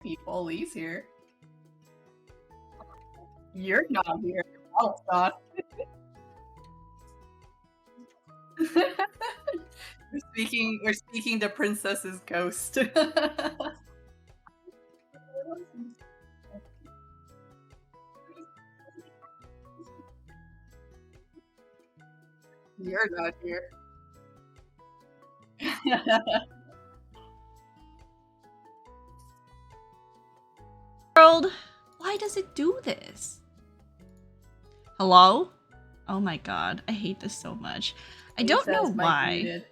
people. Lee's here. You're not here. Oh, God. We're speaking the princess's ghost. You're not here. World, why does it do this? Hello? Oh my god, I hate this so much. I don't know why.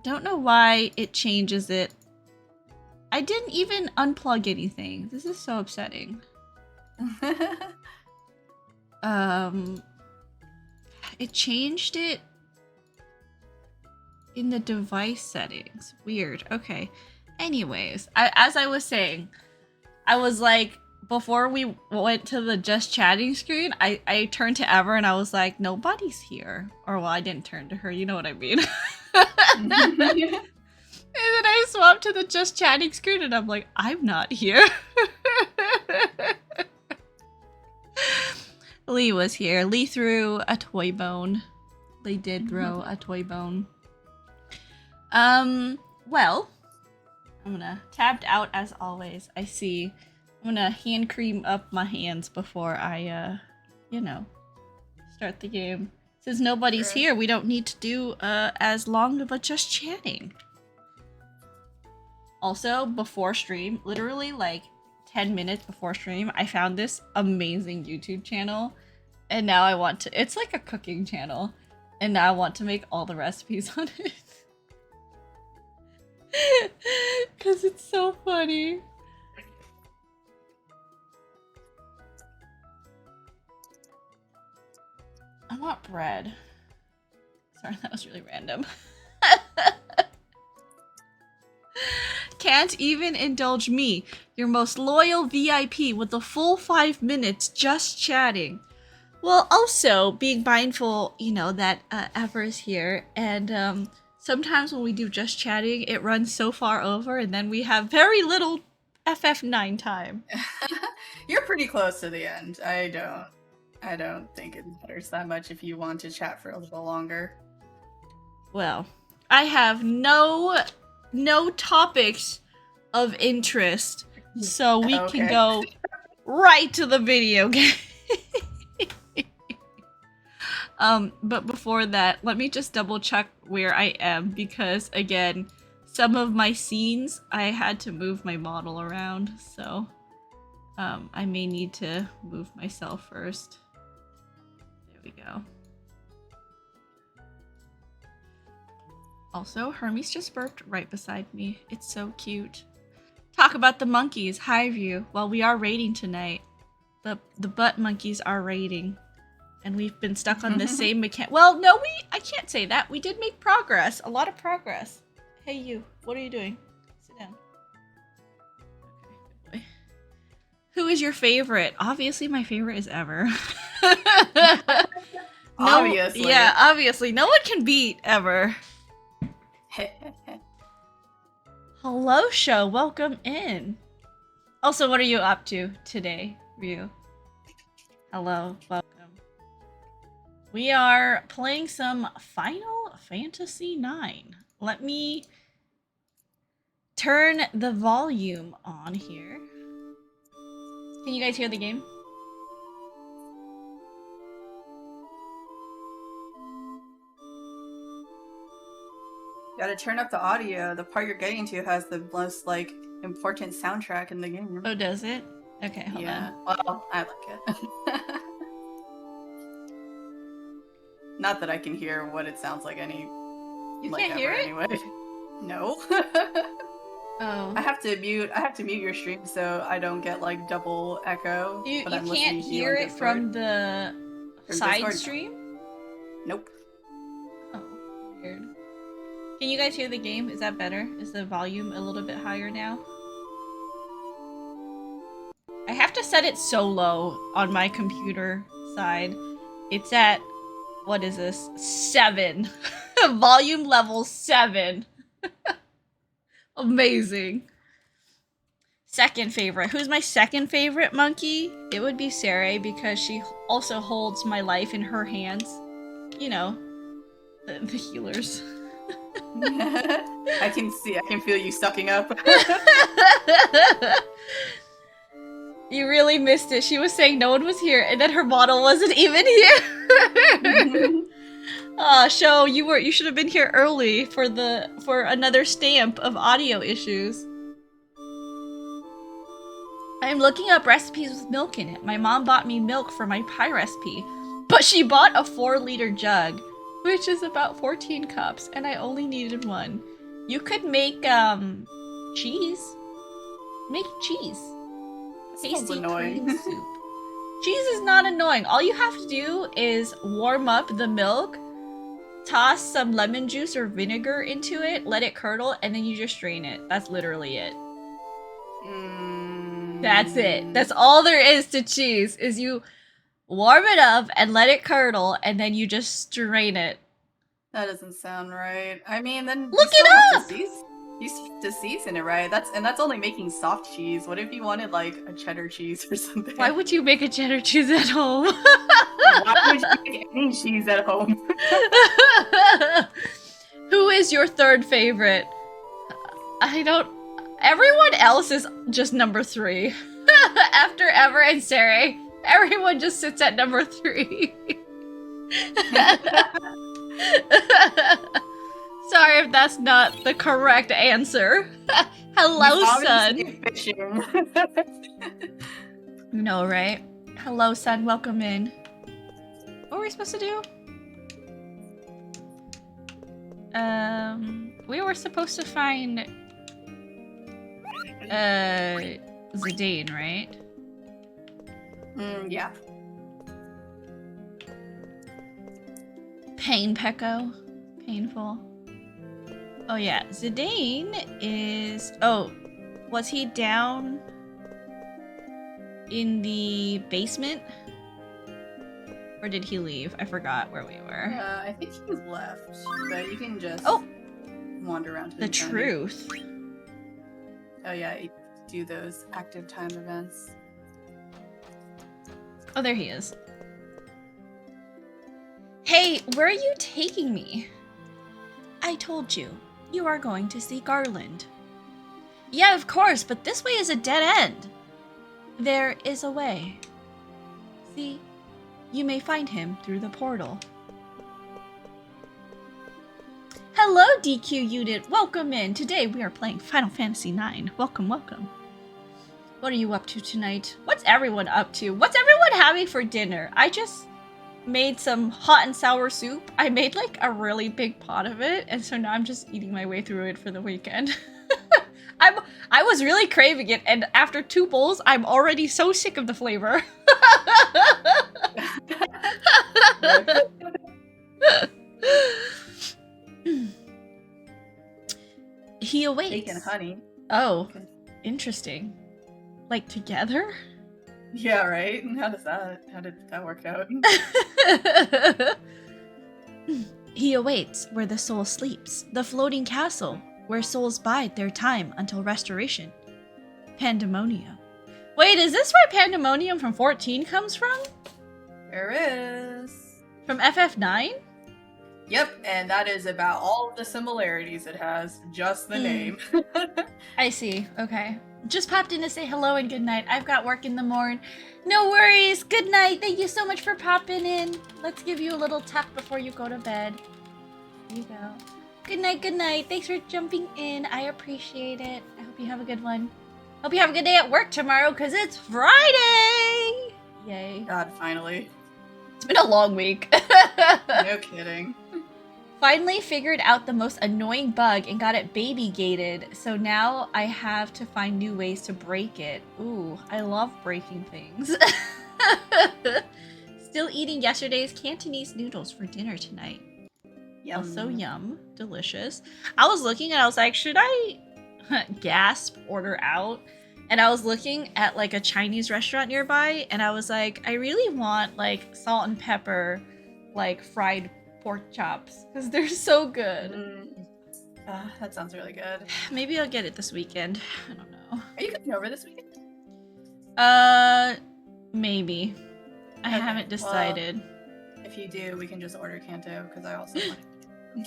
Don't know why it changes it. I didn't even unplug anything. This is so upsetting. It changed it in the device settings. Weird. Okay. Anyways, as I was saying, I was like, before we went to the just chatting screen, I turned to Ever and I was like, nobody's here. Or, well, I didn't turn to her. You know what I mean. And then I swapped to the just chatting screen and I'm like, I'm not here. Lee was here. Lee threw a toy bone. Lee did throw a toy bone. Well, I'm gonna tabbed out as always. I see. I'm gonna hand cream up my hands before I, you know, start the game. Since nobody's here, we don't need to do as long of a just chatting. Also, before stream, literally like 10 minutes before stream, I found this amazing YouTube channel. And now I want to, it's like a cooking channel. And now I want to make all the recipes on it. Because it's so funny. I want bread. Sorry, that was really random. Can't even indulge me, your most loyal VIP, with the full 5 minutes just chatting. Well, also being mindful, you know, that Ever is here, and sometimes when we do just chatting, it runs so far over, and then we have very little FF9 time. You're pretty close to the end. I don't think it matters that much if you want to chat for a little longer. Well, I have no topics of interest, so we can go right to the video game. But before that, let me just double check where I am, because again, some of my scenes I had to move my model around, so I may need to move myself first. There we go. Also, Hermes just burped right beside me. It's so cute. Talk about the monkeys. Hi, View. Well, we are raiding tonight. The butt monkeys are raiding. And we've been stuck on the same mechanic. Well, no, I can't say that. We did make progress. A lot of progress. Hey, you. What are you doing? Sit down. Okay, good boy. Who is your favorite? Obviously, my favorite is Ever. Obviously. Yeah, obviously. No one can beat Ever. Hello, show. Welcome in. Also, what are you up to today, Ryu? Hello. Welcome. We are playing some Final Fantasy IX. Let me turn the volume on here. Can you guys hear the game? Gotta turn up the audio. The part you're getting to has the most, like, important soundtrack in the game. Oh, does it? Okay, hold on. Well, I like it. Not that I can hear what it sounds like any. You can't hear it? Anyway. No. Oh. I have to mute your stream so I don't get like double echo. You can't hear it from the side stream? Nope. Oh, weird. Can you guys hear the game? Is that better? Is the volume a little bit higher now? I have to set it so low on my computer side. It's at, what is this? 7. Volume level 7. Amazing. second favorite. Who's my second favorite monkey? It would be Sarai because she also holds my life in her hands. You know, the healers. I can feel you sucking up. You really missed it. She was saying no one was here, and then her model wasn't even here. Show, you should have been here early for another stamp of audio issues. I am looking up recipes with milk in it. My mom bought me milk for my pie recipe, but she bought a 4-liter jug, which is about 14 cups, and I only needed 1. You could make cheese. Make cheese. Tasty cream soup. Cheese is not annoying. All you have to do is warm up the milk, toss some lemon juice or vinegar into it, let it curdle, and then you just drain it. That's literally it. That's it. That's all there is to cheese, is you warm it up and let it curdle, and then you just strain it. That doesn't sound right. I mean, then look you it up! You have to season it, right? That's only making soft cheese. What if you wanted like a cheddar cheese or something? Why would you make a cheddar cheese at home? Why would you make any cheese at home? Who is your third favorite? Everyone else is just number 3. After Ever and Sarai, everyone just sits at number 3. Sorry if that's not the correct answer. Hello, son. No, right? Hello, son. Welcome in. What were we supposed to do? We were supposed to find Zidane, right? Yeah. Pain Pecco. Painful. Oh yeah, Zidane is... Oh, was he down in the basement? Or did he leave? I forgot where we were. I think he was left, but you can just wander around to the truth. Oh yeah, you do those active time events. Oh, there he is. Hey, where are you taking me? I told you. You are going to see Garland. Yeah, of course, but this way is a dead end. There is a way. See? You may find him through the portal. Hello, DQ unit. Welcome in. Today we are playing Final Fantasy IX. Welcome, welcome. What are you up to tonight? What's everyone up to? What's everyone having for dinner? I just made some hot and sour soup. I made like a really big pot of it, and so now I'm just eating my way through it for the weekend. I was really craving it, and after 2 bowls, I'm already so sick of the flavor. He awaits. Bacon honey. Oh, Okay. Interesting. Like together? Yeah, right? How did that work out? He awaits where the soul sleeps, the floating castle, where souls bide their time until restoration. Pandemonium. Wait, is this where Pandemonium from 14 comes from? There is. From FF9? Yep, and that is about all of the similarities it has, just the name. I see, okay. Just popped in to say hello and good night. I've got work in the morning. No worries, good night. Thank you so much for popping in. Let's give you a little tuck before you go to bed. There you go. Good night, good night. Thanks for jumping in. I appreciate it. I hope you have a good one. Hope you have a good day at work tomorrow, because it's Friday! Yay. God, finally. It's been a long week. No kidding. Finally figured out the most annoying bug and got it baby gated, so now I have to find new ways to break it. Ooh, I love breaking things. Still eating yesterday's Cantonese noodles for dinner tonight. Yum. Also yum. Delicious. I was looking and I was like, should I gasp, order out? And I was looking at like a Chinese restaurant nearby and I was like, I really want like salt and pepper, like fried pork chops because they're so good. That sounds really good. Maybe I'll get it this weekend. I don't know. Are you coming over this weekend? Maybe. I Okay, haven't decided. Well, if you do, we can just order Kanto because I also want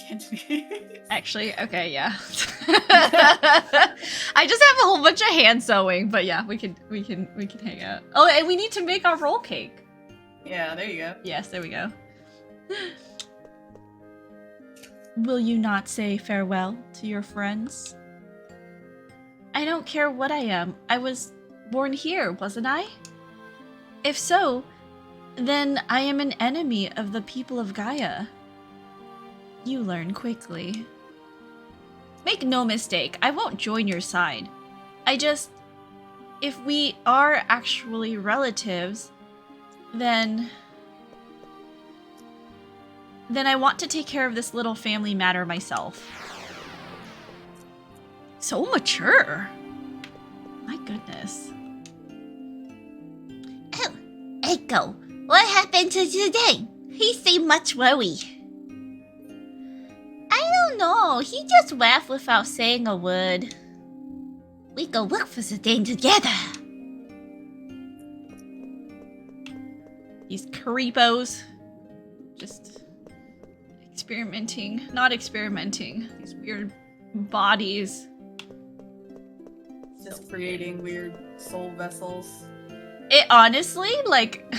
Cantonese. Actually, okay, yeah. I just have a whole bunch of hand sewing, but yeah, we can hang out. Oh, and we need to make our roll cake. Yeah, there you go. Yes, there we go. Will you not say farewell to your friends? I don't care what I am. I was born here, wasn't I? If so, then I am an enemy of the people of Gaia. You learn quickly. Make no mistake, I won't join your side. If we are actually relatives, then I want to take care of this little family matter myself. So mature. My goodness. Oh, Echo, what happened to today? He seemed much worried. I don't know, he just laughed without saying a word. We go look for the thing together. These creepos. Just not experimenting. These weird bodies. Just creating weird soul vessels. It honestly, like,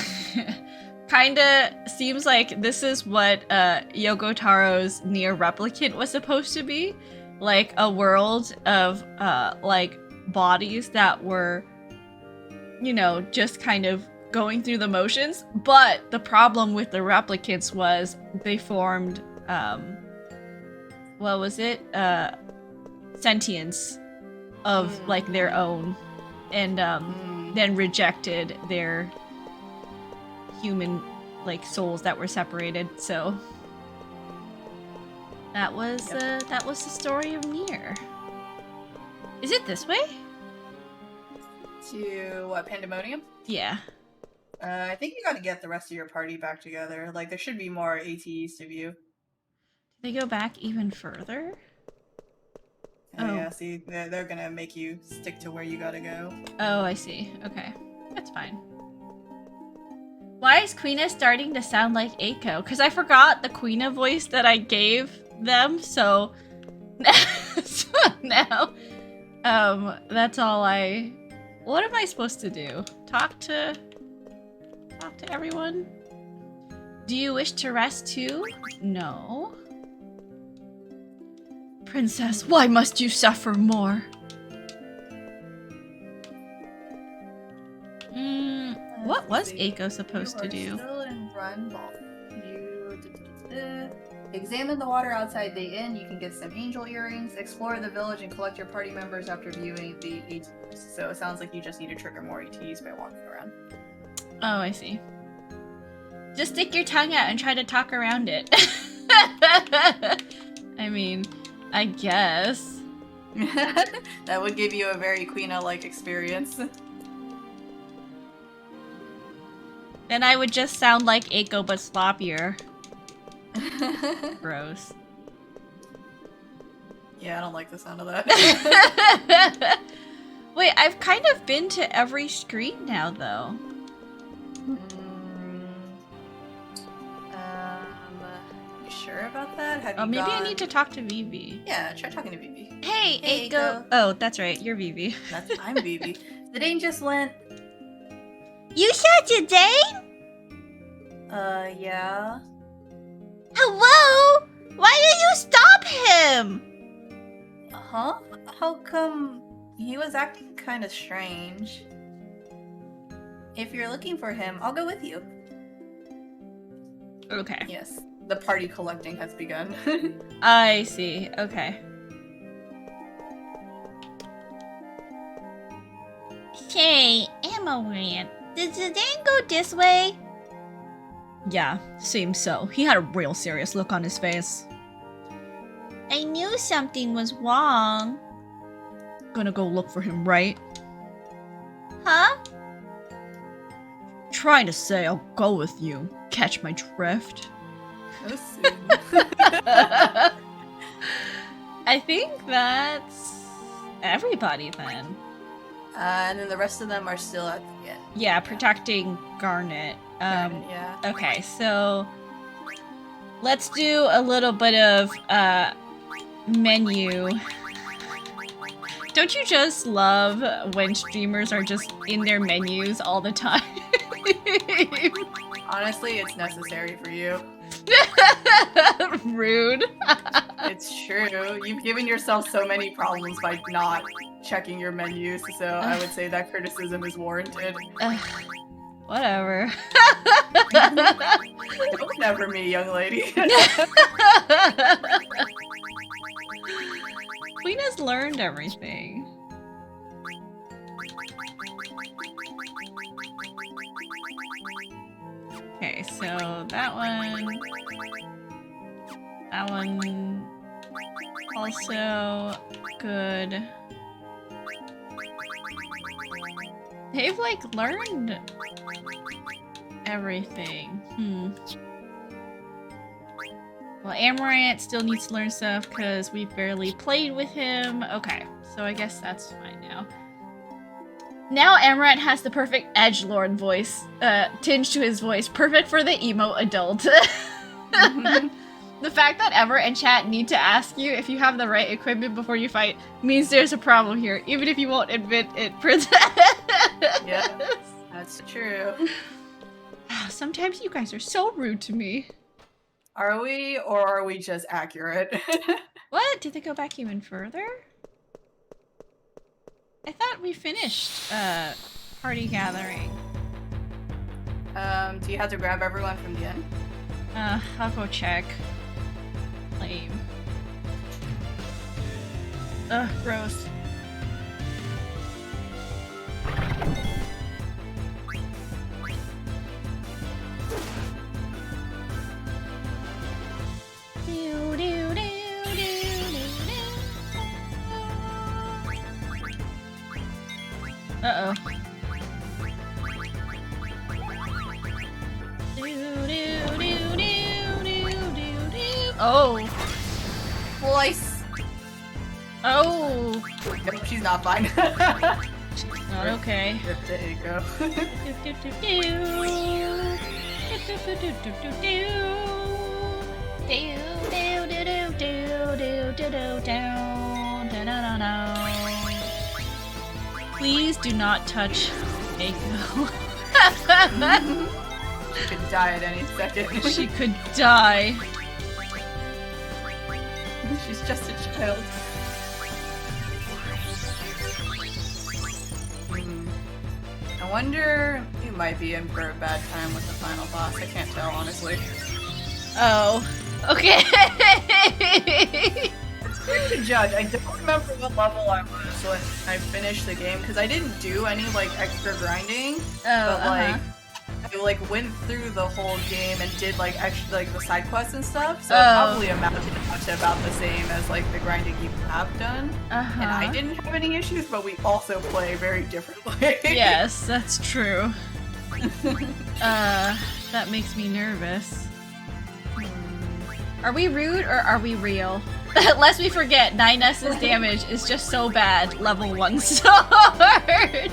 kinda seems like this is what Yoko Taro's Near Replicant was supposed to be. Like, a world of, like, bodies that were, you know, just kind of going through the motions. But the problem with the replicants was they formed, what was it? Sentience of, like, their own. And, then rejected their human, like, souls that were separated. So that was the story of Nier. Is it this way? To what, Pandemonium? Yeah. I think you gotta get the rest of your party back together. Like, there should be more ATEs to view. Did they go back even further? Oh. Yeah, see, they're gonna make you stick to where you gotta go. Oh, I see. Okay. That's fine. Why is Queena starting to sound like Eiko? Because I forgot the Queena voice that I gave them, so... so now... that's all I... What am I supposed to do? Talk to everyone? Do you wish to rest too? No. Princess, why must you suffer more? What was Eiko supposed to do? Still in Run Ball. Examine the water outside the inn. You can get some angel earrings. Explore the village and collect your party members after viewing the ATs. So it sounds like you just need to trigger more ATs by walking around. Oh, I see. Just stick your tongue out and try to talk around it. I mean, I guess. That would give you a very Queena-like experience. Then I would just sound like Eiko but sloppier. Gross. Yeah, I don't like the sound of that. Wait, I've kind of been to every screen now, though. You sure about that? Have Oh, you maybe I gone- need to talk to Vivi. Yeah, try talking to Vivi. Hey, Hey, Eiko. Eiko. Oh, that's right. You're Vivi. I'm Vivi. The Dane just went. You saw today? Yeah. Hello? Why did you stop him? Huh? How come he was acting kind of strange? If you're looking for him, I'll go with you. Okay. Yes, the party collecting has begun. I see. Okay. Say, Amaranth, did the thing go this way? Yeah, seems so. He had a real serious look on his face. I knew something was wrong. Gonna go look for him, right? Huh? Trying to say I'll go with you. Catch my drift? So soon. I think that's everybody then. And then the rest of them are still at the end. Yeah, protecting Garnet. Yeah. Okay, so let's do a little bit of menu. Don't you just love when streamers are just in their menus all the time? Honestly, it's necessary for you. Rude. It's true. You've given yourself so many problems by not checking your menus, so I would say that criticism is warranted. Whatever. Don't never me, young lady. Queen has learned everything. Okay, so that one also good. They've like learned everything. Well, Amaranth still needs to learn stuff because we've barely played with him. Okay, so I guess that's fine now. Now Amaranth has the perfect edgelord voice, tinge to his voice, perfect for the emo adult. The fact that Ever and chat need to ask you if you have the right equipment before you fight means there's a problem here, even if you won't admit it. Yeah, that's true. Sometimes you guys are so rude to me. Are we, or are we just accurate? What? Did they go back even further? I thought we finished party gathering. Do you have to grab everyone from the end? I'll go check. Lame. Ugh, gross. Uh-oh. Oh. Slice! Oh. Yep, she's not fine. She's not okay. Yep, there you go. Please do not touch Mako. She could die at any second. She could die. She's just a child. I wonder, you might be in for a bad time with the final boss. I can't tell, honestly. Oh. Okay. It's hard to judge. I don't remember what level I was when I finished the game, because I didn't do any, like, extra grinding. Oh, but, like, I, like, went through the whole game and did, like, actually, like, the side quests and stuff. So it probably amounted to about the same as, like, the grinding you have done. And I didn't have any issues, but we also play very differently. Yes, that's true. That makes me nervous. Are we rude or are we real? Lest we forget, 9S's damage is just so bad. Level 1 sword!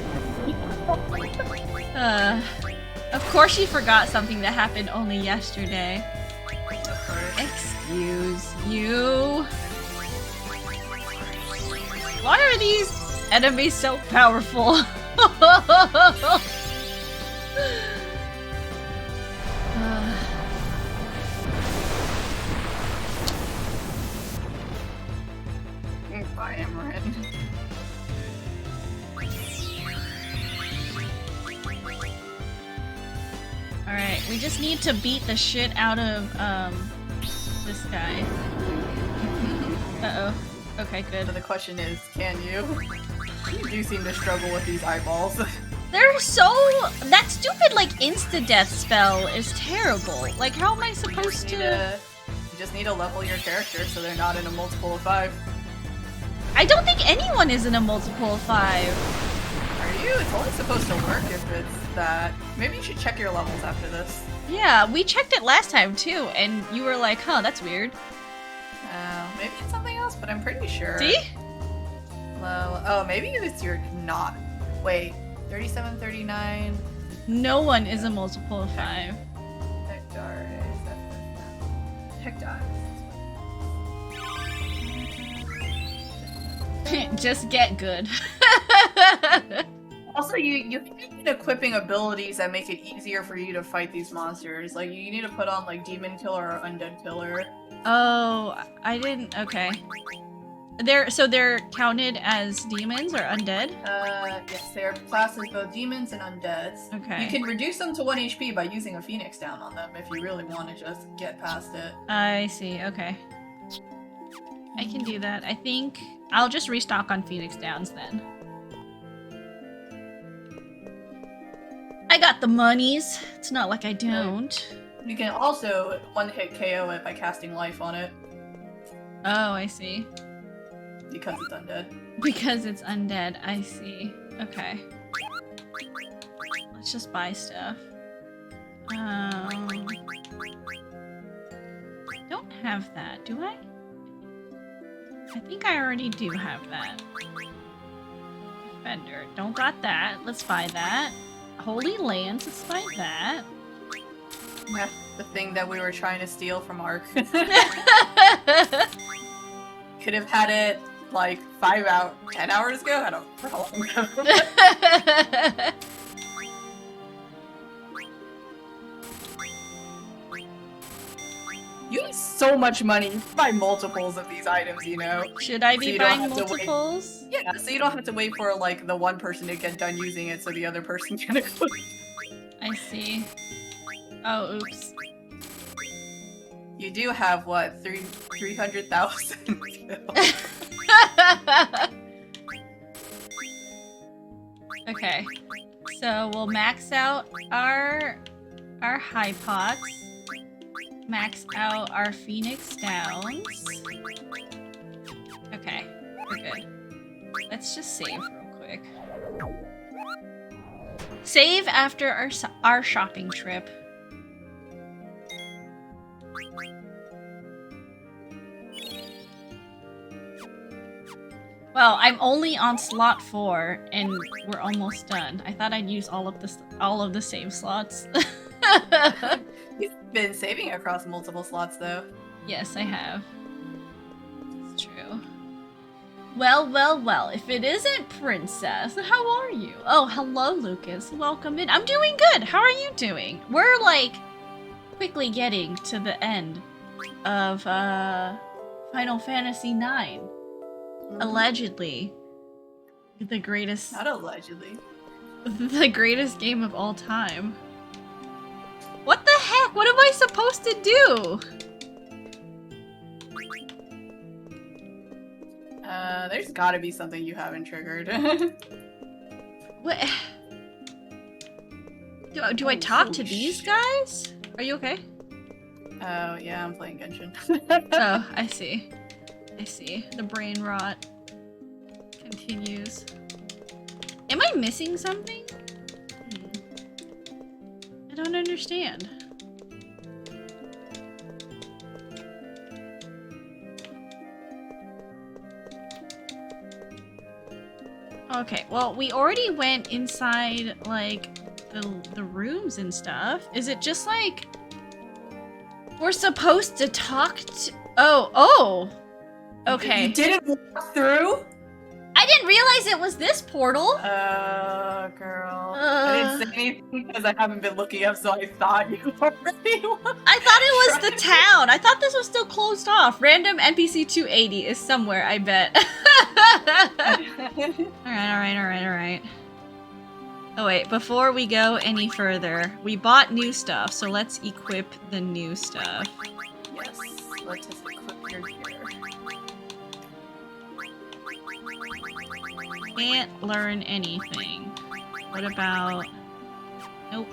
Of course she forgot something that happened only yesterday. Excuse you. Why are these enemies so powerful? Bye, Amaranth. Alright, we just need to beat the shit out of, this guy. Uh-oh. Okay, good. So the question is, can you? You do seem to struggle with these eyeballs. They're so... That stupid, like, insta-death spell is terrible. Like, how am I supposed to... You just need to level your character so they're not in a multiple of 5. I don't think anyone is in a multiple of 5. Are you? It's only supposed to work if it's that. Maybe you should check your levels after this. Yeah, we checked it last time, too, and you were like, huh, that's weird. maybe it's something else, but I'm pretty sure. See? Well, oh, maybe it's your not. Wait, 37, 39. No one is a multiple of 5. Hectares. Hectares. Just get good. Also, you need equipping abilities that make it easier for you to fight these monsters. Like, you need to put on, like, Demon Killer or Undead Killer. Oh, I didn't. Okay. They're counted as demons or undead? Yes, they are classes both demons and undeads. Okay. You can reduce them to 1 HP by using a Phoenix down on them if you really want to just get past it. I see. Okay. I can do that. I think I'll just restock on Phoenix Downs then. I got the monies. It's not like I don't. You can also one-hit KO it by casting life on it. Oh, I see. Because it's undead. Because it's undead. I see. Okay. Let's just buy stuff. Don't have that, do I? I think I already do have that. Defender. Don't got that. Let's buy that. Holy Lands. Let's buy that. Yeah, the thing that we were trying to steal from Ark. Could have had it like 10 hours ago? I don't know how long ago. You have so much money. You can buy multiples of these items, you know? Should I be you don't buying have to multiples? Yeah, so you don't have to wait for like the one person to get done using it so the other person can equip. I see. Oh, oops. You do have what, 300,000? Okay. So we'll max out our high pots. Max out our Phoenix Downs. Okay, we're good. Let's just save real quick. Save after our shopping trip. Well, I'm only on slot 4, and we're almost done. I thought I'd use all of the save slots. You've been saving across multiple slots, though. Yes, I have. It's true. Well, well, well. If it isn't Princess, how are you? Oh, hello, Lucas. Welcome in. I'm doing good. How are you doing? We're like quickly getting to the end of Final Fantasy IX. Allegedly, the greatest. Not allegedly. The greatest game of all time. What the heck? What am I supposed to do? There's gotta be something you haven't triggered. What? Do I talk to these guys? Are you okay? Oh, yeah, I'm playing Genshin. Oh, I see. I see. The brain rot continues. Am I missing something? I don't understand. Okay, well, we already went inside, like, the rooms and stuff. Is it just, like... We're supposed to talk to... Oh! Okay. You didn't walk through? I didn't realize it was this portal! Girl. I didn't say anything because I haven't been looking up, so I thought you already were. I thought it was the town! I thought this was still closed off. Random NPC 280 is somewhere, I bet. Alright. Oh wait, before we go any further, we bought new stuff, so let's equip the new stuff. Yes, let's just equip your gear. Can't learn anything. What about... Nope.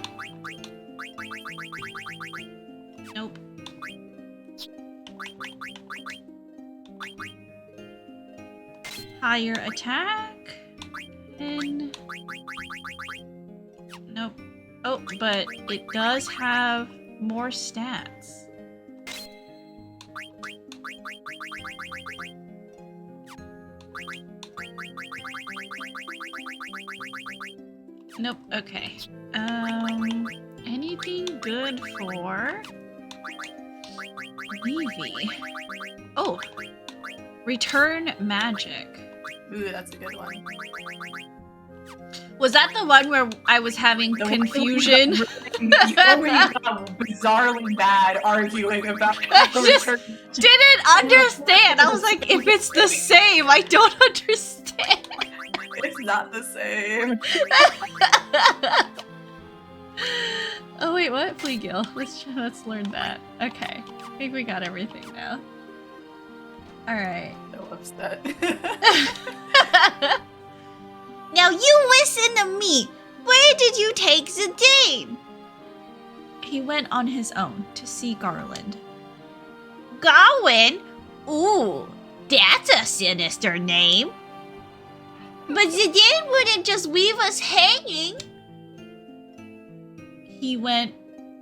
Nope. Higher attack. And... Nope. Oh, but it does have more stats. Nope, okay. Anything good for Vivi? Oh, return magic. Ooh, that's a good one. Was that the one where I was having confusion? The one where you got bizarrely bad arguing about I the just return. didn't understand. I was like, if it's the same, I don't understand. It's not the same. Oh wait, what? Fleagill. Let's learn that. Okay, I think we got everything now. All right. So upset. Now you listen to me. Where did you take Zidane? He went on his own to see Garland. Gawain? Ooh, that's a sinister name. But Zidane wouldn't just leave us hanging. He went...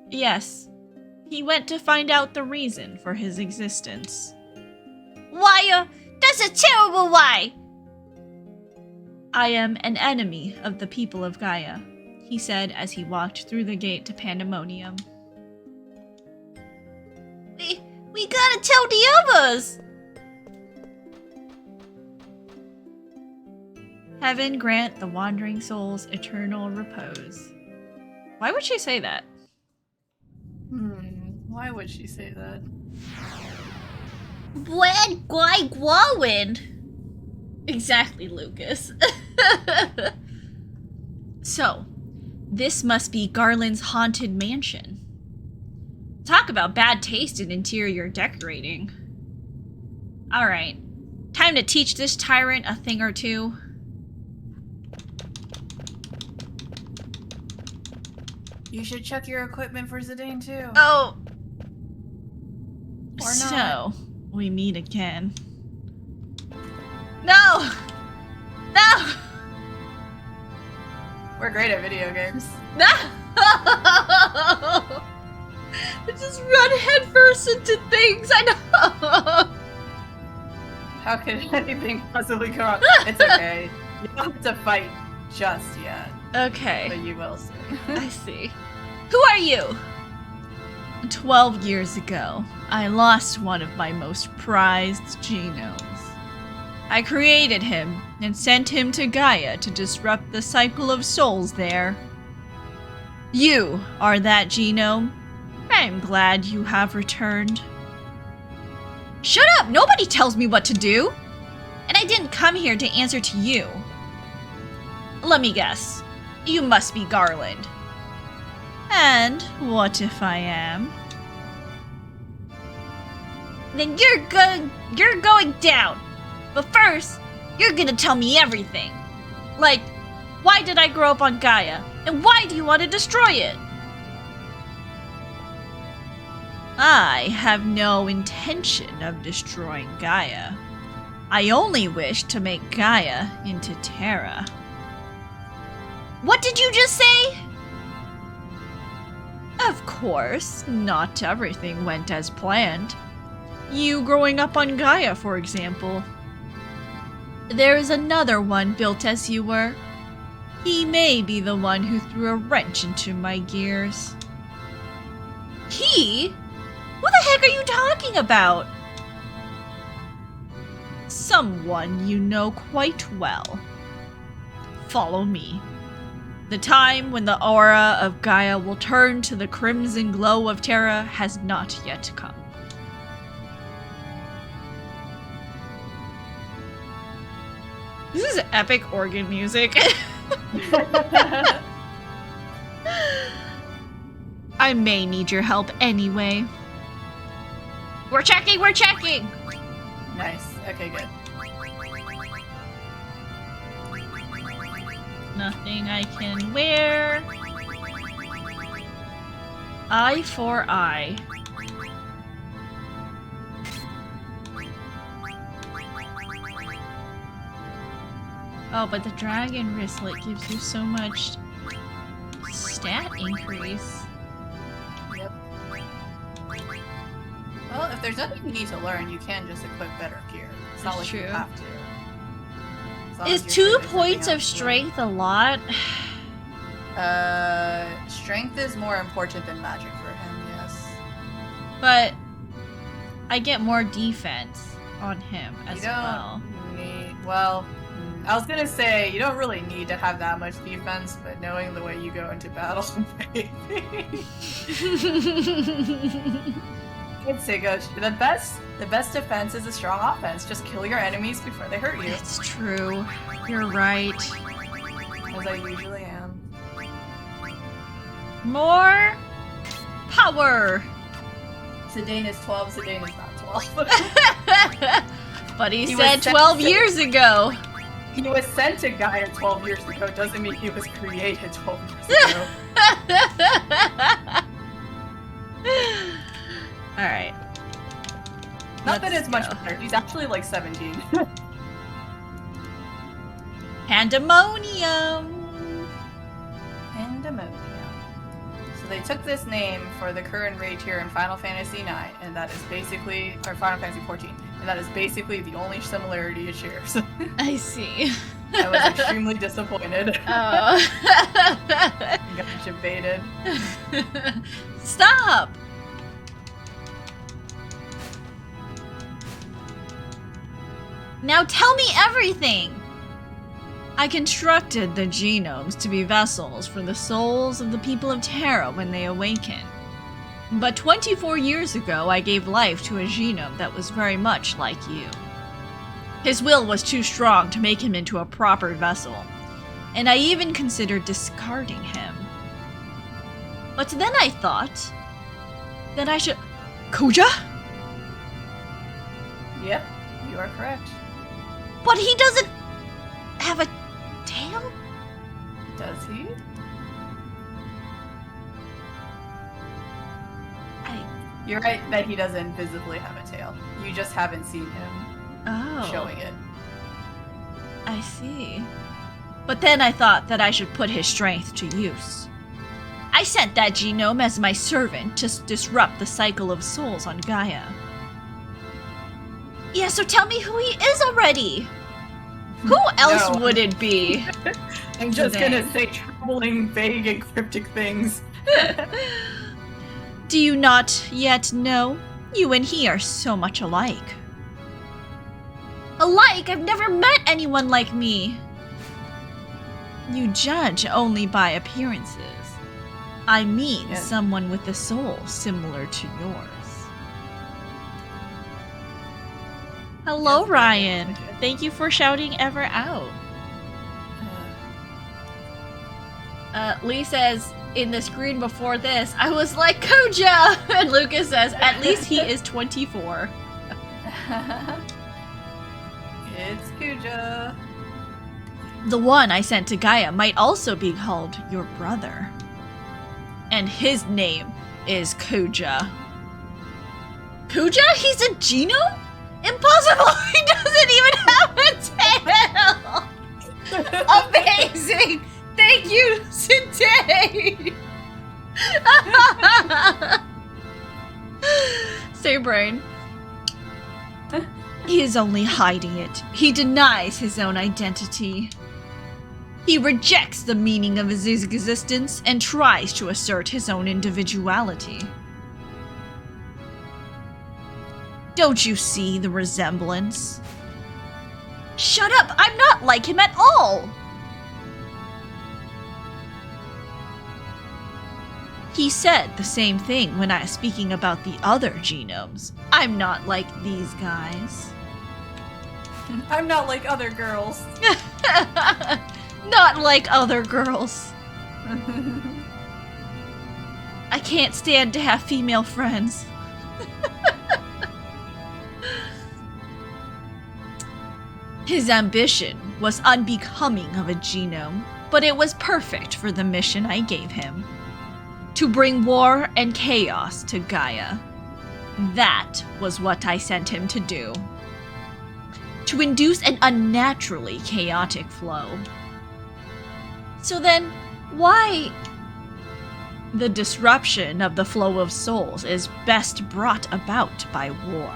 Yes. He went to find out the reason for his existence. Why, that's a terrible lie. I am an enemy of the people of Gaia, he said as he walked through the gate to Pandemonium. We gotta tell the others. Heaven grant the wandering souls eternal repose. Why would she say that? Why would she say that? When Guy glowing? Exactly, Lucas. So, this must be Garland's haunted mansion. Talk about bad taste in interior decorating. Alright, time to teach this tyrant a thing or two. You should check your equipment for Zidane too. Oh! Or So, not. we meet again. No! No! We're great at video games. No! I just run headfirst into things, I know! How could anything possibly go wrong? It's okay. You don't have to fight just yet, Okay, but you will see. I see. Who are you? 12 years ago, I lost one of my most prized genomes. I created him and sent him to Gaia to disrupt the cycle of souls there. You are that genome. I'm glad you have returned. Shut up! Nobody tells me what to do! And I didn't come here to answer to you. Let me guess. You must be Garland. And what if I am? Then you're going down. But first, you're gonna tell me everything. Like, why did I grow up on Gaia? And why do you want to destroy it? I have no intention of destroying Gaia. I only wish to make Gaia into Terra. What did you just say? Of course, not everything went as planned. You growing up on Gaia, for example. There is another one built as you were. He may be the one who threw a wrench into my gears. He? What the heck are you talking about? Someone you know quite well. Follow me. The time when the aura of Gaia will turn to the crimson glow of Terra has not yet come. This is epic organ music. I may need your help anyway. We're checking! Nice. Okay, good. Nothing I can wear. Eye for eye. Oh, but the dragon wristlet gives you so much stat increase. Yep. Well, if there's nothing you need to learn, you can just equip better gear. It's not That's like you true. have to. As long Is as you're 2 good at points something of else. strength a lot? Strength is more important than magic for him, yes. But I get more defense on him as You don't well. need, well, I was gonna say, you don't really need to have that much defense, but knowing the way you go into battle, maybe. I'd say go. The best defense is a strong offense. Just kill your enemies before they hurt you. It's true. You're right. As I usually am. More power. Zidane is 12, Zidane is not 12. But he He said was 12 sent- years ago. He was sent to Gaia 12 years ago, doesn't mean he was created 12 years ago. Alright. Not that it's much go. better, he's actually like 17. Pandemonium. Pandemonium. So they took this name for the current raid tier in Final Fantasy IX, and that is basically, or Final Fantasy XIV, and that is basically the only similarity it shares. I see. I was extremely disappointed. Oh. Gotcha baited. Stop! Now tell me everything! I constructed the genomes to be vessels for the souls of the people of Terra when they awaken. But 24 years ago, I gave life to a genome that was very much like you. His will was too strong to make him into a proper vessel, and I even considered discarding him. But then I thought that I should... Koja? Yep, you are correct. But he doesn't have a tail? Does he? You're right that he doesn't visibly have a tail. You just haven't seen him showing it. I see. But then I thought that I should put his strength to use. I sent that genome as my servant to disrupt the cycle of souls on Gaia. Yeah, so tell me who he is already! Who else No. would it be? I'm just Today. gonna say troubling, vague, and cryptic things. Do you not yet know? You and he are so much alike. Alike? I've never met anyone like me. You judge only by appearances. I mean Yes. someone with a soul similar to yours. Hello, Yes, Ryan. yes, yes. Thank you for shouting Ever out. Lee says, in the screen before this, I was like, Koja! And Lucas says, at least he is 24. It's Kuja. The one I sent to Gaia might also be called your brother. And his name is Koja. Koja? He's a genome? Impossible! He doesn't even have a tail! Amazing! Thank you, Sintay! Say brain. He is only hiding it. He denies his own identity. He rejects the meaning of his existence and tries to assert his own individuality. Don't you see the resemblance? Shut up! I'm not like him at all! He said the same thing when I was speaking about the other genomes. I'm not like these guys. I'm not like other girls. Not like other girls. I can't stand to have female friends. His ambition was unbecoming of a genome, but it was perfect for the mission I gave him. To bring war and chaos to Gaia. That was what I sent him to do. To induce an unnaturally chaotic flow. So then, why The disruption of the flow of souls is best brought about by war.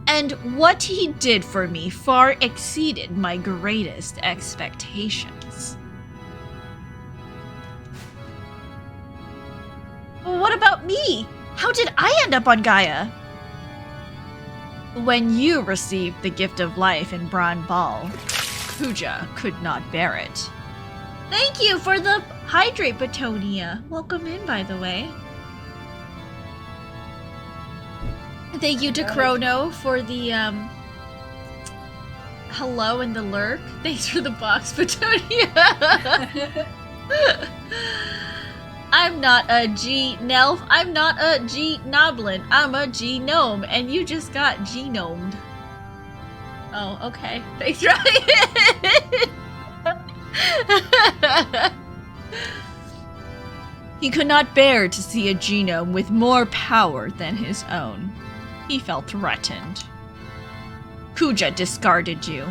And what he did for me far exceeded my greatest expectations. What about me? How did I end up on Gaia? When you received the gift of life in Bran Ball, Kuja could not bear it. Thank you for the hydrate, Betonia. Welcome in, by the way. Thank you to Chrono for the, hello and the lurk. Thanks for the box, Betonia. I'm not a G-Nelf. I'm not a G-Noblin. I'm a Genome, and you just got genomed. Oh, okay. Thanks, Ryan. He could not bear to see a genome with more power than his own. He felt threatened. Kuja discarded you.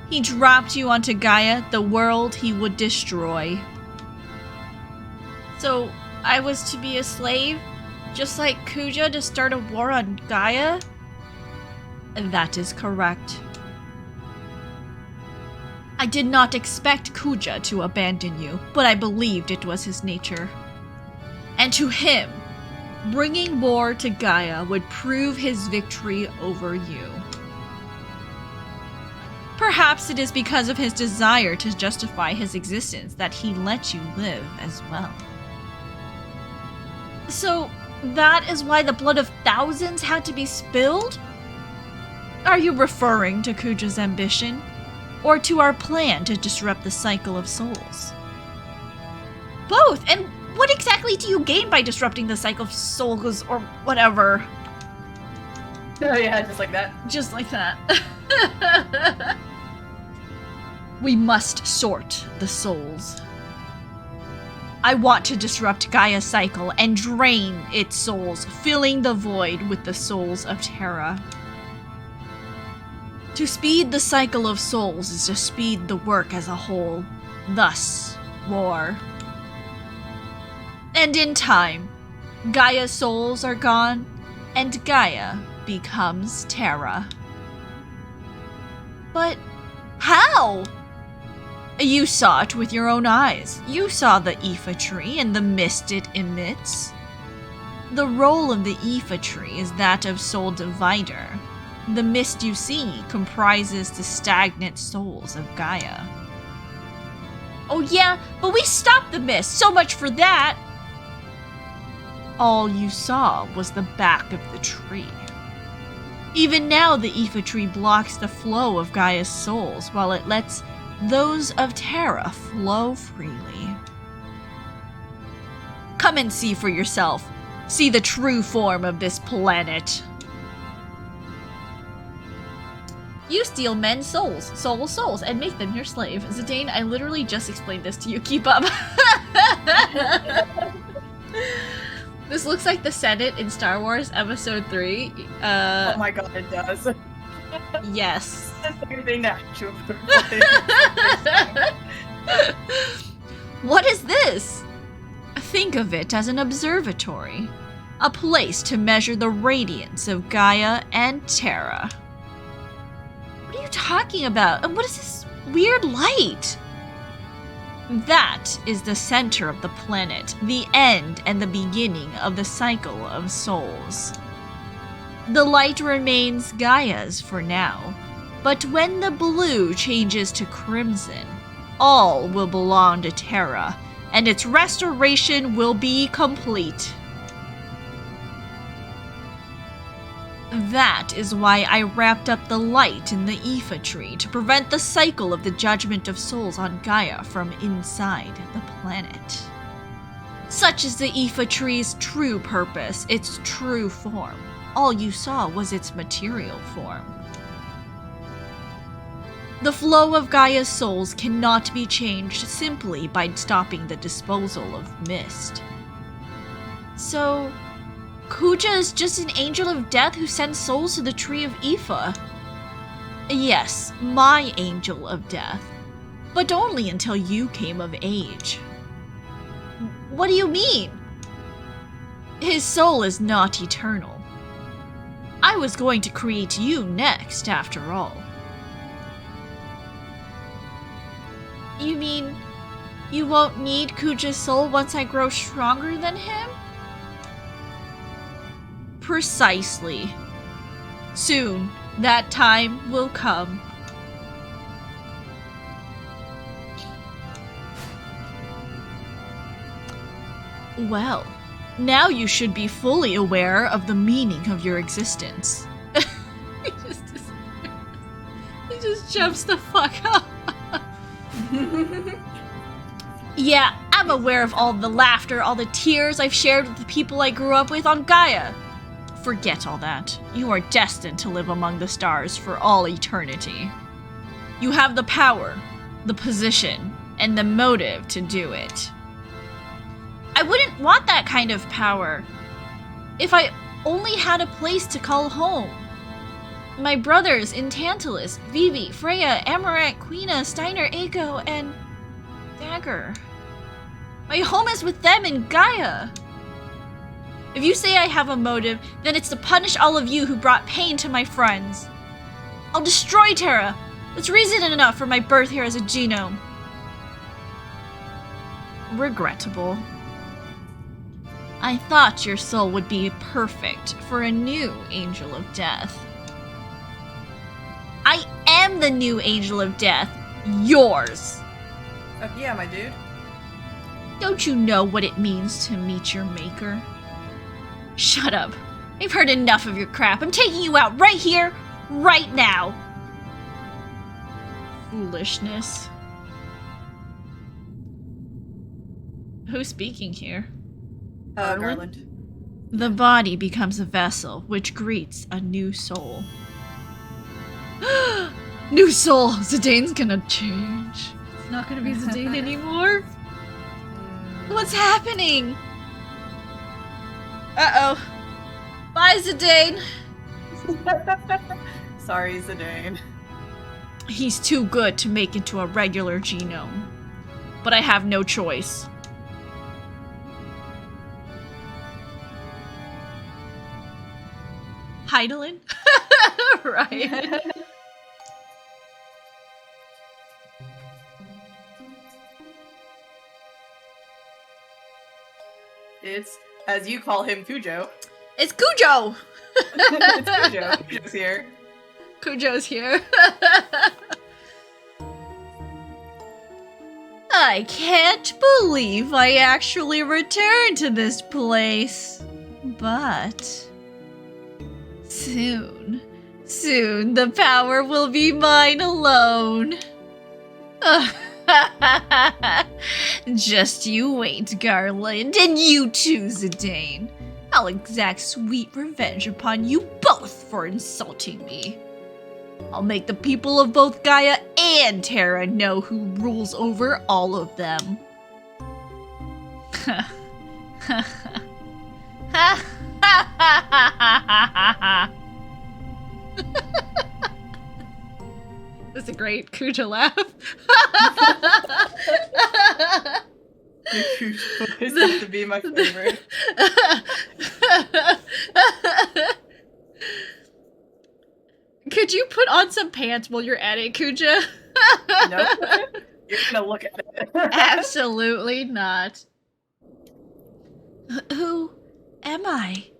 He dropped you onto Gaia, the world he would destroy. So, I was to be a slave, just like Kuja, to start a war on Gaia? That is correct. I did not expect Kuja to abandon you, but I believed it was his nature. And to him, bringing war to Gaia would prove his victory over you. Perhaps it is because of his desire to justify his existence that he let you live as well. So, that is why the blood of thousands had to be spilled? Are you referring to Kuja's ambition? Or to our plan to disrupt the cycle of souls? Both! And what exactly do you gain by disrupting the cycle of souls, or whatever? Oh yeah, just like that. Just like that. We must sort the souls. I want to disrupt Gaia's cycle and drain its souls, filling the void with the souls of Terra. To speed the cycle of souls is to speed the work as a whole, thus, war. And in time, Gaia's souls are gone, and Gaia becomes Terra. But how? You saw it with your own eyes. You saw the Aoife tree and the mist it emits. The role of the Aoife tree is that of soul divider. The mist you see comprises the stagnant souls of Gaia. Oh yeah, but we stopped the mist, so much for that! All you saw was the back of the tree. Even now the Aoife tree blocks the flow of Gaia's souls while it lets those of Terra flow freely. Come and see for yourself. See the true form of this planet. You steal men's souls, and make them your slave. Zidane, I literally just explained this to you. Keep up. This looks like the Senate in Star Wars Episode 3. Oh my god, it does. Yes. That's everything that actually. What is this? Think of it as an observatory. A place to measure the radiance of Gaia and Terra. What are you talking about? And what is this weird light? That is the center of the planet, the end and the beginning of the cycle of souls. The light remains Gaia's for now, but when the blue changes to crimson, all will belong to Terra, and its restoration will be complete. That is why I wrapped up the light in the Aoife tree to prevent the cycle of the judgment of souls on Gaia from inside the planet. Such is the Aoife tree's true purpose, its true form. All you saw was its material form. The flow of Gaia's souls cannot be changed simply by stopping the disposal of mist. So, Kuja is just an angel of death who sends souls to the tree of Aoife. Yes, my angel of death, but only until you came of age. What do you mean? His soul is not eternal. I was going to create you next, after all. You mean you won't need Kuja's soul once I grow stronger than him? Precisely. Soon, that time will come. Well, now you should be fully aware of the meaning of your existence. he just jumps the fuck up. Yeah, I'm aware of all the laughter, all the tears I've shared with the people I grew up with on Gaia. Forget all that. You are destined to live among the stars for all eternity. You have the power, the position, and the motive to do it. I wouldn't want that kind of power. If I only had a place to call home. My brothers in Tantalus, Vivi, Freya, Amaranth, Quina, Steiner, Aiko, and Dagger. My home is with them in Gaia. If you say I have a motive, then it's to punish all of you who brought pain to my friends. I'll destroy Terra. That's reason enough for my birth here as a genome. Regrettable. I thought your soul would be perfect for a new Angel of Death. I am the new Angel of Death. Yours. Yeah, my dude. Don't you know what it means to meet your maker? Shut up. I've heard enough of your crap. I'm taking you out right here, right now. Foolishness. Who's speaking here? Garland. The body becomes a vessel, which greets a new soul. New soul! Zidane's gonna change. It's not gonna be Zidane anymore. What's happening? Uh-oh. Bye, Zidane! Sorry, Zidane. He's too good to make into a regular genome. But I have no choice. Heidelin? Right. It's, as you call him, Cujo. It's Cujo! It's Cujo. Cujo's here. Cujo's here. I can't believe I actually returned to this place. But soon the power will be mine alone. Just you wait, Garland, and you too, Zidane. I'll exact sweet revenge upon you both for insulting me. I'll make the people of both Gaia and Terra know who rules over all of them. That's a great Cujo laugh. Cujo is to be my favorite. Could you put on some pants while you're at it, Cujo? No, you're gonna look at it. Absolutely not. Who am I?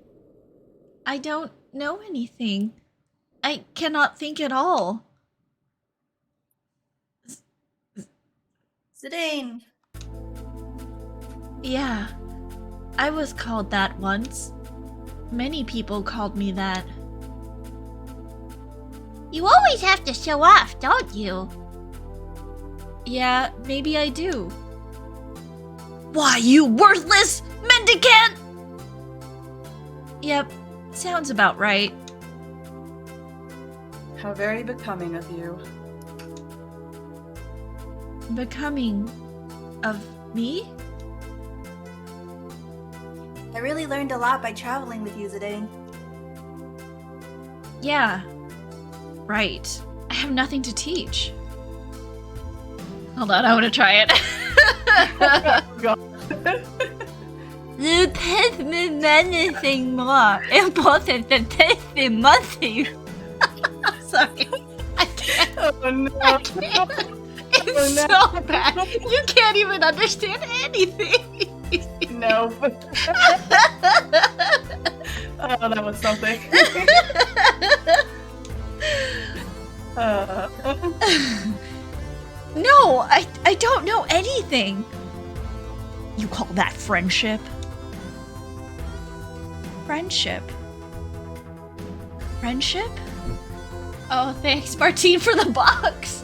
I don't know anything. I cannot think at all. Zidane. Yeah, I was called that once. Many people called me that. You always have to show off, don't you? Yeah, maybe I do. Why, you worthless mendicant! Yep, sounds about right. How very becoming of you. Becoming of me? I really learned a lot by traveling with you, Zidane. Yeah, right. I have nothing to teach. Hold on, I want to try it. The test means anything more important than tasting money. Sorry. I can't. Oh no. I can't. It's so bad. You can't even understand anything. No. Oh, that was something. No, I don't know anything. You call that friendship? Friendship? Friendship? Oh, thanks, Martine, for the box.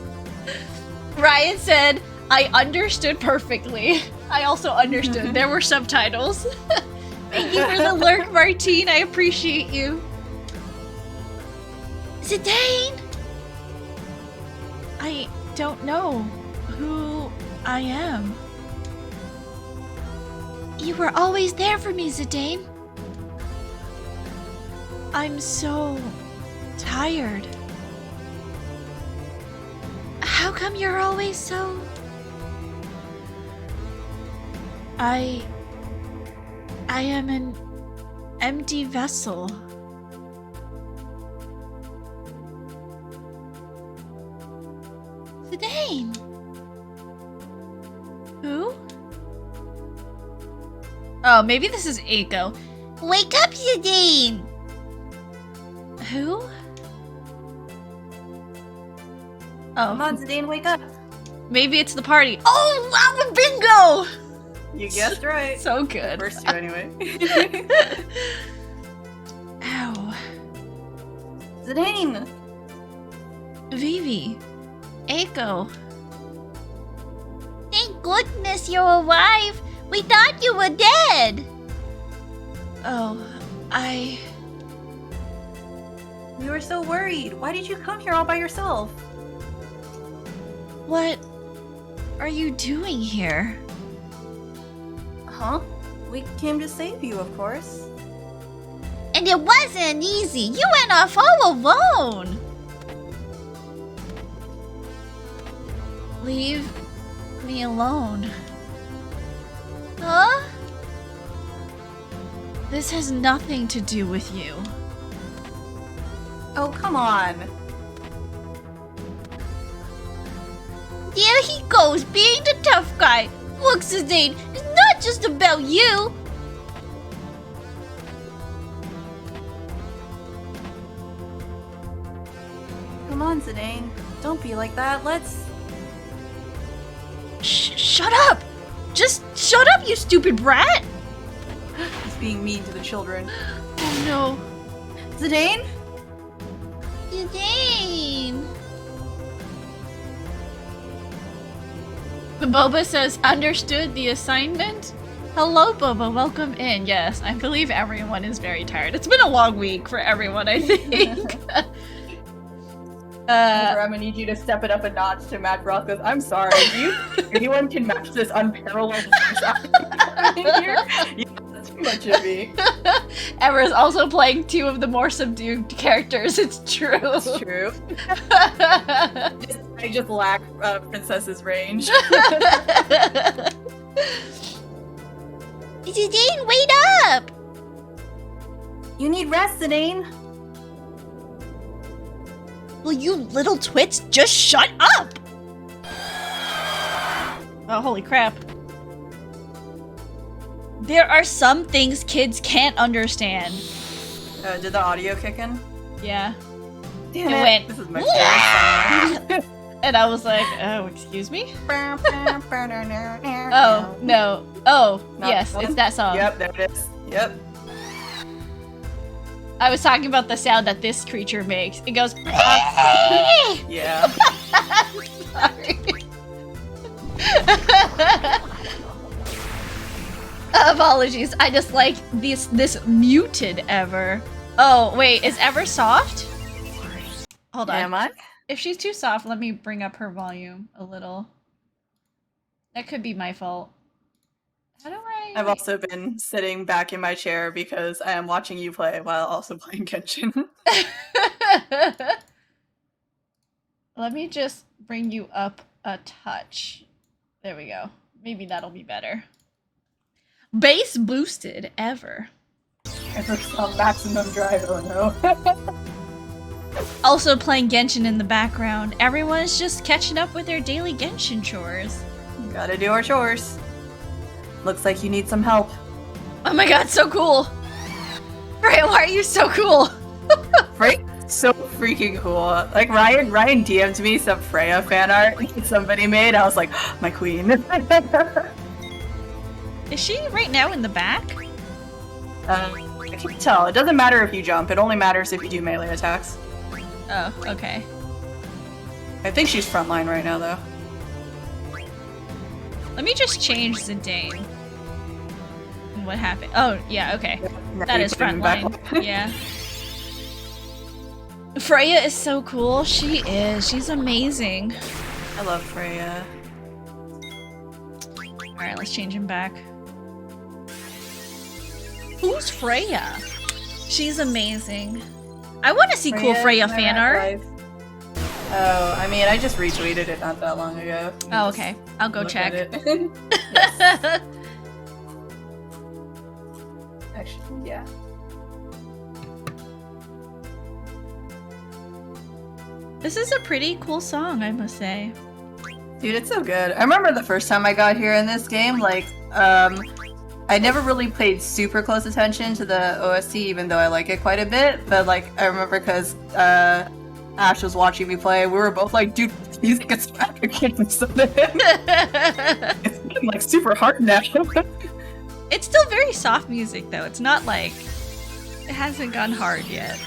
Ryan said, I understood perfectly. I also understood. There were subtitles. Thank you for the lurk, Martine. I appreciate you. Zidane! I don't know who I am. You were always there for me, Zidane. I'm so tired. How come you're always so... I am an empty vessel. Zidane! Who? Oh, maybe this is Eiko. Wake up, Zidane! Who? Come Oh, on, Zidane, wake up. maybe it's the party. Oh, wow, bingo! You guessed right. So good. First two, anyway. Ow. Zidane! Vivi. Eiko. Thank goodness you're alive! We thought you were dead! Oh, We were so worried. Why did you come here all by yourself? What are you doing here? Huh? We came to save you, of course. And it wasn't easy. You went off all alone. Leave me alone. Huh? This has nothing to do with you. Oh, come on. There he goes, being the tough guy. Look, Zidane, it's not just about you. Come on, Zidane. Don't be like that. Let's... Shut up! Just shut up, you stupid brat! He's being mean to the children. Oh no. Zidane? Zidane. The Boba says, understood the assignment? Hello, Boba, welcome in. Yes, I believe everyone is very tired. It's been a long week for everyone, I think. I'm gonna need you to step it up a notch to match Roscoe's. I'm sorry, anyone can match this unparalleled voice acting here? That's too much of me. Ever's also playing two of the more subdued characters, it's true. It's true. I just lack Princess's range. Zidane, wait up. You need rest, Zidane. Will you little twits just shut up? Oh, holy crap. There are some things kids can't understand. Did the audio kick in? Yeah. Damn It it. went, This is my favorite song. and I was like, oh, excuse me? Oh, Oh, no. Oh, Not yes, that it's one? that song. Yep, there it is. Yep. I was talking about the sound that this creature makes. It goes, Yeah. sorry. Apologies, I just like this muted Ever. Oh, wait, is Ever soft? Hold on. Am I? If she's too soft, let me bring up her volume a little. That could be my fault. How do I... I've also been sitting back in my chair because I am watching you play while also playing Genshin. Let me just bring you up a touch. There we go. Maybe that'll be better. Base boosted ever. Evercelle maximum drive, oh no. Also playing Genshin in the background. Everyone's just catching up with their daily Genshin chores. Gotta do our chores. Looks like you need some help. Oh my god, so cool! Freya, why are you so cool? Freya's so freaking cool. Like Ryan DM'd me some Freya fan art that somebody made. I was like, my queen. Is she right now in the back? I can't tell. It doesn't matter if you jump. It only matters if you do melee attacks. Oh, okay. I think she's frontline right now, though. Let me just change Zidane. What happened? Oh, yeah, okay. That is frontline. Yeah. Freya is so cool. She is. She's amazing. I love Freya. Alright, let's change him back. Who's Freya? She's amazing. I want to see cool Freya fan art. Oh, I mean, I just retweeted it not that long ago. Oh, okay. I'll go check. Actually, yeah. This is a pretty cool song, I must say. Dude, it's so good. I remember the first time I got here in this game, like, I never really paid super close attention to the OST, even though I like it quite a bit. But, like, I remember because, Ash was watching me play, we were both like, dude, music is back again or something. It's getting, like, super hard now. It's still very soft music, though. It's not like... It hasn't gone hard yet.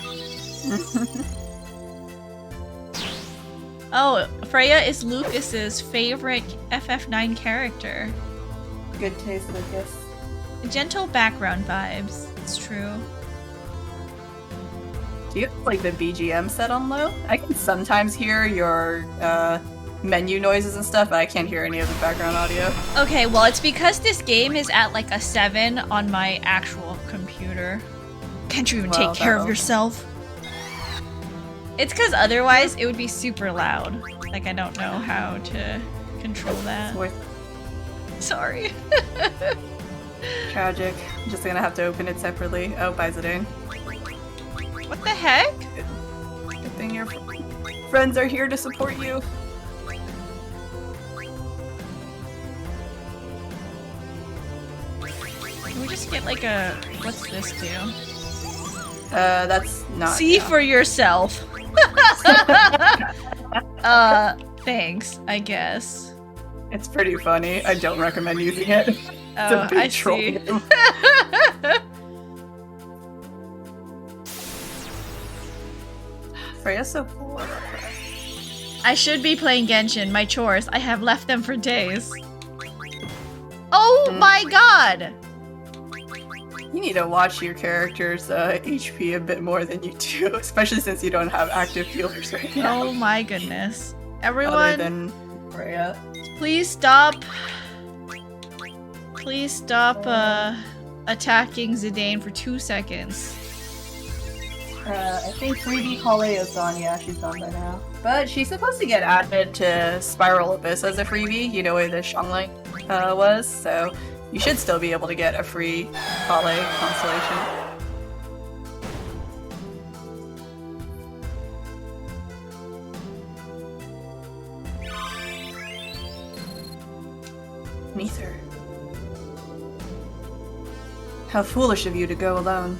Oh, Freya is Lucas's favorite FF9 character. Good taste, Lucas. Gentle background vibes. It's true. Do you have, like, the BGM set on low? I can sometimes hear your, menu noises and stuff, but I can't hear any of the background audio. Okay, well, it's because this game is at, like, a 7 on my actual computer. Can't you even take care of yourself? It's because otherwise it would be super loud. Like, I don't know how to control that. Sorry. Tragic. I'm just gonna have to open it separately. Oh, bye, Zidane. What the heck? Good thing your friends are here to support you. Can we just get like a... What's this do? That's not... See for yourself. Thanks, I guess. It's pretty funny. I don't recommend using it. Oh, I see. Freya's so cool. I should be playing Genshin. My chores. I have left them for days. Oh my god! You need to watch your character's HP a bit more than you do, especially since you don't have active healers right now. Oh my goodness. Everyone, other than Freya. Please stop. Please stop attacking Zidane for 2 seconds. I think 3D Hale is gone. Yeah, she's gone by now. But she's supposed to get added to Spiral Abyss as a freebie, you know where the Shangling was, so you should still be able to get a free Hale constellation. Neither. How foolish of you to go alone.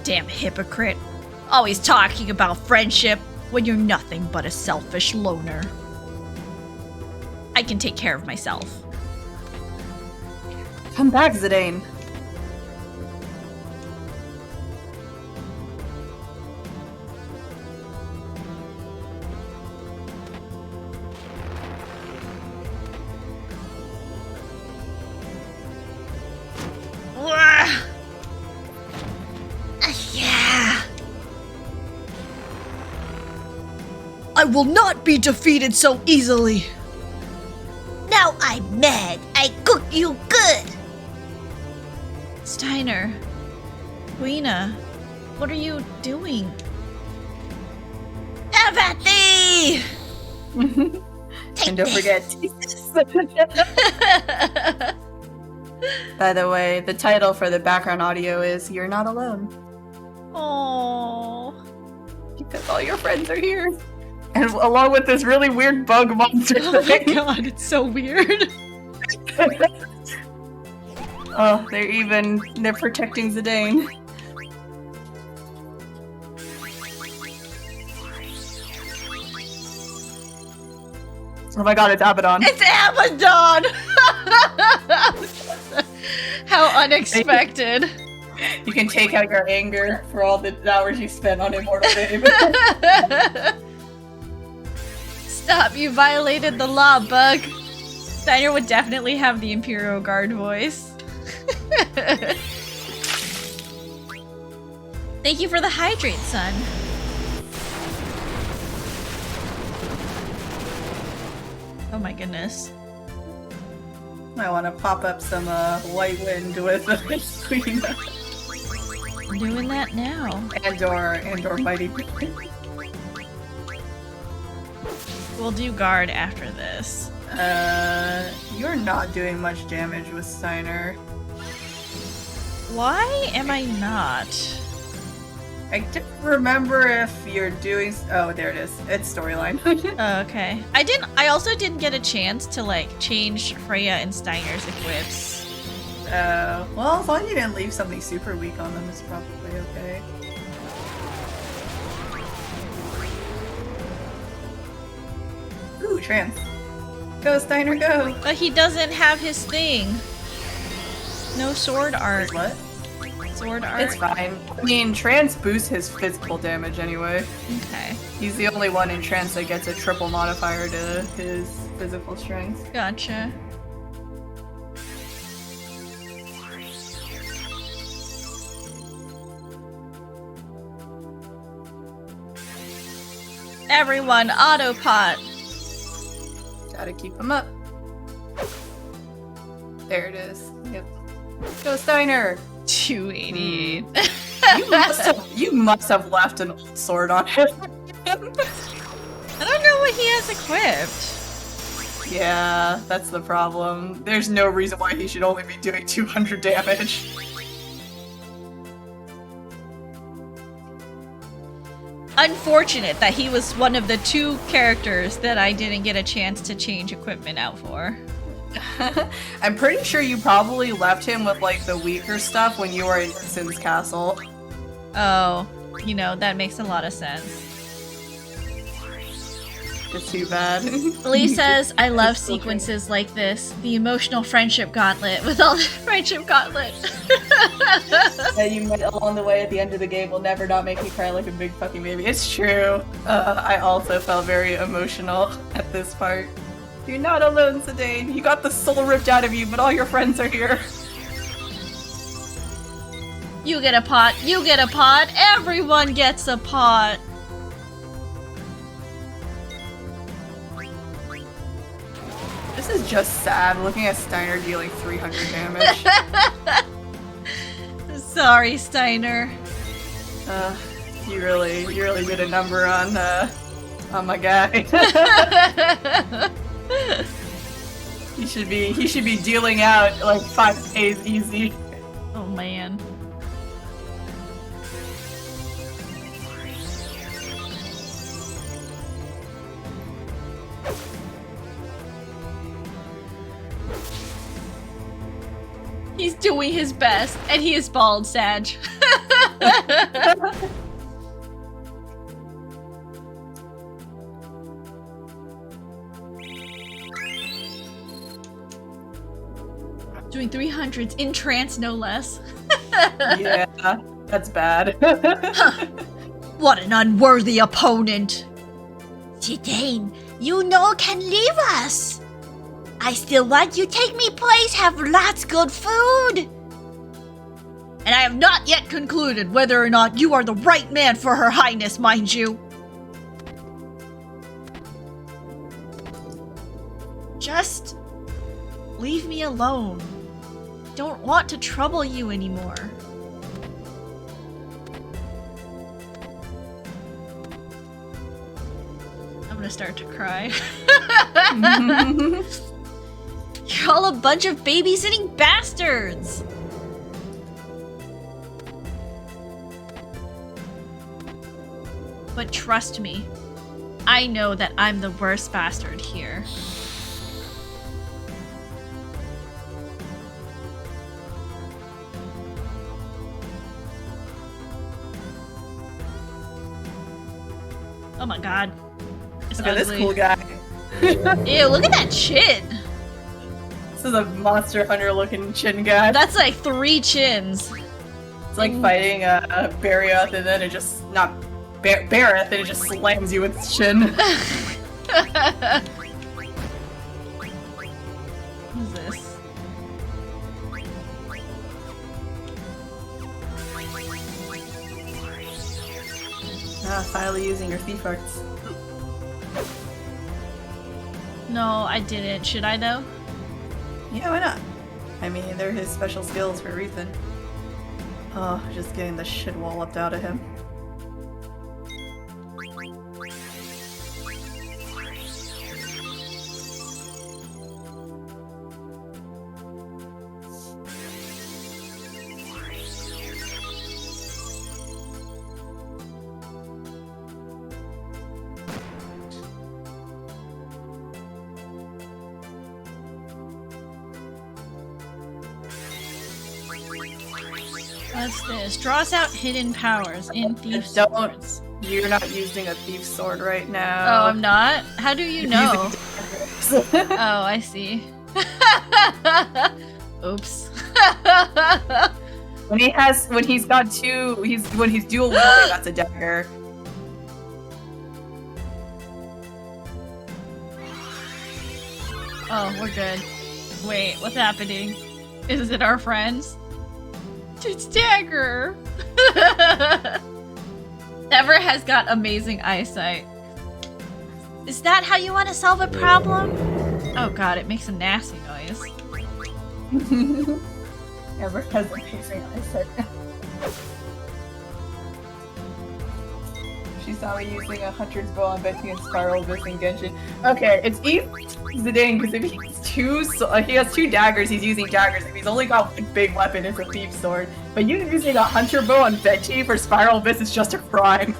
Damn hypocrite. Always talking about friendship when you're nothing but a selfish loner. I can take care of myself. Come back, Zidane. I will not be defeated so easily. Now I'm mad. I cook you good. Steiner, Queena, what are you doing? Have at thee! And don't forget, Jesus. By the way, the title for the background audio is "You're Not Alone." Oh. Because all your friends are here. And along with this really weird bug monster Oh my thing. god, it's so weird. Oh, they're protecting Zidane. Oh my god, it's Abaddon. It's Abaddon! How unexpected. You can take out your anger for all the hours you spent on Immortal Babe. Stop, you violated the law, Bug. Steiner would definitely have the Imperial Guard voice. Thank you for the hydrate, son. Oh my goodness. I want to pop up some White Wind with Queen I'm doing that now. and/or Mighty Queen. We'll do guard after this. You're not doing much damage with Steiner. Why am I not? I don't remember if you're doing. Oh, there it is. It's storyline. Oh, okay. I also didn't get a chance to like change Freya and Steiner's equips. Well, as long as you didn't leave something super weak on them, it's probably okay. Ooh, trance. Go, Steiner, go! But he doesn't have his thing. No sword art. What? Sword art. It's fine. I mean, trance boosts his physical damage anyway. Okay. He's the only one in trance that gets a triple modifier to his physical strength. Gotcha. Everyone, autopot. Gotta keep him up. There it is. Yep. Go, Steiner! 288. You must have left an old sword on him. I don't know what he has equipped. Yeah, that's the problem. There's no reason why he should only be doing 200 damage. Unfortunate that he was one of the 2 characters that I didn't get a chance to change equipment out for. I'm pretty sure you probably left him with like the weaker stuff when you were in Sin's castle. Oh, you know, that makes a lot of sense. It's too bad. Lee says, I love sequences like this. The emotional friendship gauntlet with all the friendship gauntlet. That you met along the way at the end of the game will never not make me cry like a big fucking baby. It's true. I also felt very emotional at this part. You're not alone, Zidane. You got the soul ripped out of you, but all your friends are here. You get a pot. You get a pot. Everyone gets a pot. This is just sad, looking at Steiner dealing 300 damage. Sorry, Steiner. You really did a number on my guy. He should be dealing out like 5Ks easy. Oh man. He's doing his best, and he is bald, Sag. Doing 300s in trance, no less. Yeah, that's bad. What an unworthy opponent! Zidane, you no can leave us. I still want you take me place, have lots good food. And I have not yet concluded whether or not you are the right man for Her Highness, mind you. Just leave me alone. Don't want to trouble you anymore. I'm gonna start to cry. all a bunch of babysitting bastards. But trust me, I know that I'm the worst bastard here. Oh my god. It's Look at this ugly. cool guy. Ew, look at that chin! This is a Monster Hunter looking chin guy. That's like 3 chins. It's like fighting a Barioth and then it just, not Barith, and it just slams you with its chin. What is this? Finally using your thief arts. No, I didn't. Should I though? Yeah, why not? I mean, they're his special skills for a reason. Oh, just getting the shit walloped out of him. What's this? Draws out hidden powers in thief swords. You're not using a thief sword right now. Oh, I'm not? How do you know? Using Oh, I see. Oops. when he's dual wielding, that's a dagger. Oh, we're good. Wait, what's happening? Is it our friends? It's Dagger! Ever has got amazing eyesight. Is that how you want to solve a problem? Oh god, it makes a nasty noise. Ever has amazing eyesight. She saw me using a hunter's bow on Betty and Spiral Abyss and Genshin. Okay, it's Zidane, because if he has 2 daggers, he's using daggers. If he's only got one big weapon, it's a thief's sword. But you using a hunter bow on Betty for Spiral Abyss is just a crime.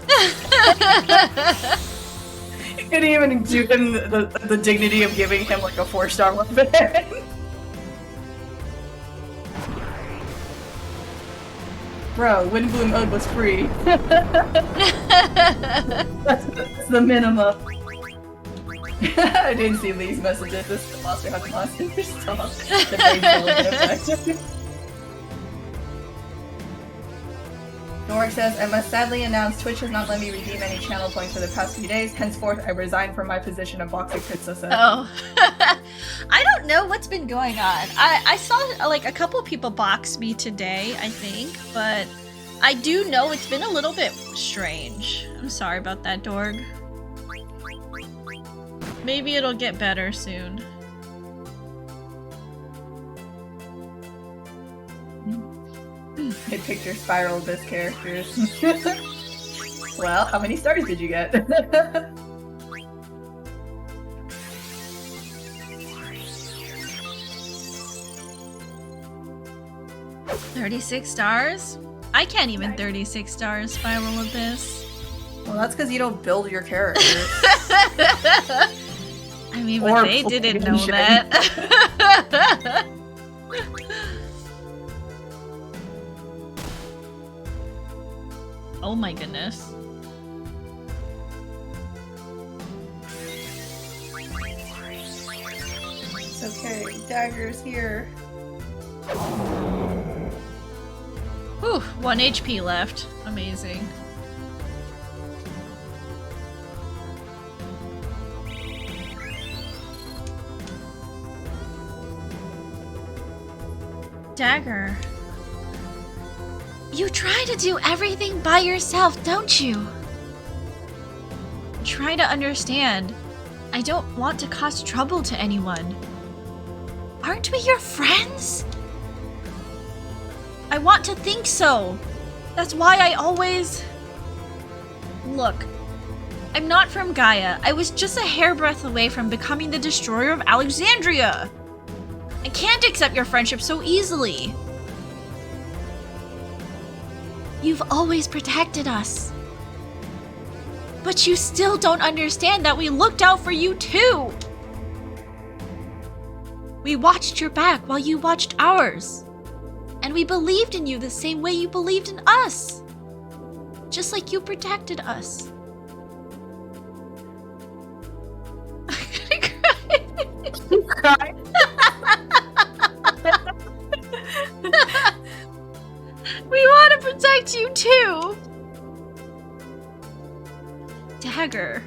You couldn't even do him the dignity of giving him like a 4-star weapon. Bro, Windbloom mode was free. that's the minimum. I didn't see Lee's messages. This is the Monster Hunter Monster stuff. The brain cell effect. Noric says, I must sadly announce Twitch has not let me redeem any channel points for the past few days. Henceforth, I resign from my position of boxing Pizza said. Oh. I don't know what's been going on. I saw like a couple people box me today, I think, but I do know it's been a little bit strange. I'm sorry about that, Dorg. Maybe it'll get better soon. I picked your Spiral Abyss characters. Well, how many stars did you get? 36 stars? I can't even 36 stars Spiral Abyss. Well, that's because you don't build your characters. I mean, but they didn't know that. Oh my goodness. It's okay, Dagger's here. Whew, 1 HP left. Amazing. Dagger. You try to do everything by yourself, don't you? Try to understand. I don't want to cause trouble to anyone. Aren't we your friends? I want to think so. That's why I always... Look, I'm not from Gaia. I was just a hairbreadth away from becoming the destroyer of Alexandria. I can't accept your friendship so easily. You've always protected us. But you still don't understand that we looked out for you too. We watched your back while you watched ours. And we believed in you the same way you believed in us. Just like you protected us. I'm gonna cry. We want to protect you too. Dagger.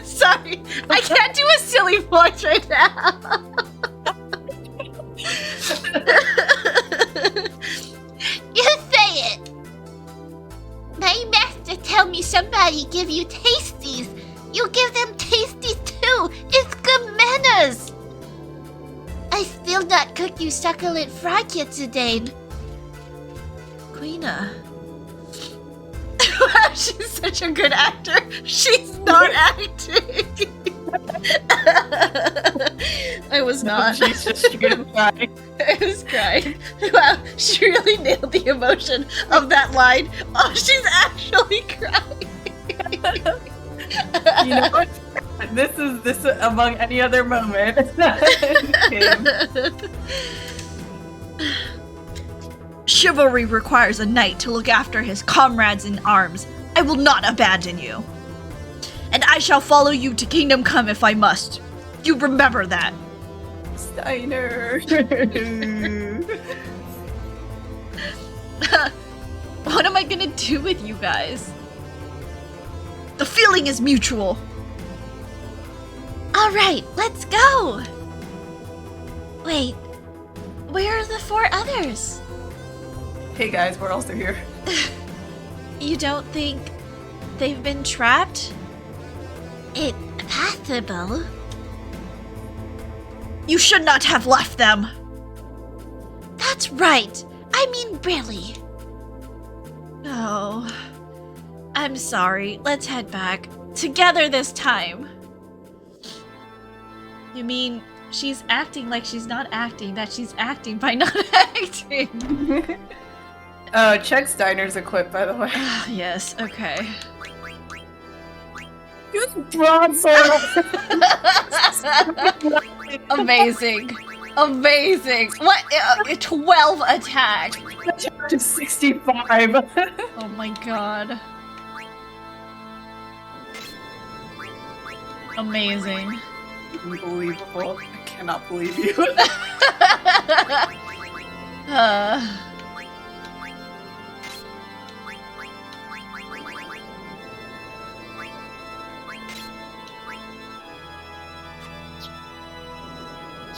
Sorry, I can't do a silly voice right now. You say it. My master tell me somebody give you tasties. You give them tasties too. It's good manners. I still not cook you succulent frog yet today. Queena. Wow, she's such a good actor. She's not acting. I was not. She's just straight up crying. I was crying. Wow, she really nailed the emotion of that line. Oh, she's actually crying. You know what? This is among any other moment. Chivalry requires a knight to look after his comrades in arms. I will not abandon you. And I shall follow you to Kingdom Come if I must. You remember that. Steiner. What am I gonna do with you guys? The feeling is mutual. Alright, let's go! Wait, where are the 4 others? Hey guys, we're also here. You don't think they've been trapped? It's possible. You should not have left them. That's right. I mean, really. Oh. I'm sorry. Let's head back. Together this time. You mean she's acting like she's not acting, that she's acting by not acting? Check Steiner's equipped, by the way. Yes, okay. Use bronzer! Amazing. Amazing. What? 12 attack. Attack to 65. Oh my god. Amazing. Unbelievable. I cannot believe you.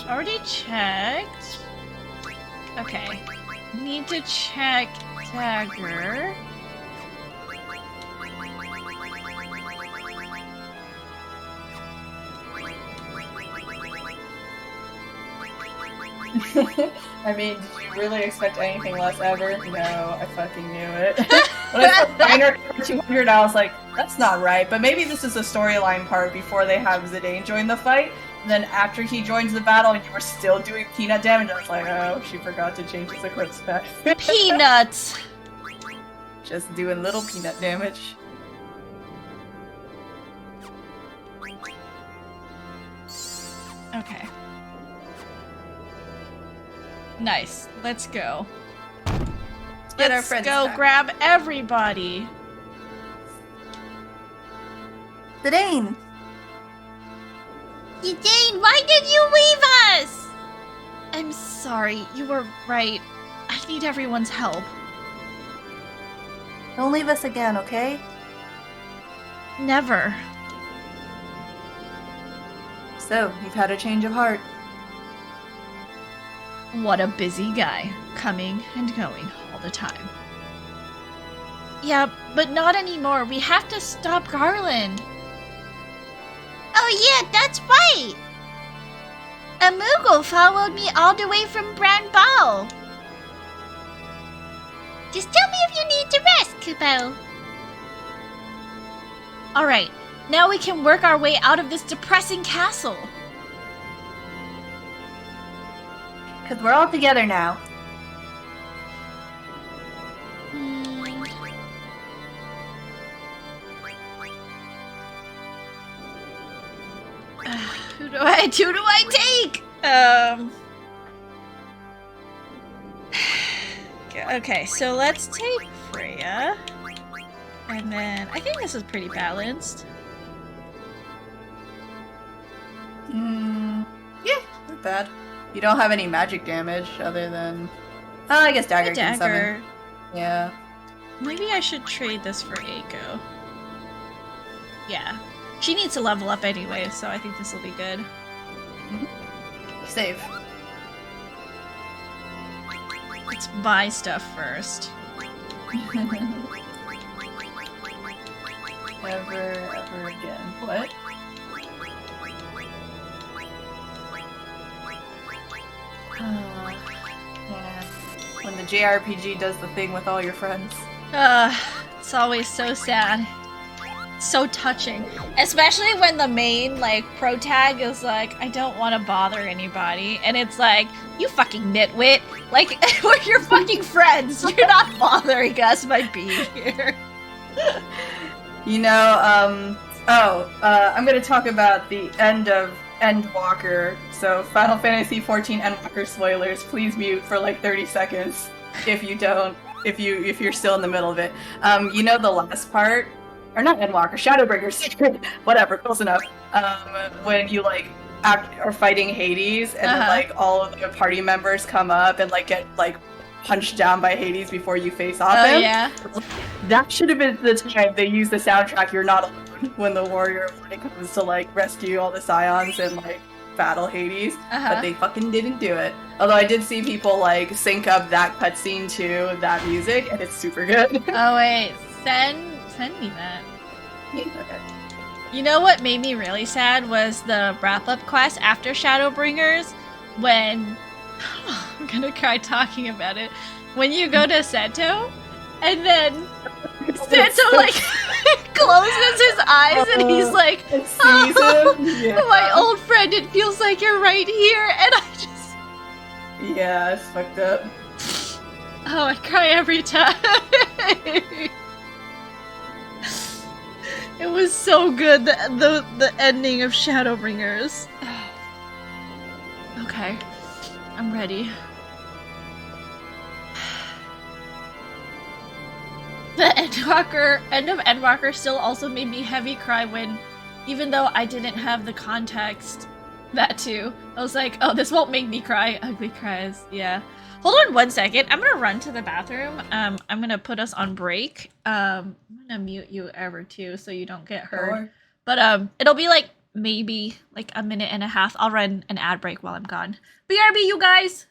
Already checked. Okay. Need to check dagger. I mean, did you really expect anything less ever? No, I fucking knew it. When I saw Steiner for 200, I was like, that's not right. But maybe this is a storyline part before they have Zidane join the fight. And then after he joins the battle and you were still doing peanut damage, I was like, oh, she forgot to change his equip spec. Peanuts! Just doing little peanut damage. Okay. Nice. Let's go. Get our Let's friends go back. grab everybody. Zidane! Zidane, why did you leave us? I'm sorry. You were right. I need everyone's help. Don't leave us again, okay? Never. So, you've had a change of heart. What a busy guy. Coming and going all the time. Yeah, but not anymore. We have to stop Garland. Oh yeah, that's right! A Moogle followed me all the way from Brand Ball. Just tell me if you need to rest, Kupo. Alright, now we can work our way out of this depressing castle. Because we're all together now. Who do I take? Okay, so let's take Freya. And then I think this is pretty balanced. Yeah, not bad. You don't have any magic damage other than... I guess Dagger can summon. Yeah. Maybe I should trade this for Aiko. Yeah. She needs to level up anyway, so I think this will be good. Save. Let's buy stuff first. Ever again. What? Yeah. When the JRPG does the thing with all your friends. It's always so sad. So touching. Especially when the main, like, pro tag is like, I don't want to bother anybody. And it's like, you fucking nitwit. Like, we're your fucking friends. You're not bothering us by being here. You know, I'm gonna talk about the end of Endwalker. So, Final Fantasy XIV Endwalker spoilers, please mute for like 30 seconds if you're still in the middle of it. You know the last part? Or not Endwalker, Shadowbringers, whatever, close enough. When you like are fighting Hades, and then like all of the party members come up and like get like punched down by Hades before you face off him. Yeah. That should have been the time they used the soundtrack "You're Not Alone" when the warrior comes to like rescue all the Scions and like battle Hades, but they fucking didn't do it. Although I did see people like sync up that cutscene to that music, and it's super good. Oh wait, send me that. Okay. You know what made me really sad was the wrap-up quest after Shadowbringers, when I'm gonna cry talking about it. When you go to Seto, and then Seto like closes his eyes and he's like, "Oh, yeah. My old friend, it feels like you're right here," and I just it's fucked up. Oh, I cry every time. It was so good, the ending of Shadowbringers. Okay, I'm ready. The end of Endwalker still also made me heavy cry when, even though I didn't have the context, that too, I was like, oh, this won't make me cry. Ugly cries, yeah. Hold on 1 second. I'm gonna run to the bathroom. I'm gonna put us on break. I'm gonna mute you ever too, so you don't get heard. Sure. But it'll be like maybe like a minute and a half. I'll run an ad break while I'm gone. BRB, you guys.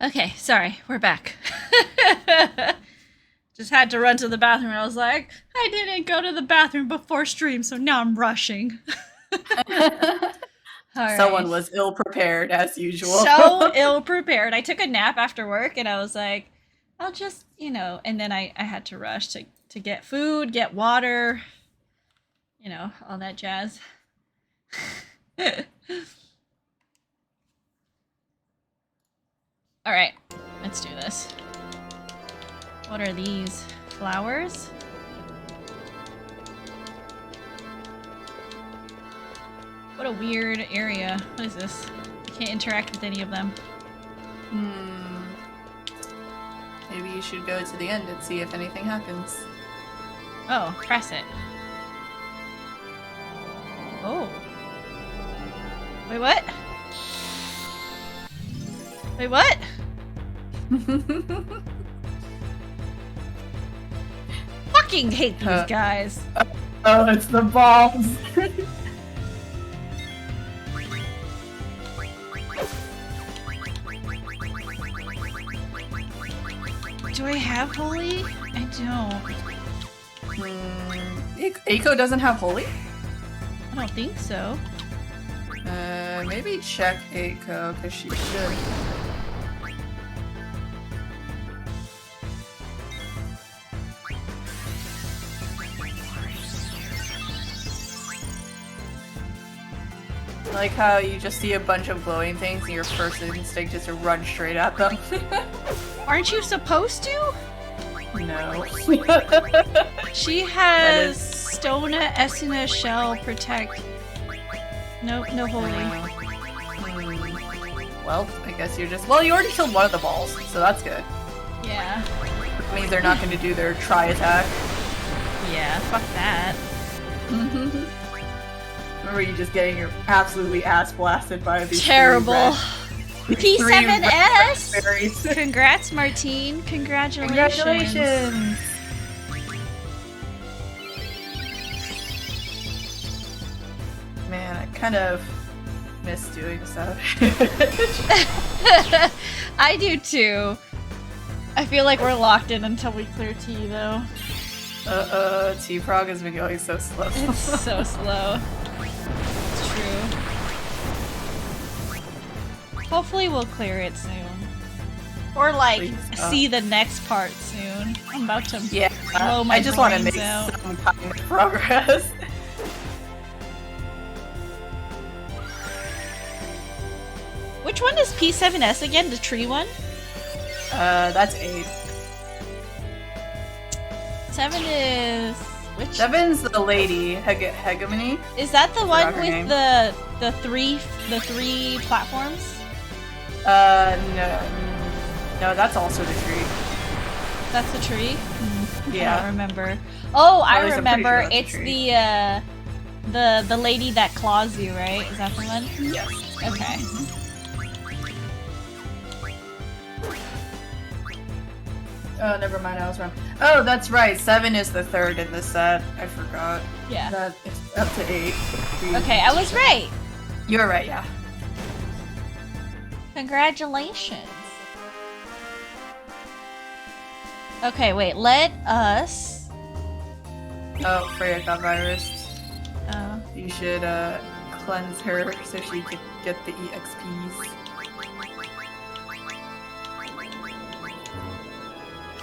Okay, sorry, we're back. Just had to run to the bathroom and I was like, I didn't go to the bathroom before stream, so now I'm rushing. Someone was ill prepared as usual. So ill prepared. I took a nap after work and I was like, I'll just, and then I had to rush to get food, get water, all that jazz. All right, let's do this. What are these? Flowers? What a weird area. What is this? I can't interact with any of them. Maybe you should go to the end and see if anything happens. Oh, press it. Oh. Wait, what? Wait, what? Fucking hate these guys. Oh, it's the bombs. Do I have holy? I don't. Eiko doesn't have holy? I don't think so. Maybe check Eiko, because she should. I like how you just see a bunch of glowing things and your first instinct is to run straight at them. Aren't you supposed to? No. She has Stona, Essena, Shell, Protect. No holy. Well, I guess you're just... Well, you already killed one of the balls, so that's good. Yeah. That means they're not going to do their try attack. Yeah, fuck that. Remember you just getting your absolutely ass blasted by these terrible. P7S! Congrats, Martine. Congratulations. Congratulations! Man, I kind of miss doing stuff. I do too. I feel like we're locked in until we clear T though. T-Frog has been going so slow. It's so slow. It's true. Hopefully we'll clear it soon. Or like, see the next part soon. I'm about to blow my I just want to brains make out. some kind of progress. Which one is P7S again? The tree one? That's 8. 7 is... Which? 7's the lady, Hegemony. Is that the one with name. the three platforms? No, that's also the tree. That's the tree? Yeah. I don't remember. Oh, I At least I'm pretty remember. sure that's It's the lady that claws you, right? Is that the one? Yes. Okay. Oh, never mind, I was wrong. Oh, that's right, 7 is the third in the set. I forgot. Yeah. That it's up to 8. Okay, I was right. You're right, yeah. Congratulations. Okay, wait, let us... Oh, Freya got virus. Oh. You should, cleanse her so she can get the EXPs.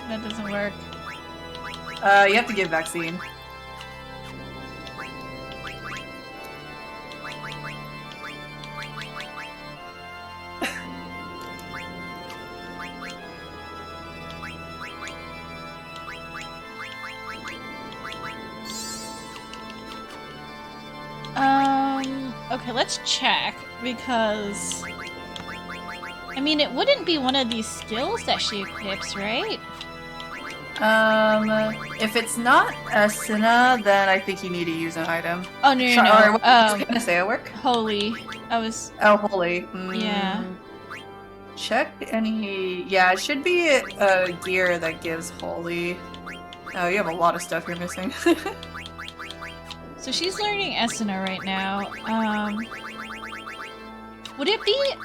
That doesn't work. You have to give vaccine. Okay, let's check, because... I mean, it wouldn't be one of these skills that she equips, right? If it's not Essena, then I think you need to use an item. Oh, no. Or what was I gonna say at work? Holy. I was... Oh, holy. Yeah. Check any... Yeah, it should be a gear that gives holy. Oh, you have a lot of stuff you're missing. So she's learning Essena right now. Would it be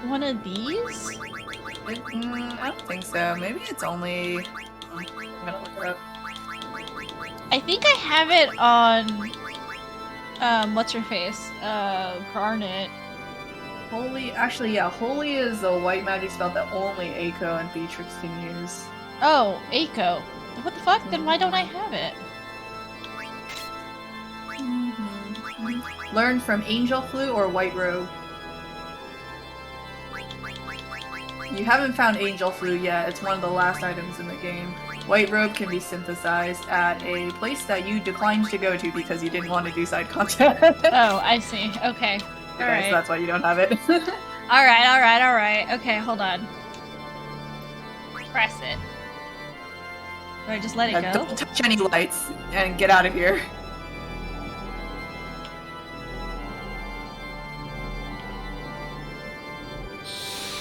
one of these? I don't think so. Maybe it's only... I'm gonna look it up. I think I have it on what's her face? Garnet. Holy, actually, yeah, Holy is a white magic spell that only Aiko and Beatrix can use. Oh, Aiko. What the fuck? Then why don't I have it? Learn from Angel Flute or White Robe. You haven't found Angel Flute yet. It's one of the last items in the game. White Robe can be synthesized at a place that you declined to go to because you didn't want to do side content. Oh, I see. Okay. Alright. So that's why you don't have it. Alright. Okay, hold on. Press it. Do I just let it go? Don't touch any lights and get out of here.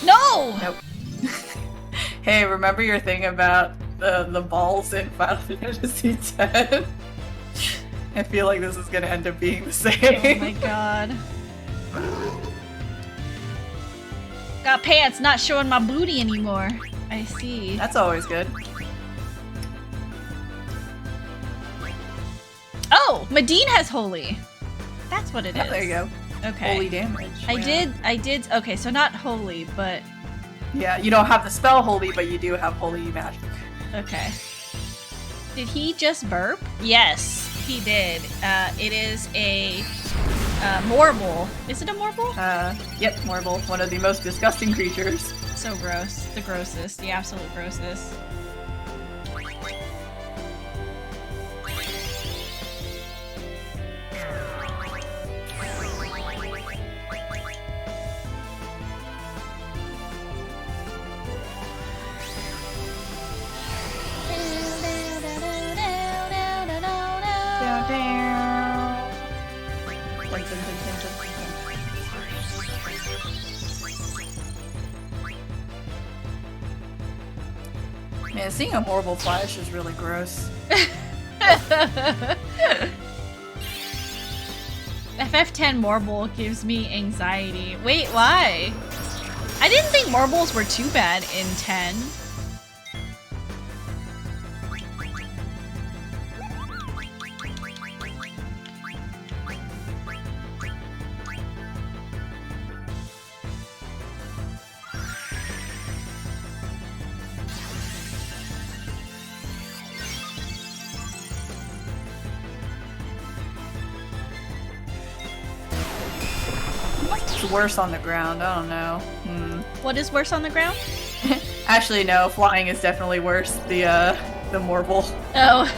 No! Nope. Hey, remember your thing about the balls in Final Fantasy X? I feel like this is gonna end up being the same. Oh my god. Got pants, not showing my booty anymore. I see. That's always good. Oh! Medine has holy. That's what it is. Yeah, there you go. Okay. Holy damage. I did. Okay, so not holy, but Yeah, you don't have the spell holy, but you do have holy magic. okay. Did he just burp? Yes, he did. It is a Morble. Is it a Morble? Yep, Morble, one of the most disgusting creatures. So gross. The grossest. The absolute grossest. Man, seeing a Morble flash is really gross. FF10 Morble gives me anxiety. Wait, why? I didn't think Morbles were too bad in 10. It's worse on the ground, I don't know. What is worse on the ground? Actually, no, flying is definitely worse. The Morble. Oh.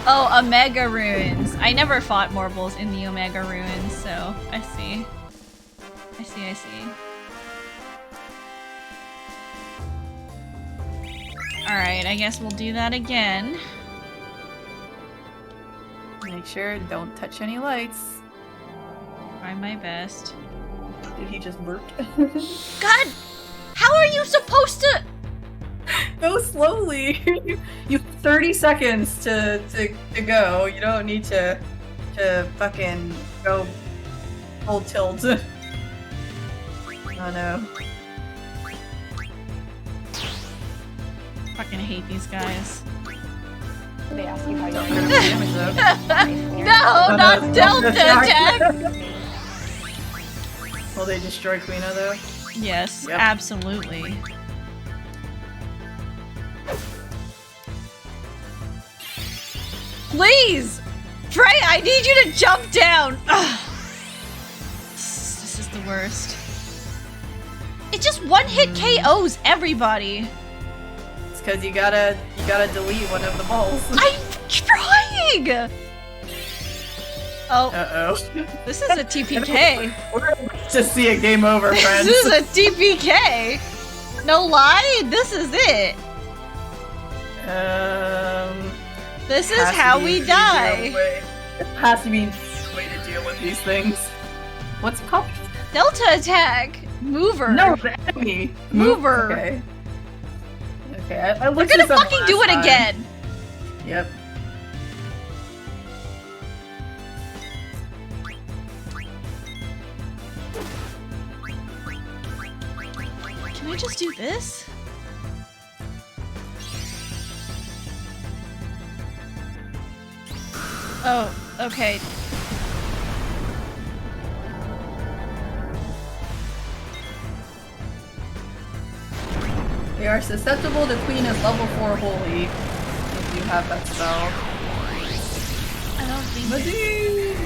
Oh, Omega Ruins. I never fought Morbles in the Omega Ruins, so I see. I see. Alright, I guess we'll do that again. Make sure don't touch any lights. Try my best. Did he just burp? God! How are you supposed to— Go slowly. You have 30 seconds to go. You don't need to fucking go full tilt. Oh no. Fucking hate these guys. They ask you how you're Damage though. No, not Delta attack! Will they destroy Quina though? Yes, Yep. absolutely. Please! Trey, I need you to jump down! Ugh. This is the worst. It just one-hit KOs everybody. It's because you gotta delete one of the balls. I'm trying! Oh, Uh-oh. this is a TPK. We're about to see a game over, friends. This is a TPK. No lie, this is it. This is has to how be we an die. easier way. It has to be an easier way to deal with these things. What's it called? Delta attack. Mover. No, the enemy. Mover. Okay. Okay, I We're looked gonna this up fucking do last it time. again. Yep. Can we just do this? Oh, okay. They are susceptible to Queen as level 4 holy. If you have that spell. I don't think. Mazing!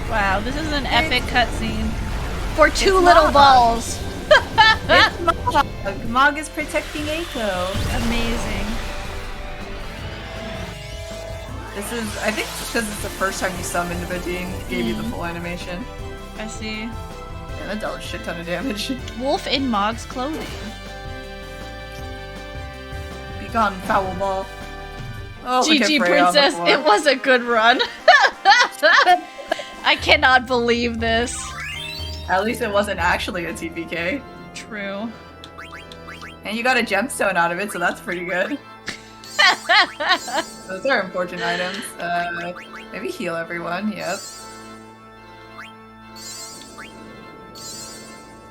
Wow, this is an epic cutscene for two It's little Mog. balls. It's Mog! Mog is protecting Eiko. Amazing. This is, I think, because it's the first time you summoned Vadine, it gave you the full animation. I see. Yeah, that dealt a shit ton of damage. Wolf in Mog's clothing. Be gone, foul ball. Oh, look at GG Freya on the Princess, floor. it was a good run. I cannot believe this. At least it wasn't actually a TPK. True. And you got a gemstone out of it, so that's pretty good. Those are important items. Maybe heal everyone, yep.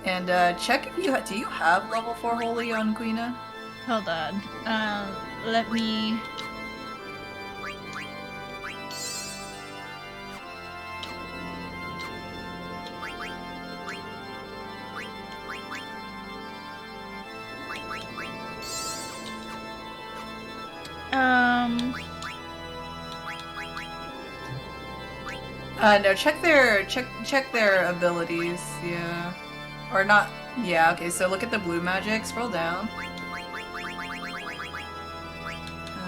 And check if you do you have level 4 holy on Queena? Hold on. Let me... No, check their abilities, yeah. Or not, yeah, okay, so look at the blue magic, scroll down.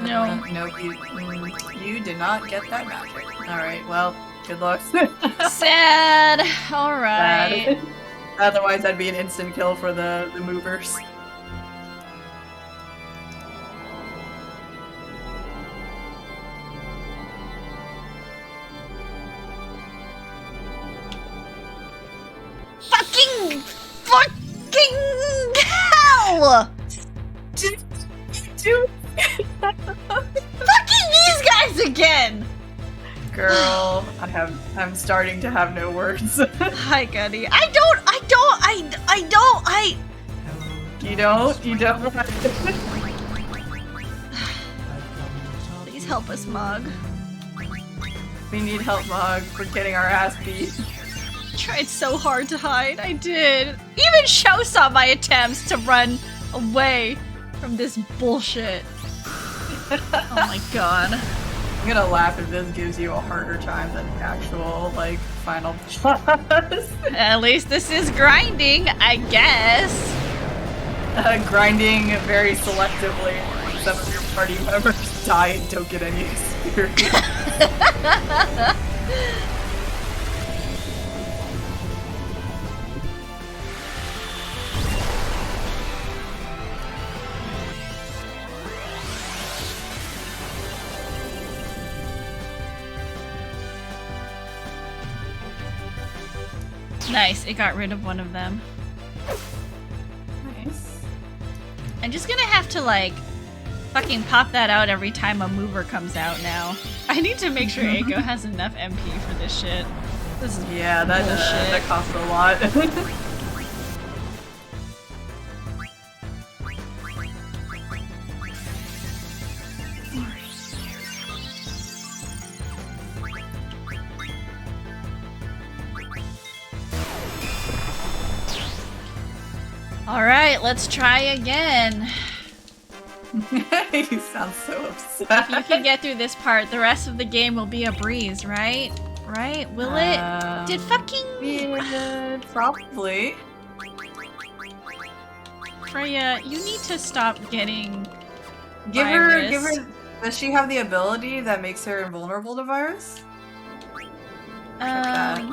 No. Nope, you did not get that magic. Alright, well, good luck. Sad. Alright. Otherwise that'd be an instant kill for the movers. Fucking hell! Dude. Fucking these guys again! Girl, I'm starting to have no words. Hi, Gunny. You don't. Please help us, Mog. We need help, Mog. We're getting our ass beat. Tried so hard to hide. I did. Even Sho saw my attempts to run away from this bullshit. Oh my god. I'm gonna laugh if this gives you a harder time than the actual, like, final boss. At least this is grinding, I guess. Grinding very selectively. Some of your party members die and don't get any experience. Nice, it got rid of one of them. Nice. I'm just gonna have to, like, fucking pop that out every time a mover comes out now. I need to make sure Eiko has enough MP for this shit. This is Yeah, that costs a lot. Alright, let's try again. You sound so upset. If you can get through this part, the rest of the game will be a breeze, right? Right? Will it? Did fucking... Yeah, probably. Freya, you need to stop getting Give virus. her, does she have the ability that makes her invulnerable to virus? that.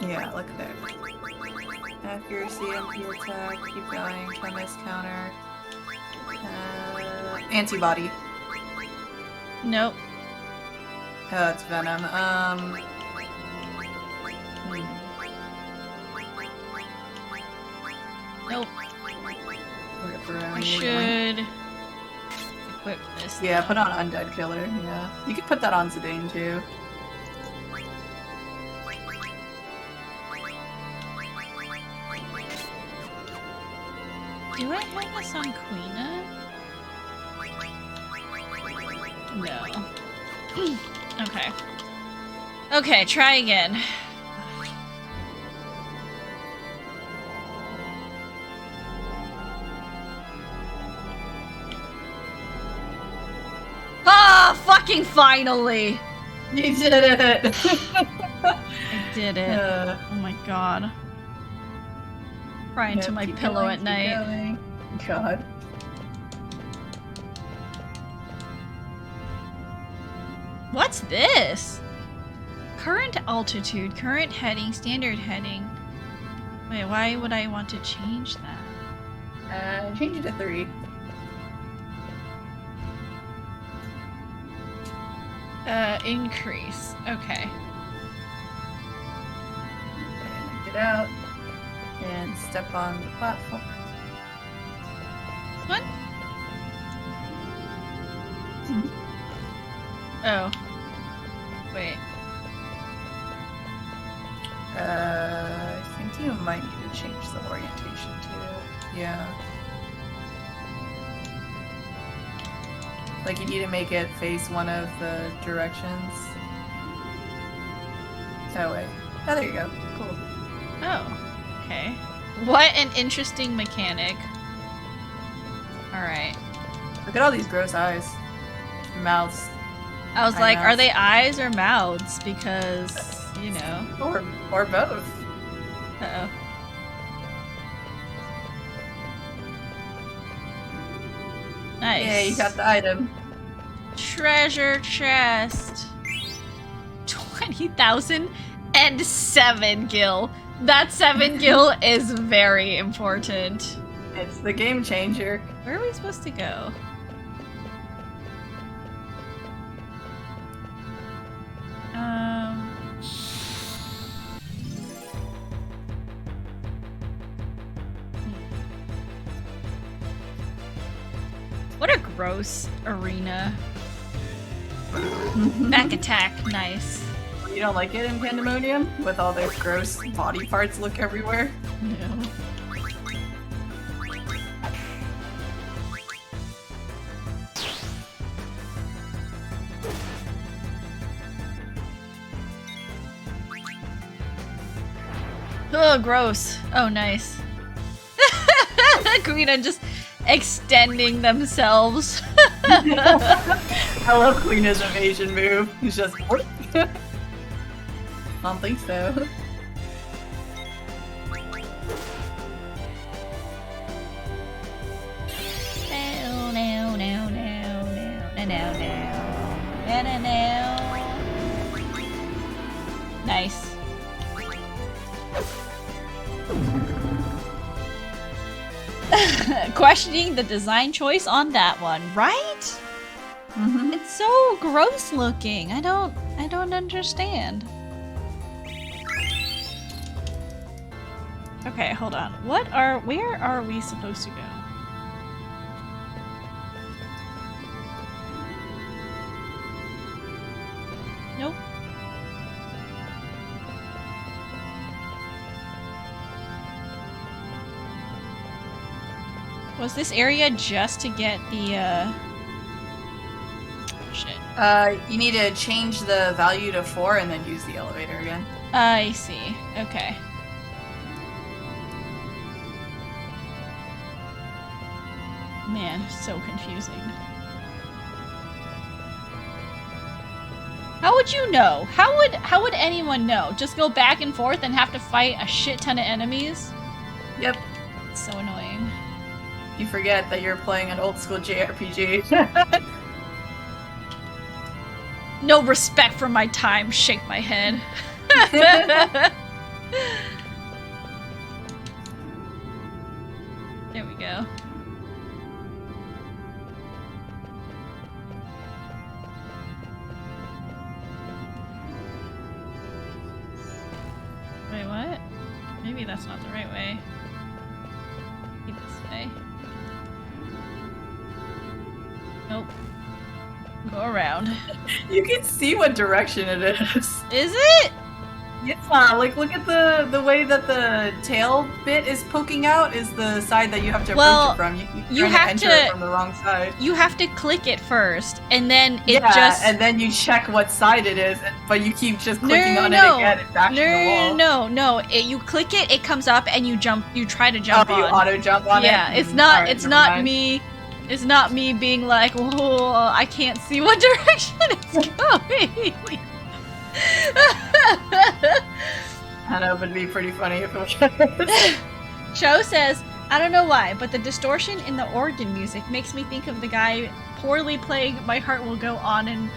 Yeah, look there. Accuracy, MP attack, keep going, chemist counter. Antibody. Nope. Oh, it's venom. Nope. I I should equip this. Yeah, now. put on Undead Killer, yeah. You could put that on Zidane too. Do I have this on Queena? No. Okay. Okay, try again. Ah, fucking finally! You did it! I did it. Oh my god. Crying to my pillow at night. Going. God. What's this? Current altitude, current heading, standard heading. Wait, why would I want to change that? Change it to 3. Increase. Okay. And get out. And step on the platform. What? Oh. Wait. I think you might need to change the orientation too. Yeah. Like you need to make it face one of the directions. That way. Oh, there you go. Cool. Oh. Okay. What an interesting mechanic. Alright. Look at all these gross eyes. Mouths. I was like, Eyemouths. are they eyes or mouths? Because, you know. Or both. Uh-oh. Nice. Yeah, you got the item. Treasure chest. 20,007 gil. That 7 gil is very important. It's the game changer. Where are we supposed to go? What a gross arena. Back attack, nice. You don't like it in Pandemonium? With all those gross body parts look everywhere? No. Oh, gross. Oh, nice. Queen just extending themselves. I love Queena's evasion move. He's just. I don't think so. Nice. Questioning the design choice on that one, right? Mm-hmm. It's so gross looking. I don't understand. Okay, hold on. Where are we supposed to go? Nope. Was this area just to get the, shit. You need to change the value to 4 and then use the elevator again. I see. Okay. Man, so confusing. How would you know? How would anyone know? Just go back and forth and have to fight a shit ton of enemies? Yep. It's so annoying. You forget that you're playing an old school JRPG. No respect for my time, shake my head. There we go. Wait, what? Maybe that's not the right way. Maybe this way. Nope. Go around. You can see what direction it is. Is it? Yeah, like look at the way that the tail bit is poking out is the side that you have to approach it from. You have enter to it from the wrong side. You have to click it first, and then it and then you check what side it is, but you keep just clicking on it again and bashing the wall. No. You click it, it comes up, and you jump. You try to jump on. You auto jump on it. Yeah, it's not. It's not me. It's not me being like, oh, I can't see what direction it's going. I know, but it'd be pretty funny if it was. Cho says, I don't know why, but the distortion in the organ music makes me think of the guy poorly playing My Heart Will Go On and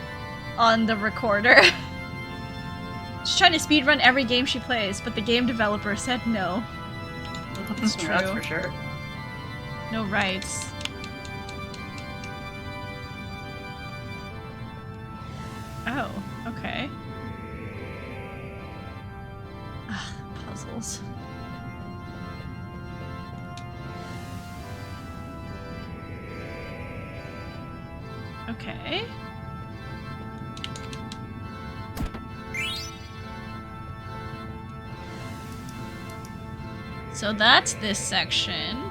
on the recorder. She's trying to speedrun every game she plays, but the game developer said no. It's true. That's for sure. No rights. Oh, okay. Puzzles. Okay. So that's this section.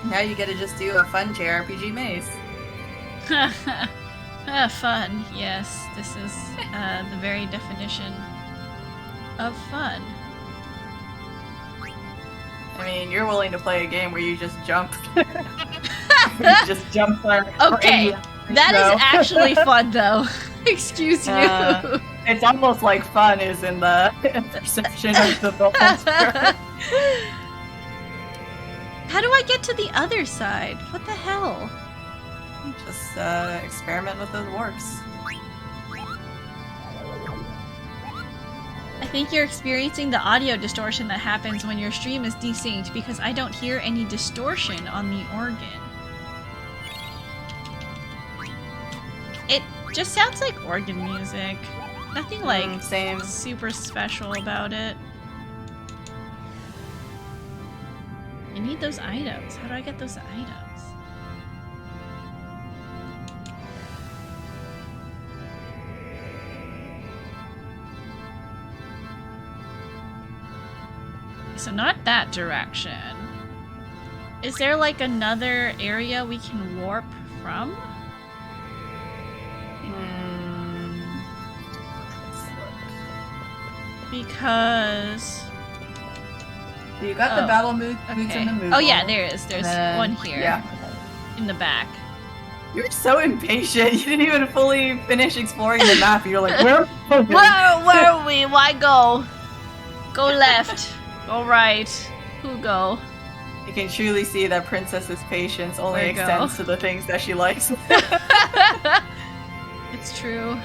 Now you get to just do a fun JRPG maze. Fun. Yes, this is the very definition of fun. I mean, you're willing to play a game where you just jump. You just jump there. Okay, that is actually fun, though. Excuse you. It's almost like fun is in the perception of the monster. How do I get to the other side? What the hell? Just experiment with those warps. I think you're experiencing the audio distortion that happens when your stream is desynced because I don't hear any distortion on the organ. It just sounds like organ music. Nothing like same. Super special about it. I need those items. How do I get those items? So not that direction. Is there like another area we can warp from? Because... You got the battle boots in the move. Oh yeah, there is. There's one here. Yeah. In the back. You're so impatient. You didn't even fully finish exploring the map. You're like, where are we? Why go? Go left. Go right. Who go? You can truly see that Princess's patience only extends to the things that she likes. It's true.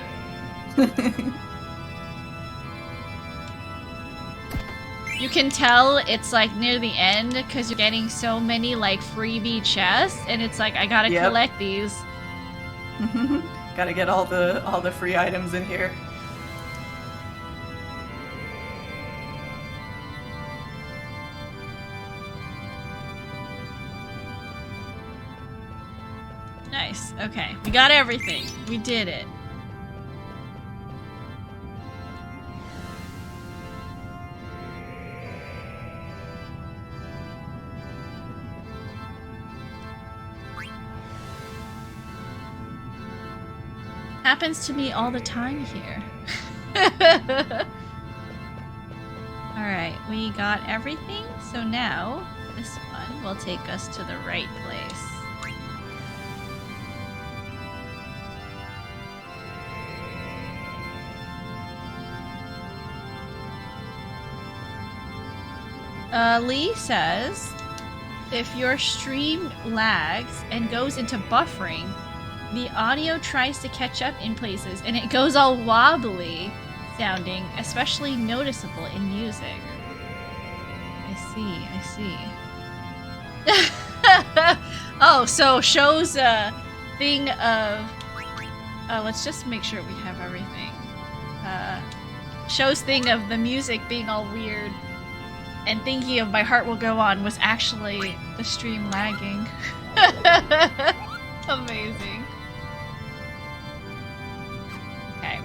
You can tell it's like near the end because you're getting so many like freebie chests, and it's like I gotta collect these. Gotta get all the free items in here. Nice. Okay, we got everything. We did it. Happens to me all the time here. Alright, we got everything, so now this one will take us to the right place. Lee says, if your stream lags and goes into buffering, the audio tries to catch up in places and it goes all wobbly sounding, especially noticeable in music. I see. Oh, so shows a thing of... let's just make sure we have everything. Shows thing of the music being all weird and thinking of My Heart Will Go On was actually the stream lagging. Amazing.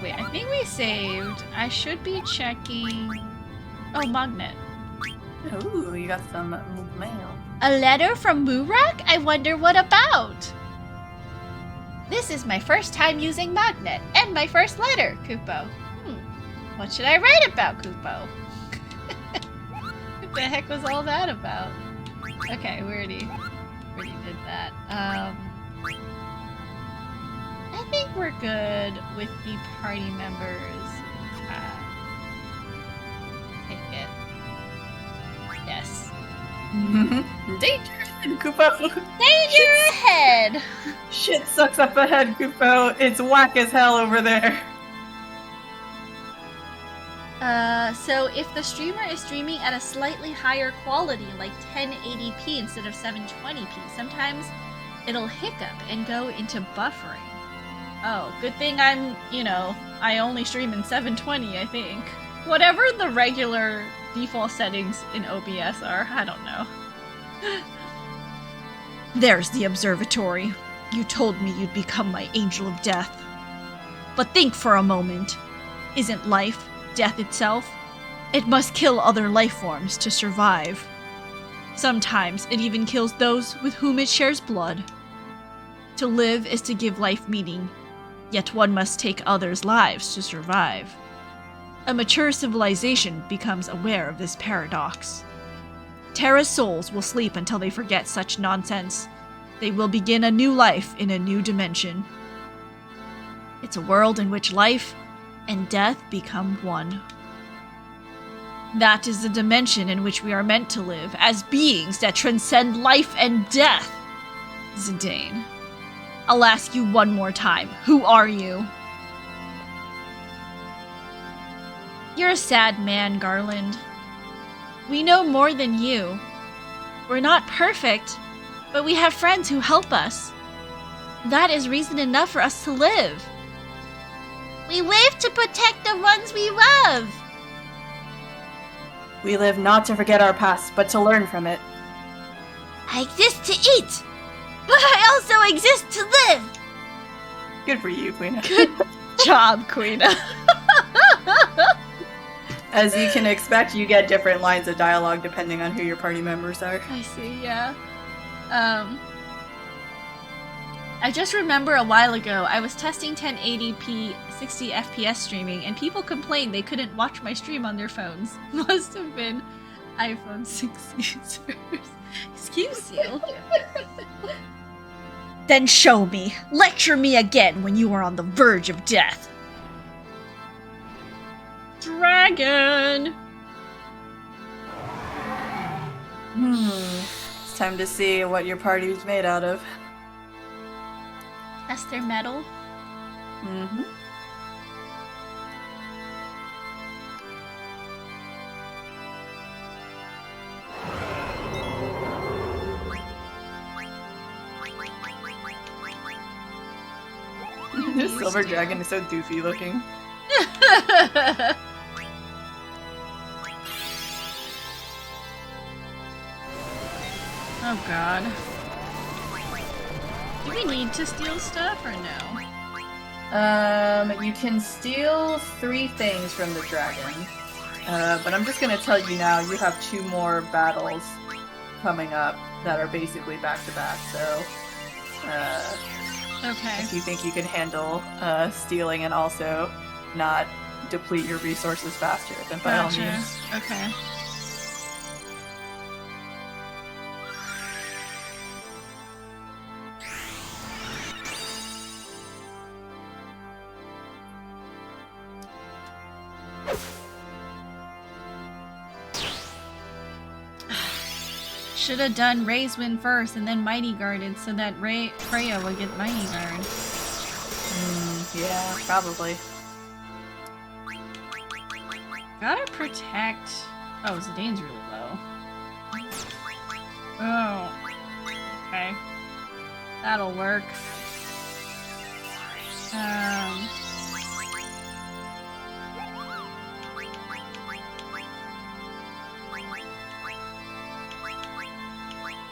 wait, I think we saved. I should be checking... Oh, Magnet. Ooh, you got some mail. A letter from Murak? I wonder what about? This is my first time using Magnet, and my first letter, Kupo. What should I write about, Kupo? What the heck was all that about? Okay, we already did that. I think we're good with the party members. Take it. Yes. Danger ahead, Kupo! Danger ahead! Shit sucks up ahead, Kupo. It's whack as hell over there. So if the streamer is streaming at a slightly higher quality, like 1080p instead of 720p, sometimes it'll hiccup and go into buffering. Oh, good thing I'm, I only stream in 720, I think. Whatever the regular default settings in OBS are, I don't know. There's the observatory. You told me you'd become my angel of death. But think for a moment. Isn't life death itself? It must kill other life forms to survive. Sometimes it even kills those with whom it shares blood. To live is to give life meaning, yet one must take others' lives to survive. A mature civilization becomes aware of this paradox. Terra's souls will sleep until they forget such nonsense. They will begin a new life in a new dimension. It's a world in which life and death become one. That is the dimension in which we are meant to live, as beings that transcend life and death. Zidane, I'll ask you one more time. Who are you? You're a sad man, Garland. We know more than you. We're not perfect, but we have friends who help us. That is reason enough for us to live. We live to protect the ones we love. We live not to forget our past, but to learn from it. I exist to eat, but I also exist to live. Good for you, Queen. Good job, Queen. As you can expect, you get different lines of dialogue depending on who your party members are. I see, yeah. I just remember a while ago, I was testing 1080p 60 FPS streaming, and people complained they couldn't watch my stream on their phones. Must have been iPhone 6 users. Excuse you. Then show me. Lecture me again when you are on the verge of death. Dragon! It's time to see what your party's made out of. Test their metal. Mm-hmm. This silver dragon is so doofy looking. Oh god. Do we need to steal stuff or no? You can steal 3 things from the dragon. But I'm just gonna tell you now, you have 2 more battles coming up that are basically back to back, so Okay. if you think you can handle stealing and also not deplete your resources faster, then by all means. Okay. Should have done Ray's win first and then Mighty Guarded so that Freya would get Mighty Guard. Yeah, probably. Gotta protect... Oh, Zidane's really low. Oh. Okay. That'll work.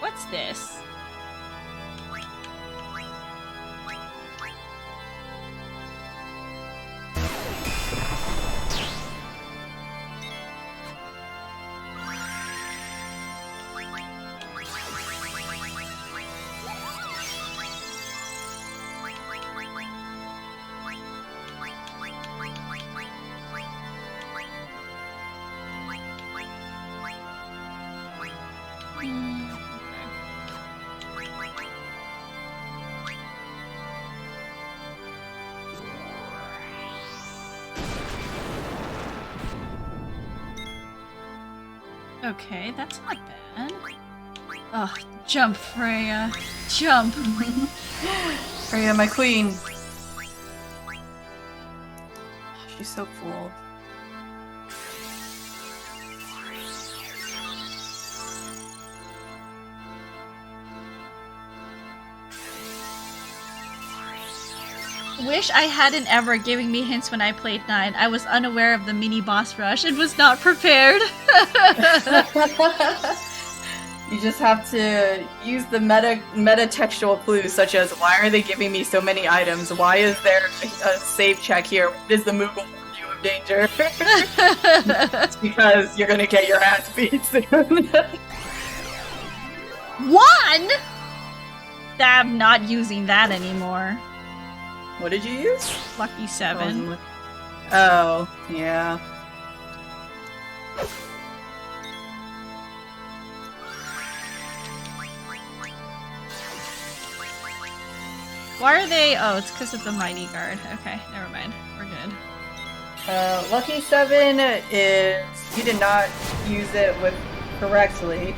What's this? Okay, that's not bad. Oh, jump, Freya. Jump. Freya, my queen. She's so cool. Wish I hadn't ever given me hints when I played 9. I was unaware of the mini boss rush and was not prepared. You just have to use the meta textual clues such as why are they giving me so many items? Why is there a save check here? What is the Moogle warn you of danger? It's because you're gonna get your ass beat soon. 1? I'm not using that anymore. What did you use? Lucky 7. Oh, yeah. Why are they? Oh, it's because of the Mighty Guard. Okay, never mind. We're good. Lucky 7 is you did not use it correctly.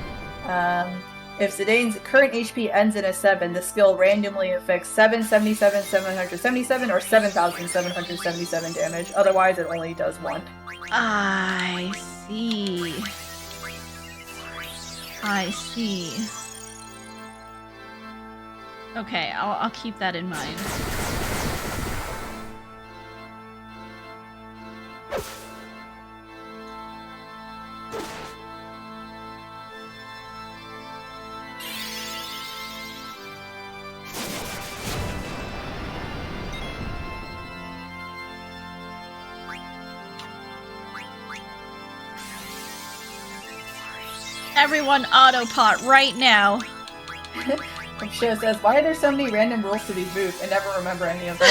If Zidane's current HP ends in a 7, the skill randomly affects 777, 777, or 7,777 damage. Otherwise, it only does 1. I see. I see. Okay, I'll keep that in mind. Everyone autopot right now. Show says, why are there so many random rules to these booths? I never remember any of them.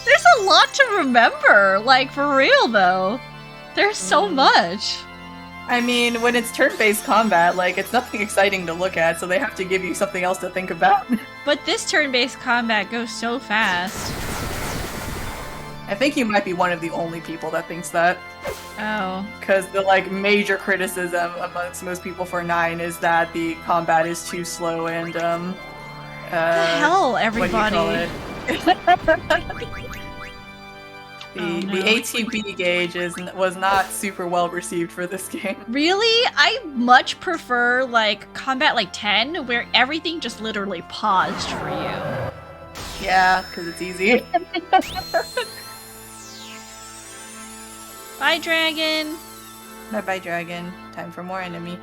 There's a lot to remember, like, for real, though. There's so much. I mean, when it's turn-based combat, like, it's nothing exciting to look at, so they have to give you something else to think about. But this turn-based combat goes so fast. I think you might be one of the only people that thinks that. Oh. Because the, like, major criticism amongst most people for 9 is that the combat is too slow and, What the hell, everybody? The ATB gauge was not super well received for this game. Really? I much prefer, like, combat like 10, where everything just literally paused for you. Yeah, because it's easy. Bye, dragon. Bye-bye, dragon. Time for more enemy.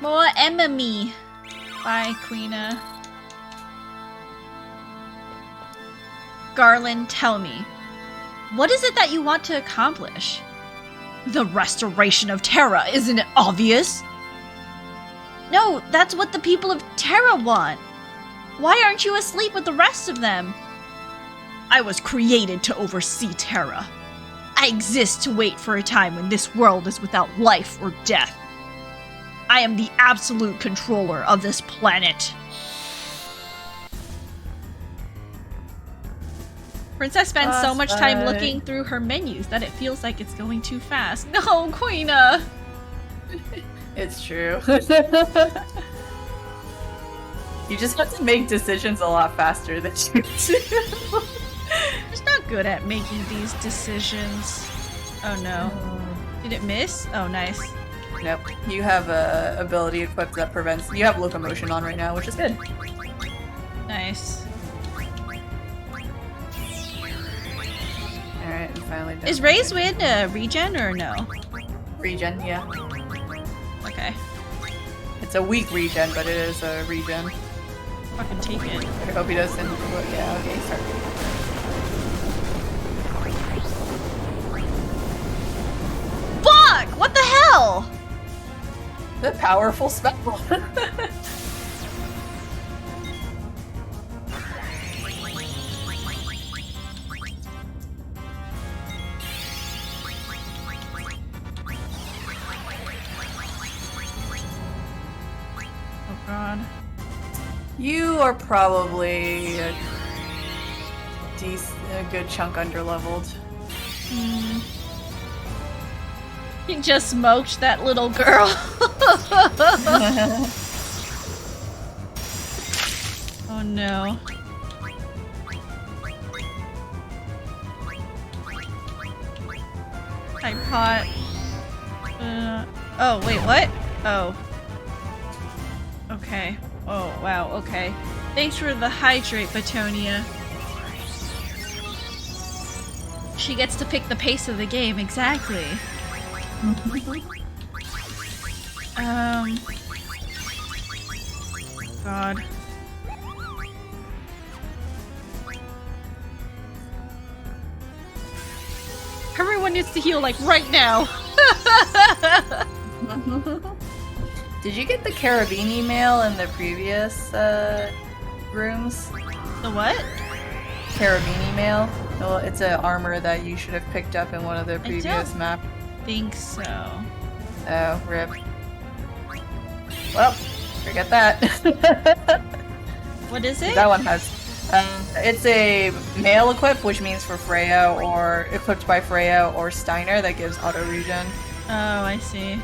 More enemy. Bye, Queena. Garland, tell me. What is it that you want to accomplish? The restoration of Terra, isn't it obvious? No, that's what the people of Terra want. Why aren't you asleep with the rest of them? I was created to oversee Terra. I exist to wait for a time when this world is without life or death. I am the absolute controller of this planet. Princess spends so much time looking through her menus that it feels like it's going too fast. No, Queena! It's true. You just have to make decisions a lot faster than you do. She's not good at making these decisions. Oh no. Did it miss? Oh, nice. Nope. You have a ability equipped that prevents... You have locomotion on right now, which is good. Nice. Alright, I'm finally done. Is Ray's Wind a regen or no? Regen, yeah. Okay. It's a weak regen, but it is a regen. Fucking take it. I hope he doesn't... Yeah, okay, start. Fuck! What the hell? The powerful spell. Oh god. You are probably a good chunk underleveled. He just smoked that little girl. Oh no. Hi, pot. Oh, wait, what? Oh. Okay. Oh, wow, okay. Thanks for the hydrate, Batonia. She gets to pick the pace of the game, exactly. God. Everyone needs to heal, like, right now! Did you get the Carabini mail in the previous, rooms? The what? Carabini mail? Well, it's an armor that you should have picked up in one of the previous maps. Think so. Oh, rip. Well, forget that. What is it? That one has. It's a male equip, which means for Freya or equipped by Freya or Steiner that gives auto regen. Oh, I see.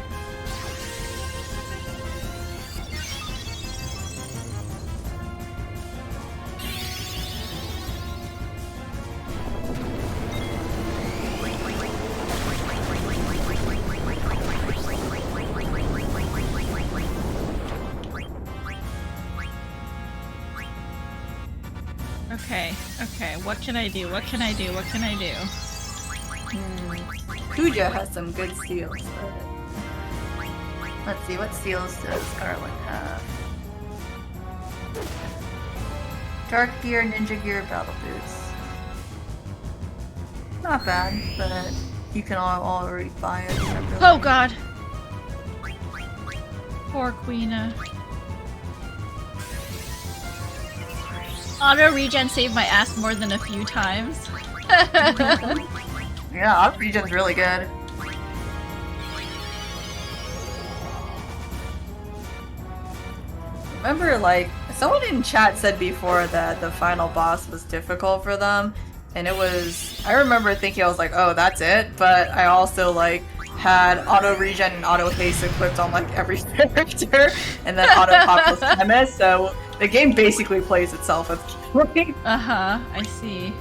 Okay, what can I do? What can I do? What can I do? Pooja has some good steals. Let's see, what steals does Scarlet have? Dark gear, ninja gear, battle boots. Not bad, but you can already buy it separately. Oh god! Poor Queena. Auto regen saved my ass more than a few times. Yeah, auto regen's really good. Remember, like, someone in chat said before that the final boss was difficult for them, and it was, I remember thinking, I was like, oh, that's it, but I also, like, had auto regen and auto haste equipped on, like, every character, and then auto pop was chemist, so the game basically plays itself as killing. Uh-huh, I see.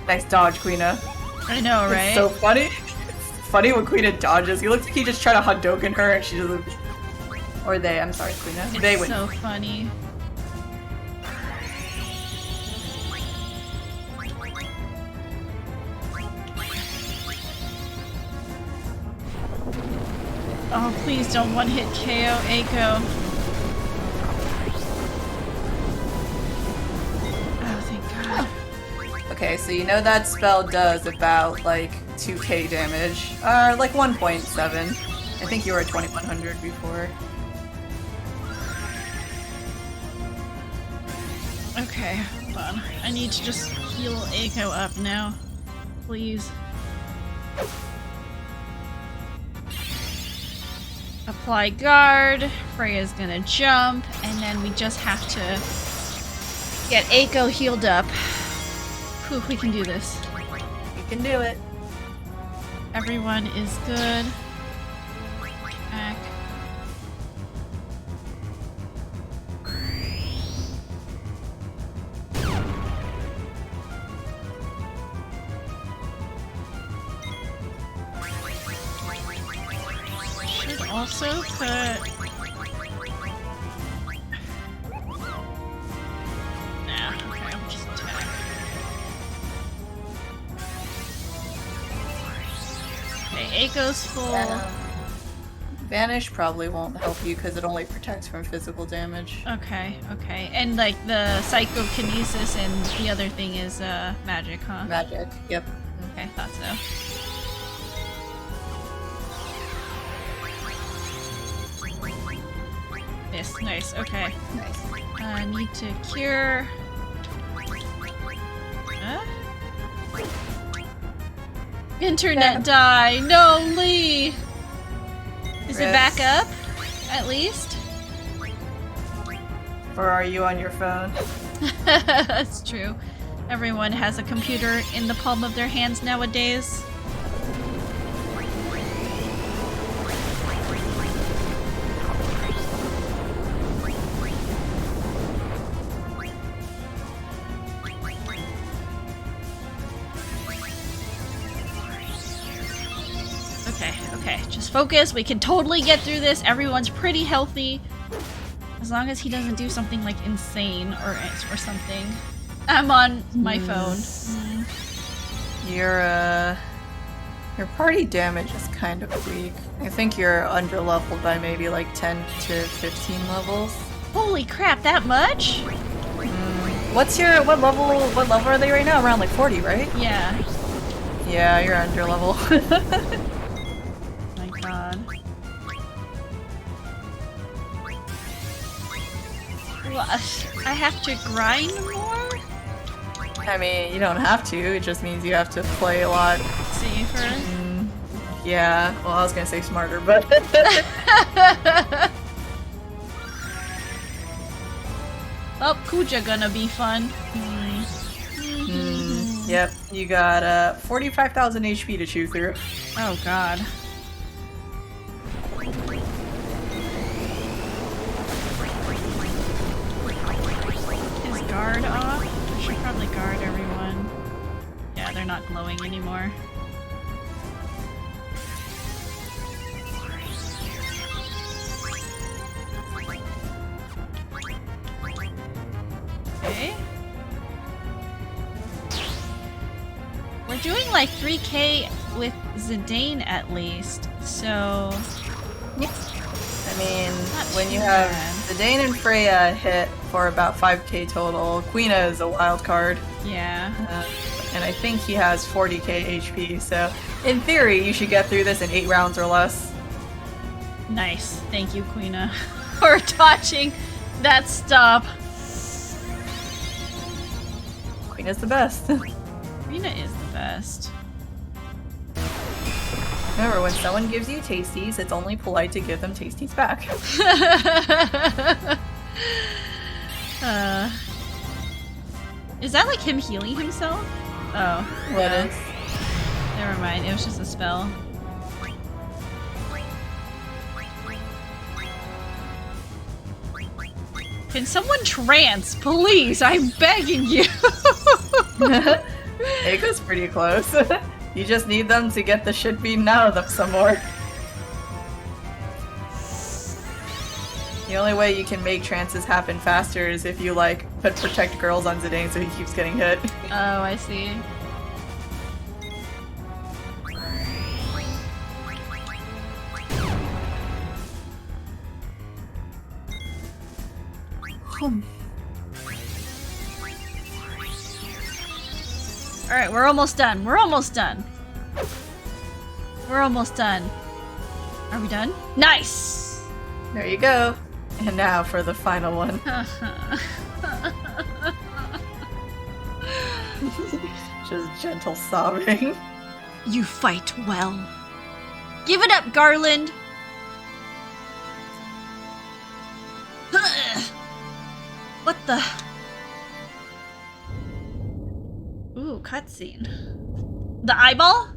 Nice dodge, Queena. I know, right? It's so funny. It's funny when Queena dodges. He looks like he just tried to Hadouken her, and she doesn't. Or they, I'm sorry, Queena. It's They win. so funny. Oh, please don't one-hit KO Eiko. Oh, thank God. Okay, so you know that spell does about, like, 2k damage. Like 1.7. I think you were at 2100 before. Okay, hold on. I need to just heal Eiko up now. Please. Apply guard. Freya's gonna jump, and then we just have to get Eiko healed up. Whew, we can do this. You can do it. Everyone is good. Back. Should also put... Nah, okay, I'll just attack. Okay, Eiko's full. Vanish probably won't help you because it only protects from physical damage. Okay, okay. And like the psychokinesis and the other thing is magic, huh? Magic, yep. Okay, thought so. Yes, nice, okay. Nice. Need to cure. Huh? Internet die! No, Lee! Is it back up? At least? Or are you on your phone? That's true. Everyone has a computer in the palm of their hands nowadays. Okay, just focus. We can totally get through this. Everyone's pretty healthy. As long as he doesn't do something like insane or something. I'm on my phone. Your party damage is kind of weak. I think you're underleveled by maybe like 10 to 15 levels. Holy crap, that much? What level are they right now? Around like 40, right? Yeah. Yeah, you're underlevel. My god. Well, I have to grind more? I mean, you don't have to. It just means you have to play a lot safer. Yeah. Well, I was gonna say smarter, but. Oh, Kuja gonna be fun. Yep. You got 45,000 HP to chew through. Oh god. Is guard off? I should probably guard everyone. Yeah, they're not glowing anymore. Okay. We're doing like 3k with Zidane at least, so... I mean, when you have Zidane and Freya hit for about 5k total, Quina is a wild card. Yeah. And I think he has 40k HP, so in theory you should get through this in 8 rounds or less. Nice. Thank you, Quina, for dodging that stop. Quina's the best. Quina is the best. Remember, when someone gives you tasties, it's only polite to give them tasties back. Is that like him healing himself? Oh. What is? Never mind, it was just a spell. Can someone trance, please? I'm begging you. It goes pretty close. You just need them to get the shit beaten out of them some more. The only way you can make trances happen faster is if you, like, put Protect Girls on Zidane so he keeps getting hit. Oh, I see. Alright, we're almost done. We're almost done. We're almost done. Are we done? Nice! There you go. And now for the final one. Just gentle sobbing. You fight well. Give it up, Garland! What the? Ooh, cutscene. The eyeball?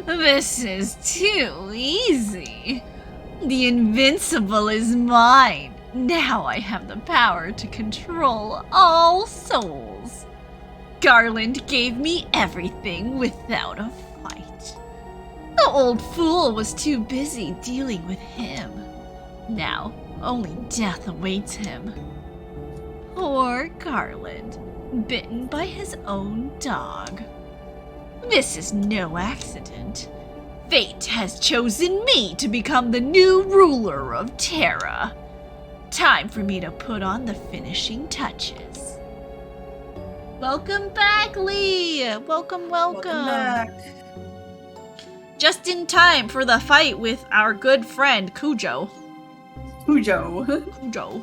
This is too easy. The invincible is mine. Now I have the power to control all souls. Garland gave me everything without a fight. The old fool was too busy dealing with him. Now, only death awaits him. Poor Garland, bitten by his own dog. This is no accident. Fate has chosen me to become the new ruler of Terra. Time for me to put on the finishing touches. Welcome back, Lee! Welcome. Welcome back. Just in time for the fight with our good friend, Cujo. Cujo.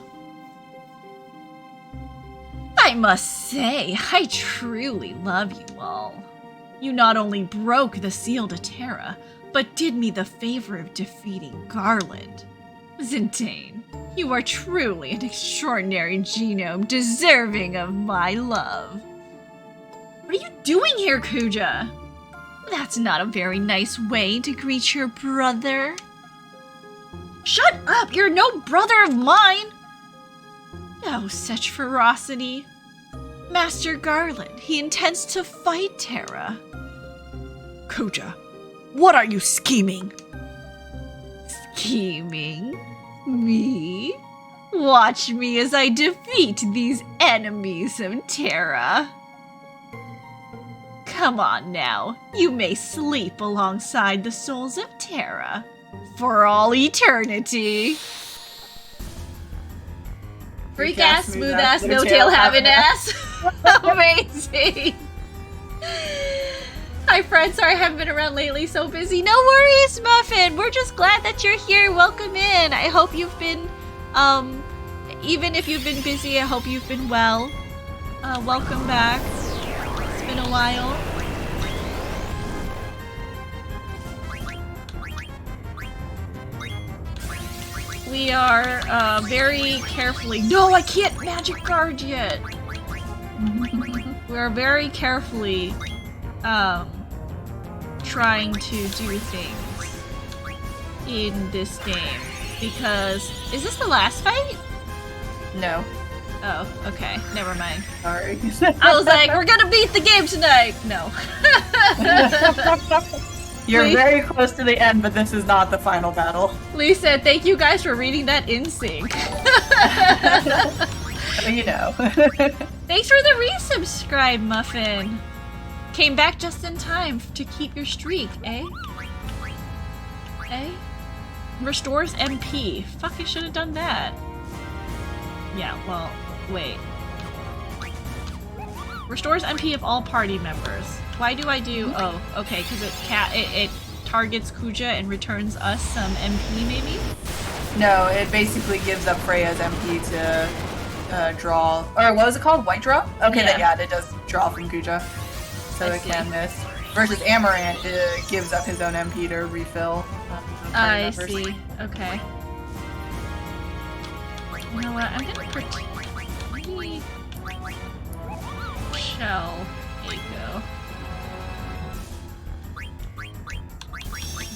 I must say, I truly love you all. You not only broke the seal to Terra, but did me the favor of defeating Garland. Zidane, you are truly an extraordinary genome deserving of my love. What are you doing here, Kuja? That's not a very nice way to greet your brother. Shut up! You're no brother of mine! No such ferocity. Master Garland, he intends to fight Terra. Kuja, what are you scheming? Scheming? Me? Watch me as I defeat these enemies of Terra. Come on now, you may sleep alongside the souls of Terra for all eternity. Freak ass, smooth ass, no tail having ass. Amazing. Hi friends, sorry I haven't been around lately, so busy. No worries, Muffin. We're just glad that you're here. Welcome in. I hope you've been, even if you've been busy, I hope you've been well. Welcome back. It's been a while. We are very carefully. No, I can't magic guard yet. We are very carefully trying to do things in this game because is this the last fight? No. Oh, okay. Never mind. Sorry. I was like, we're gonna beat the game tonight. No. You're very close to the end, but this is not the final battle. Lee said, thank you guys for reading that in sync. You know. Thanks for the resubscribe, Muffin. Came back just in time to keep your streak, eh? Eh? Restores MP. Fuck, I should have done that. Yeah, well, wait. Restores MP of all party members. Why do I do? Oh, okay, because it targets Kuja and returns us some MP, maybe? No, it basically gives up Freya's MP to draw. Or what was it called? White draw? Okay, Yeah. it does draw from Kuja. So I it see. can miss. Versus Amaranth gives up his own MP to refill. I members. see. Okay. You know what? I'm gonna maybe shell Eiko.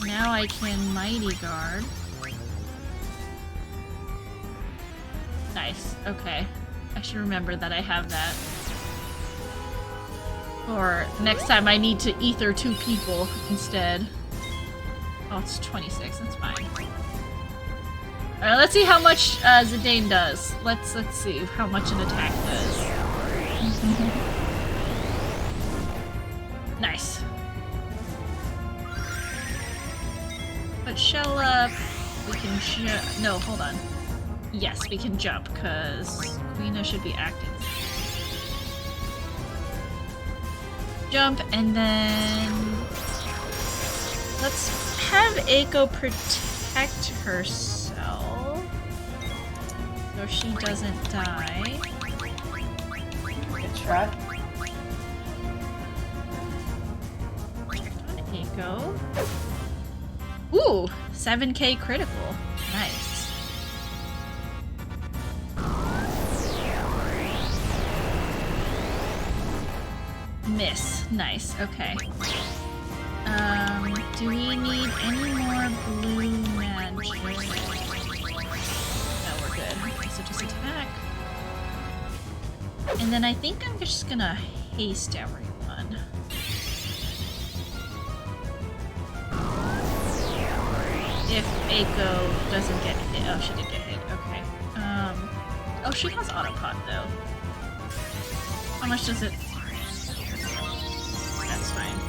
Now I can Mighty Guard. Nice. Okay. I should remember that I have that. Or next time I need to ether 2 people instead. Oh, it's 26. That's fine. Alright, let's see how much Zidane does. Let's see how much an attack does. Nice. But shell up. We can no, hold on. Yes, we can jump, because Queena should be acting. Jump, and then let's have Eiko protect herself so she doesn't die. Good shot. On Eiko. Ooh, 7k critical. Nice. Miss. Nice. Okay. Do we need any more blue magic? No, we're good. So just attack. And then I think I'm just gonna haste everyone. If Eiko doesn't get hit. Oh, she did get hit. Okay. Oh, she has autopot though. How much does it? That's fine.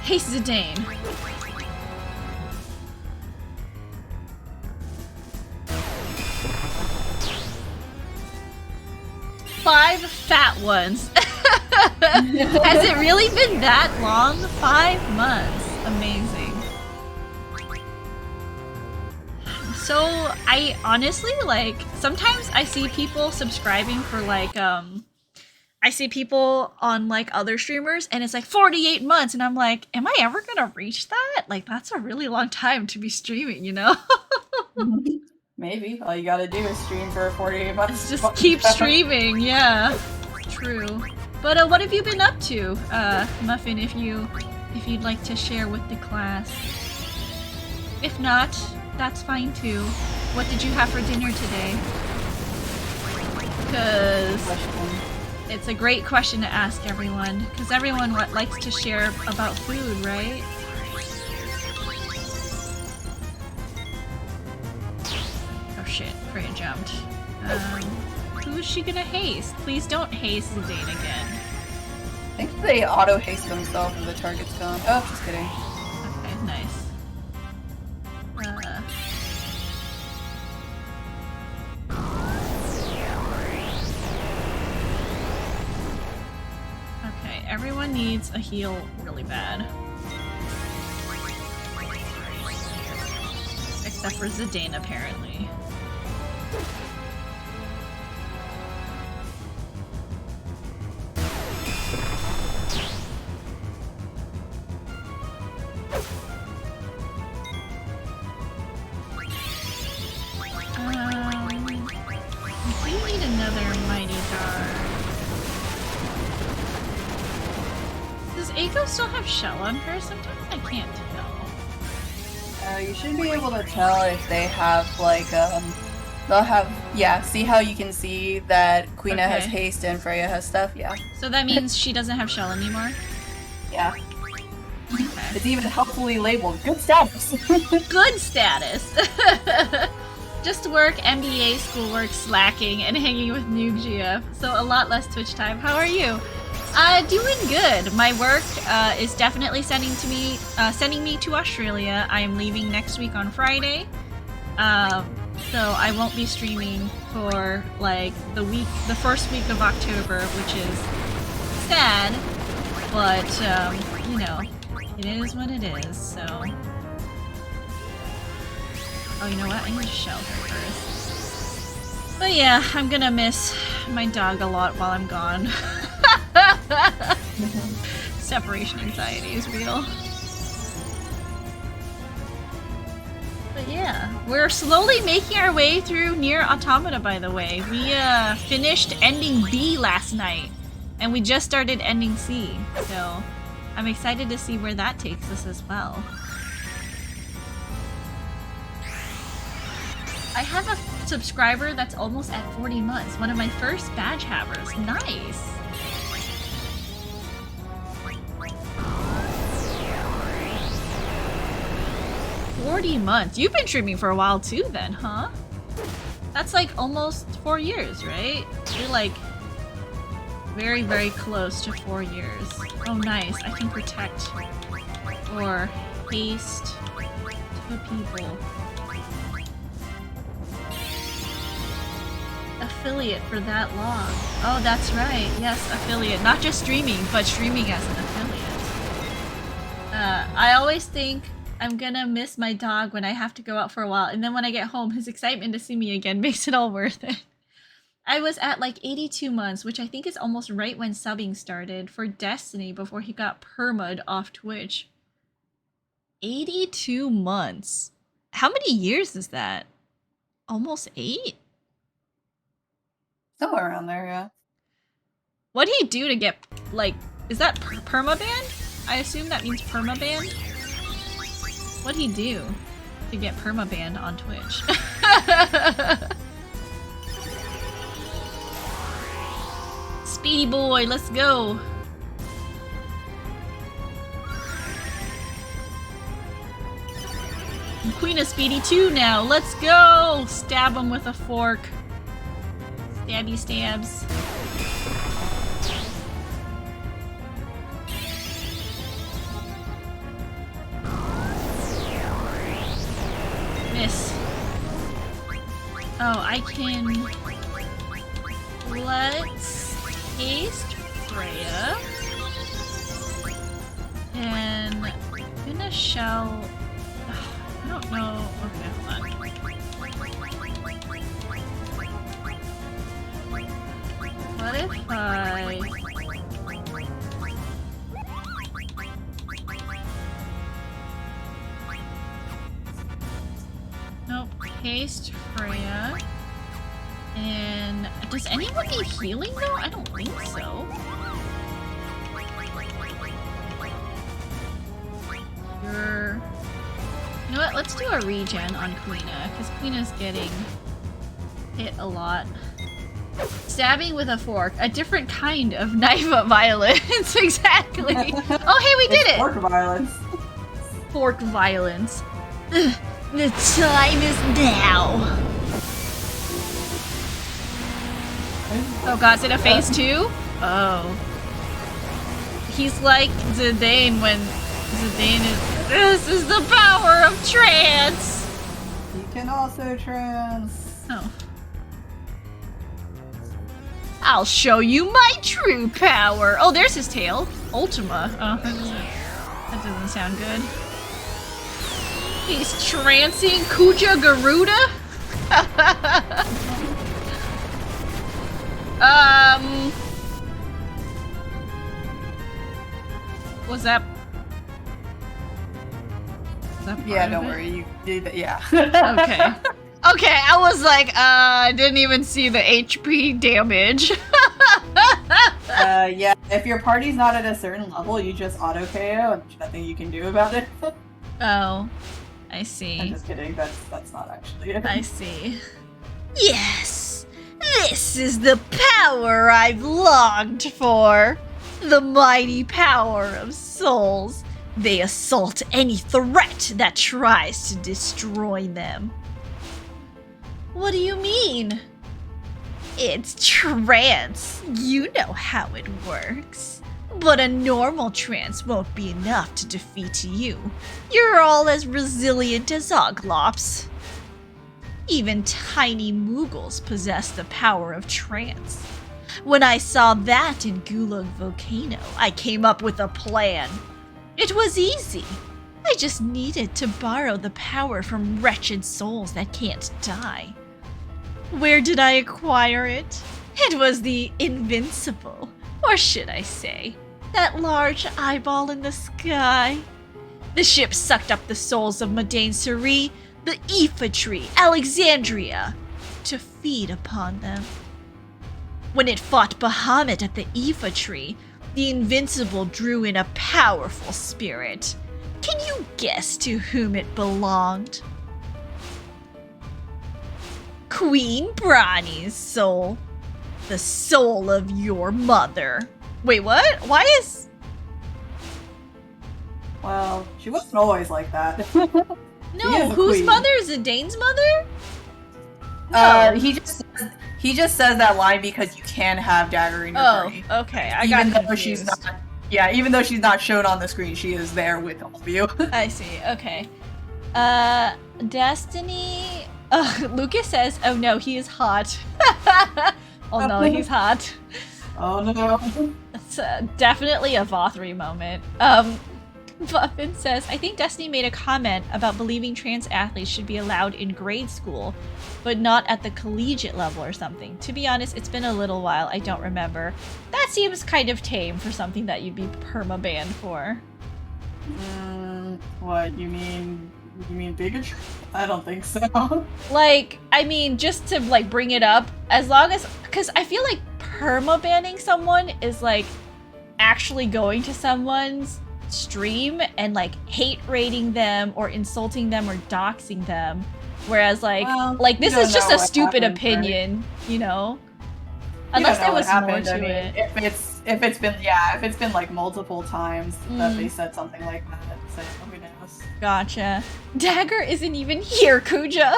Haste Zidane. Five fat ones. Has it really been that long? 5 months. Amazing. So, I honestly, like, sometimes I see people subscribing for, like, I see people on, like, other streamers, and it's, like, 48 months, and I'm like, am I ever gonna reach that? Like, that's a really long time to be streaming, you know? Maybe. All you gotta do is stream for 48 months. Just keep streaming, yeah. True. But, what have you been up to, Muffin, if you if you'd like to share with the class. If not, that's fine too. What did you have for dinner today? Because it's a great question to ask everyone. Because everyone likes to share about food, right? Oh shit, Freya jumped. Who is she gonna haste? Please don't haste Zidane again. I think they auto-haste themselves when the target's gone. Oh, just kidding. Okay, nice. Okay, everyone needs a heal really bad. Except for Zidane, apparently. We need another mighty guard. Does Aiko still have shell on her? Sometimes I can't tell. You should be able to tell if they have, like, they'll have, yeah, see how you can see that Quina has Okay. haste and Freya has stuff? Yeah. So that means she doesn't have shell anymore? Yeah. Okay. It's even helpfully labeled. Good status! Good status! Just work, MBA, schoolwork, slacking, and hanging with Nuke GF. So a lot less Twitch time. How are you? Doing good. My work is definitely sending me to Australia. I am leaving next week on Friday. So I won't be streaming for like the first week of October, which is sad. But you know, it is what it is. So. Oh, you know what? I need to shell her first. But yeah, I'm gonna miss my dog a lot while I'm gone. Separation anxiety is real. But yeah, we're slowly making our way through Nier Automata, by the way. We finished ending B last night, and we just started ending C. So I'm excited to see where that takes us as well. I have a subscriber that's almost at 40 months. One of my first badge havers. Nice! $40 months. You've been streaming for a while too then, huh? That's like almost 4 years, right? You're like very, very close to 4 years. Oh nice, I can protect or haste two people. Affiliate for that long. Oh, that's right. Yes, affiliate. Not just streaming, but streaming as an affiliate. I always think I'm gonna miss my dog when I have to go out for a while, and then when I get home, his excitement to see me again makes it all worth it. I was at like 82 months, which I think is almost right when subbing started for Destiny before he got perma'd off Twitch. 82 months. How many years is that? Almost 8? Somewhere around there, yeah. What'd he do to get, like, is that permabanned? I assume that means permabanned? What'd he do to get permabanned on Twitch? Speedy boy, let's go! I'm Queen of Speedy 2 now, let's go! Stab him with a fork. Stabby stabs. Miss. Oh, I can... Let's haste Freya. And I'm gonna shell... I don't know... Okay, hold on. What if I... Nope. Haste Freya. And... Does anyone need healing though? I don't think so. You're... You know what? Let's do a regen on Quina, because Quina's getting hit a lot. Stabbing with a fork. A different kind of knife of violence. Exactly. Oh, hey, we did it! Fork violence. Fork violence. Ugh, the time is now. Oh god, is it a phase 2? Oh. He's like Zidane when Zidane is... This is the power of trance! You can also trans. Oh. I'll show you my true power! Oh, there's his tail. Ultima. Oh, that doesn't sound good. He's trancing Kuja Garuda? Was that... Yeah, don't worry. You did that. Yeah. Okay. Okay, I was like, I didn't even see the HP damage. Yeah. If your party's not at a certain level, you just auto KO, and there's nothing you can do about it. Oh, I see. I'm just kidding. That's not actually it. I see. Yes, this is the power I've longed for. The mighty power of souls. They assault any threat that tries to destroy them. What do you mean? It's trance. You know how it works. But a normal trance won't be enough to defeat you. You're all as resilient as Oglops. Even tiny Moogles possess the power of trance. When I saw that in Gulag Volcano, I came up with a plan. It was easy. I just needed to borrow the power from wretched souls that can't die. Where did I acquire it? It was the Invincible, or should I say, that large eyeball in the sky. The ship sucked up the souls of Madain Suri, the Aoife Tree, Alexandria, to feed upon them. When it fought Bahamut at the Aoife Tree, the Invincible drew in a powerful spirit. Can you guess to whom it belonged? Queen Brani's soul. The soul of your mother. Wait, what? Why is... Well, she wasn't always like that. No, whose queen. mother? Is it Dane's mother? He just says that line because you can have Dagger in your party. Okay. I Even got though confused. she's not. Yeah, even though she's not shown on the screen, she is there with all of you. I see. Okay. Destiny. Lucas says, "Oh no, he is hot." Oh no, he's hot. Oh no. It's definitely a Vothry moment. Buffin says, I think Destiny made a comment about believing trans athletes should be allowed in grade school, but not at the collegiate level or something. To be honest, it's been a little while. I don't remember. That seems kind of tame for something that you'd be perma-banned for. What, you mean bigotry? I don't think so. Like, I mean, just to, like, bring it up, as long as... Because I feel like perma-banning someone is, like, actually going to someone's stream and like hate rating them or insulting them or doxing them, whereas like this is just a stupid opinion, right? You know, unless there was more to it. If it's been like multiple times that they said something like that, so who knows? Gotcha. Dagger isn't even here, Kuja.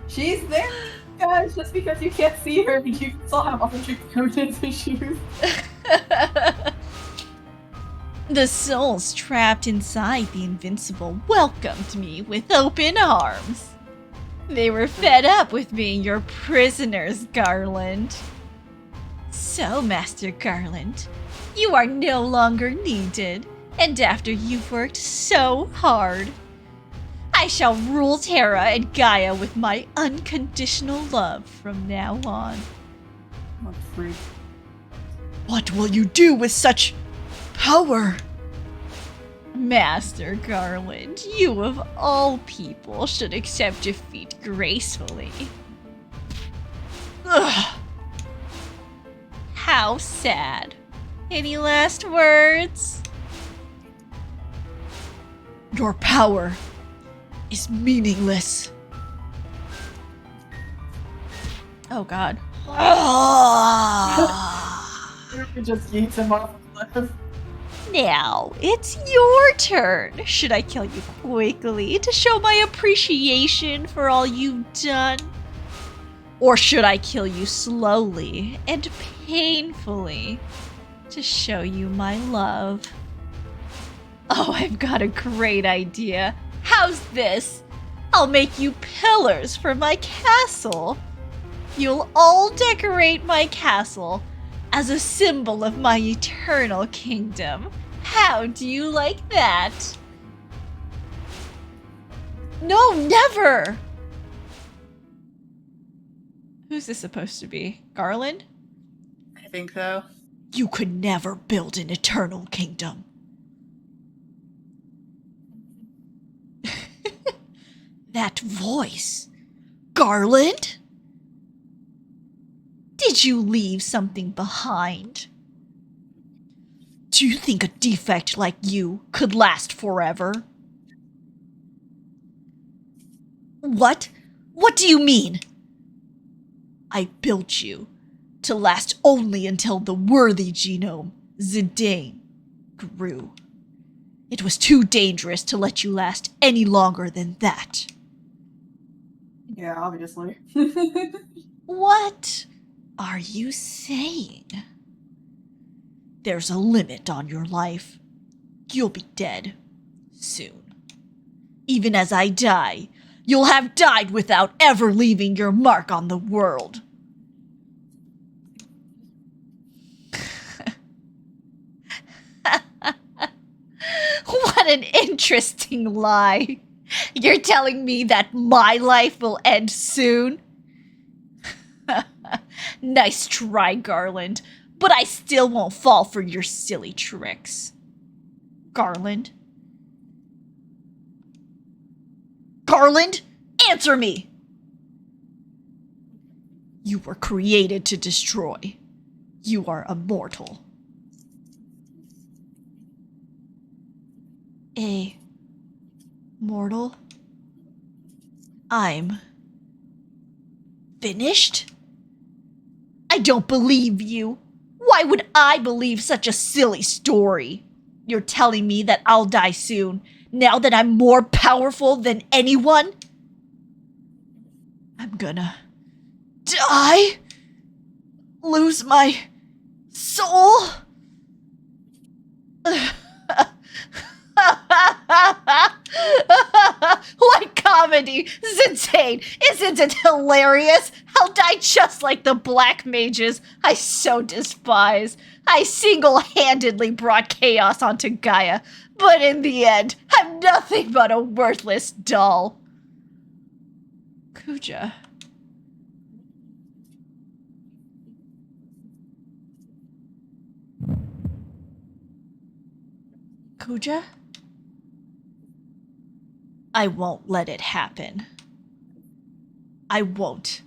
She's there, guys. Just because you can't see her, you can still have all your permanent issues. The souls trapped inside the Invincible welcomed me with open arms. They were fed up with being your prisoners, Garland. So, Master Garland, you are no longer needed, and after you've worked so hard, I shall rule Terra and Gaia with my unconditional love from now on. What freak. What will you do with such power? Master Garland, you of all people should accept defeat gracefully. Ugh. How sad. Any last words? Your power is meaningless. Oh god. Just eats him off the cliff. Now, it's your turn. Should I kill you quickly to show my appreciation for all you've done? Or should I kill you slowly and painfully to show you my love? Oh, I've got a great idea. How's this? I'll make you pillars for my castle. You'll all decorate my castle as a symbol of my eternal kingdom. How do you like that? No, never! Who's this supposed to be? Garland? I think so. You could never build an eternal kingdom. That voice. Garland? Did you leave something behind? Do you think a defect like you could last forever? What? What do you mean? I built you to last only until the worthy genome, Zidane, grew. It was too dangerous to let you last any longer than that. Yeah, obviously. What are you saying? There's a limit on your life. You'll be dead soon. Even as I die, you'll have died without ever leaving your mark on the world. What an interesting lie. You're telling me that my life will end soon? Nice try, Garland, but I still won't fall for your silly tricks. Garland? Garland, answer me! You were created to destroy. You are immortal. Mortal? I'm finished? I don't believe you. Why would I believe such a silly story? You're telling me that I'll die soon, now that I'm more powerful than anyone? I'm gonna die? Lose my soul? What comedy? Zidane, isn't it hilarious? I'll die just like the black mages I so despise. I single-handedly brought chaos onto Gaia, but in the end, I'm nothing but a worthless doll. Kuja. Kuja? I won't let it happen. I won't.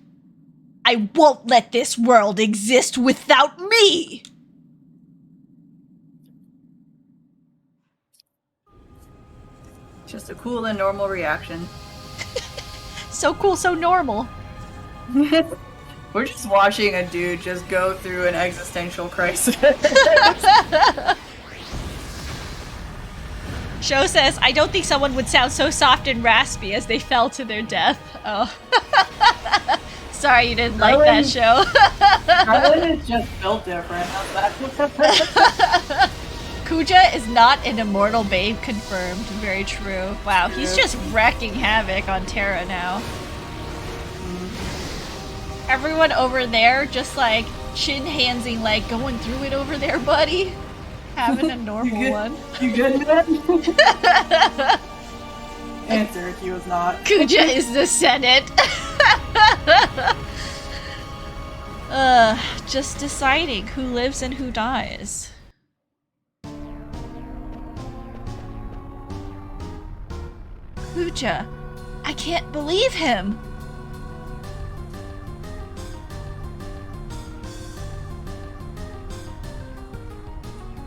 I won't let this world exist without me! Just a cool and normal reaction. So cool, so normal. We're just watching a dude just go through an existential crisis. Show says, I don't think someone would sound so soft and raspy as they fell to their death. Oh. Sorry you didn't like that show. Garland is just built different. Kuja is not an immortal babe confirmed. Very true. Wow, he's just wrecking havoc on Terra now. Everyone over there just like chin-handsing, like going through it over there, buddy. Having a normal one. You good, man? Answer, he was not. Kuja is the Senate. Just deciding who lives and who dies. Kuja, I can't believe him.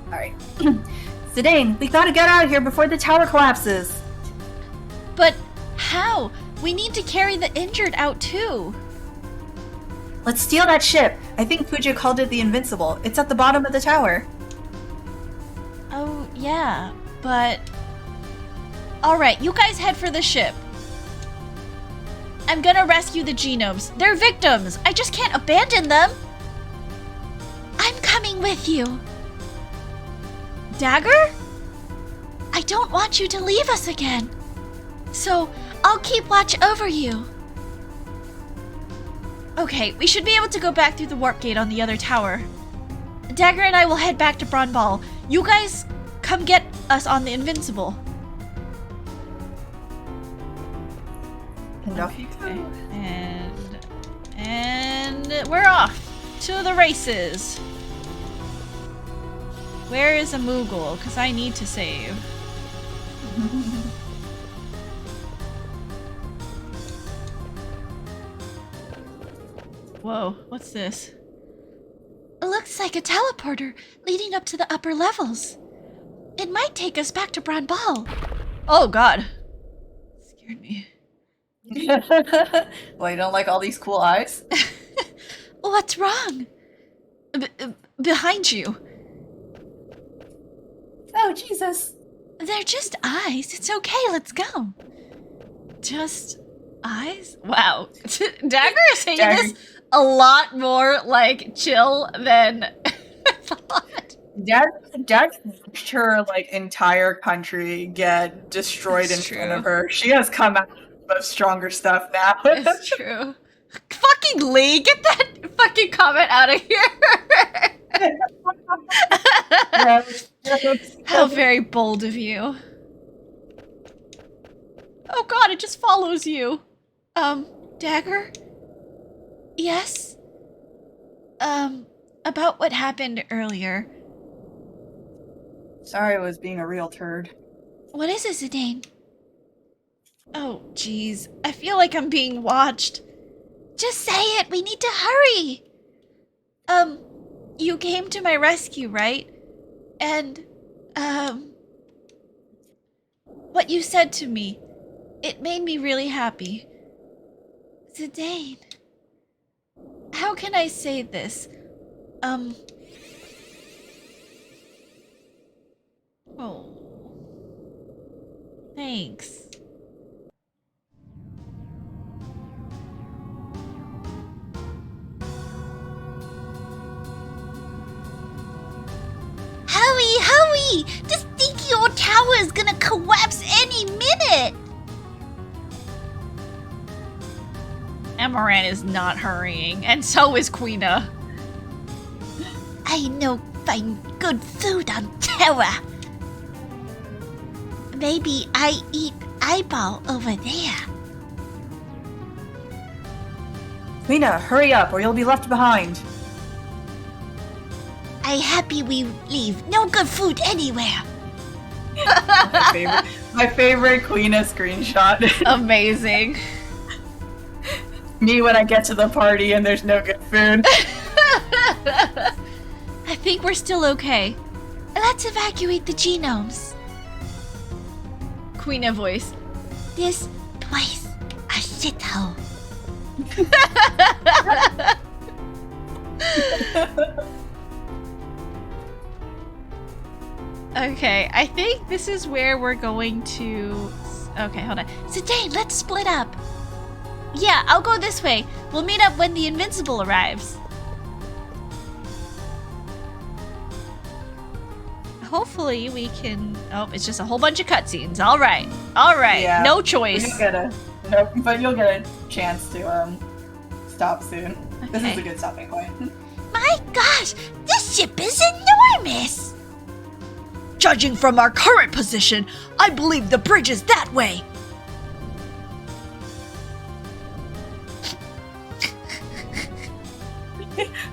Alright. Zidane, we gotta get out of here before the tower collapses. We need to carry the injured out too. Let's steal that ship. I think Fuji called it the Invincible. It's at the bottom of the tower. Oh, yeah, but... Alright, you guys head for the ship. I'm gonna rescue the genomes. They're victims. I just can't abandon them. I'm coming with you. Dagger? I don't want you to leave us again. So, I'll keep watch over you. Okay, we should be able to go back through the warp gate on the other tower. Dagger and I will head back to Braun Ball. You guys come get us on the Invincible. And off you go. And we're off to the races. Where is a Moogle? Because I need to save. Whoa, what's this? It looks like a teleporter leading up to the upper levels. It might take us back to Braun Ball. Oh god. Scared me. Well, you don't like all these cool eyes? What's wrong? Behind you. Oh, Jesus. They're just eyes. It's okay, let's go. Just eyes? Wow. Dagger is saying Dagger. this a lot more like chill than I thought. Dad watched her like entire country get destroyed It's in front true. of her. She has come out of stronger stuff now. It's true. Fucking Lee, get that fucking comment out of here. How very bold of you. Oh god, it just follows you. Dagger? Yes? About what happened earlier. Sorry I was being a real turd. What is it, Zidane? Oh, jeez. I feel like I'm being watched. Just say it, we need to hurry! You came to my rescue, right? And, what you said to me, it made me really happy. Zidane. How can I say this? Oh. Thanks. Hurry, hurry! This stinky old tower is gonna collapse any minute! Amaran is not hurrying, and so is Queena. I know find good food on Terra. Maybe I eat eyeball over there. Lena, hurry up or you'll be left behind. I happy we leave. No good food anywhere. My favorite Queena screenshot. Amazing. Me when I get to the party and there's no good food. I think we're still okay. Let's evacuate the genomes. Queena voice. This place a shithole. Okay, I think this is where we're going to... Okay, hold on. Zidane, let's split up. Yeah, I'll go this way. We'll meet up when the Invincible arrives. Hopefully we can... Oh, it's just a whole bunch of cutscenes. All right. All right. Yeah. No choice. But you'll get a chance to stop soon. This is Okay. a good stopping point. My gosh, this ship is enormous. Judging from our current position, I believe the bridge is that way.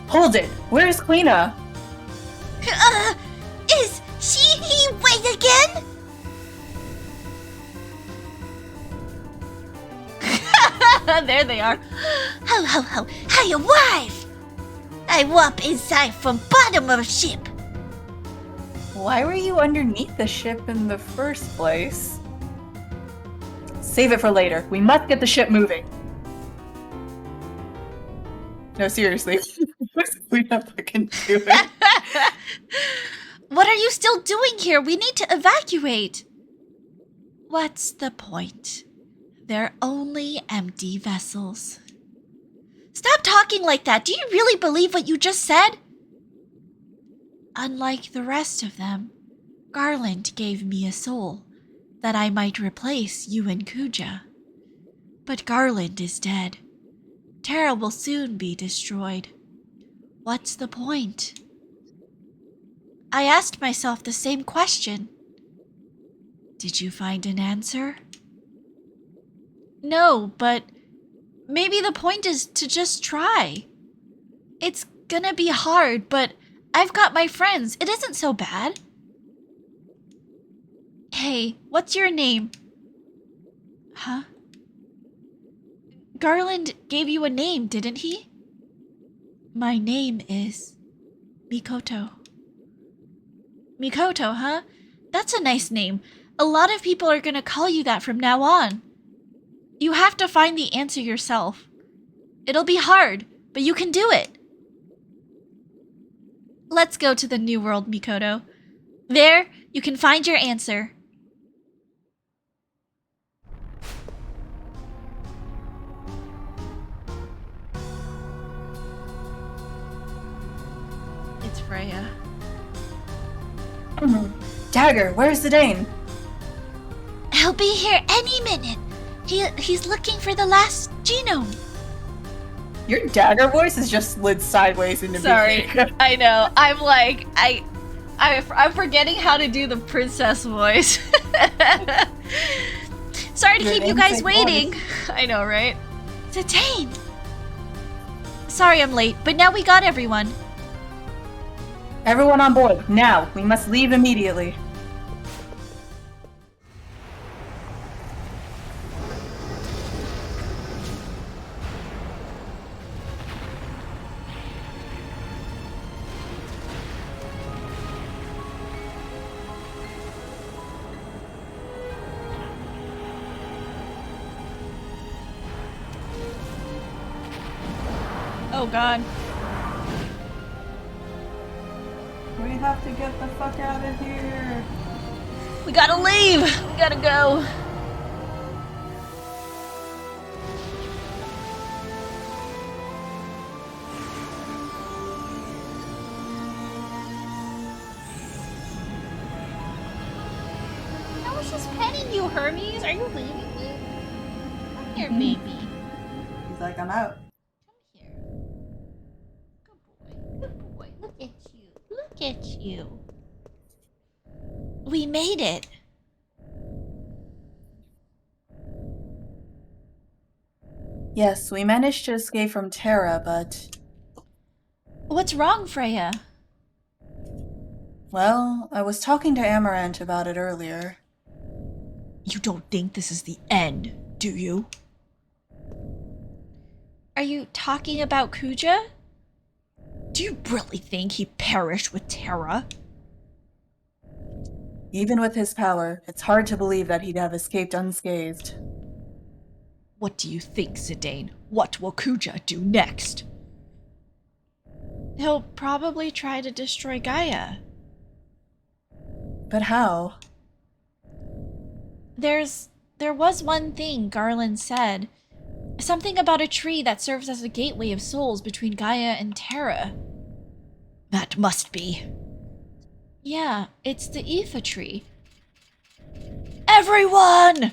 Hold it! Where's Queena? Is he wait again? There they are. Ho ho ho, hi wife. I warp inside from bottom of ship. Why were you underneath the ship in the first place? Save it for later. We must get the ship moving. No, seriously. We have to fucking do it. What are you still doing here? We need to evacuate. What's the point? They're only empty vessels. Stop talking like that. Do you really believe what you just said? Unlike the rest of them, Garland gave me a soul that I might replace you and Kuja. But Garland is dead. Terra will soon be destroyed. What's the point? I asked myself the same question. Did you find an answer? No, but maybe the point is to just try. It's gonna be hard, but I've got my friends. It isn't so bad. Hey, what's your name? Huh? Garland gave you a name, didn't he? My name is Mikoto. Mikoto, huh? That's a nice name. A lot of people are gonna call you that from now on. You have to find the answer yourself. It'll be hard, but you can do it. Let's go to the new world, Mikoto. There, you can find your answer. It's Freya. Dagger, where's Zidane? He'll be here any minute. He's looking for the last genome. Your Dagger voice is just slid sideways into Sorry, me. I know. I'm like, I'm forgetting how to do the princess voice. Sorry to Your keep you guys namesake waiting. I know, right? Zidane! Sorry I'm late, but now we got everyone. Everyone on board, now. We must leave immediately. Oh god. We have to get the fuck out of here. We gotta leave! We gotta go. I was just petting you, Hermes. Are you leaving me? Come here, baby. He's like, I'm out. Come here. Good boy. Look at you. Look at you. We made it. Yes, we managed to escape from Terra, but... What's wrong, Freya? Well, I was talking to Amaranth about it earlier. You don't think this is the end, do you? Are you talking about Kuja? Do you really think he perished with Terra? Even with his power, it's hard to believe that he'd have escaped unscathed. What do you think, Zidane? What will Kuja do next? He'll probably try to destroy Gaia. But how? There was one thing Garland said. Something about a tree that serves as a gateway of souls between Gaia and Terra. That must be. Yeah, it's the Aoife tree. Everyone!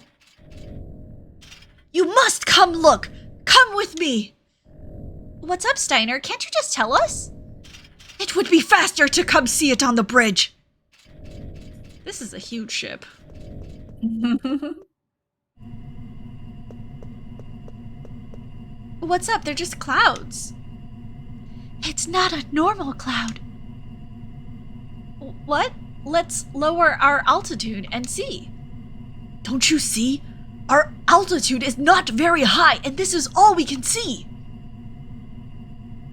You must come look! Come with me! What's up, Steiner? Can't you just tell us? It would be faster to come see it on the bridge. This is a huge ship. What's up? They're just clouds. It's not a normal cloud. What? Let's lower our altitude and see. Don't you see? Our altitude is not very high, and this is all we can see.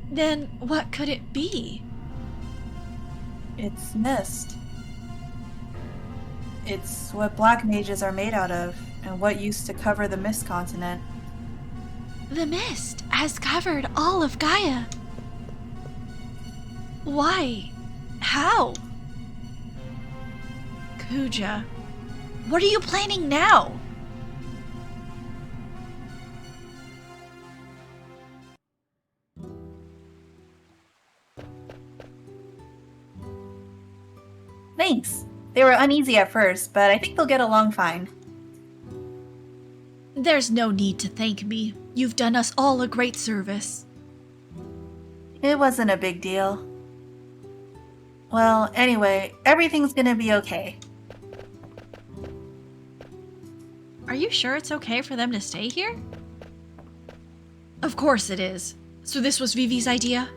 Then what could it be? It's mist. It's what black mages are made out of, and what used to cover the Mist continent. The mist has covered all of Gaia. Why? How? Kuja, what are you planning now? Thanks. They were uneasy at first, but I think they'll get along fine. There's no need to thank me. You've done us all a great service. It wasn't a big deal. Well, anyway, everything's gonna be okay. Are you sure it's okay for them to stay here? Of course it is. So this was Vivi's idea?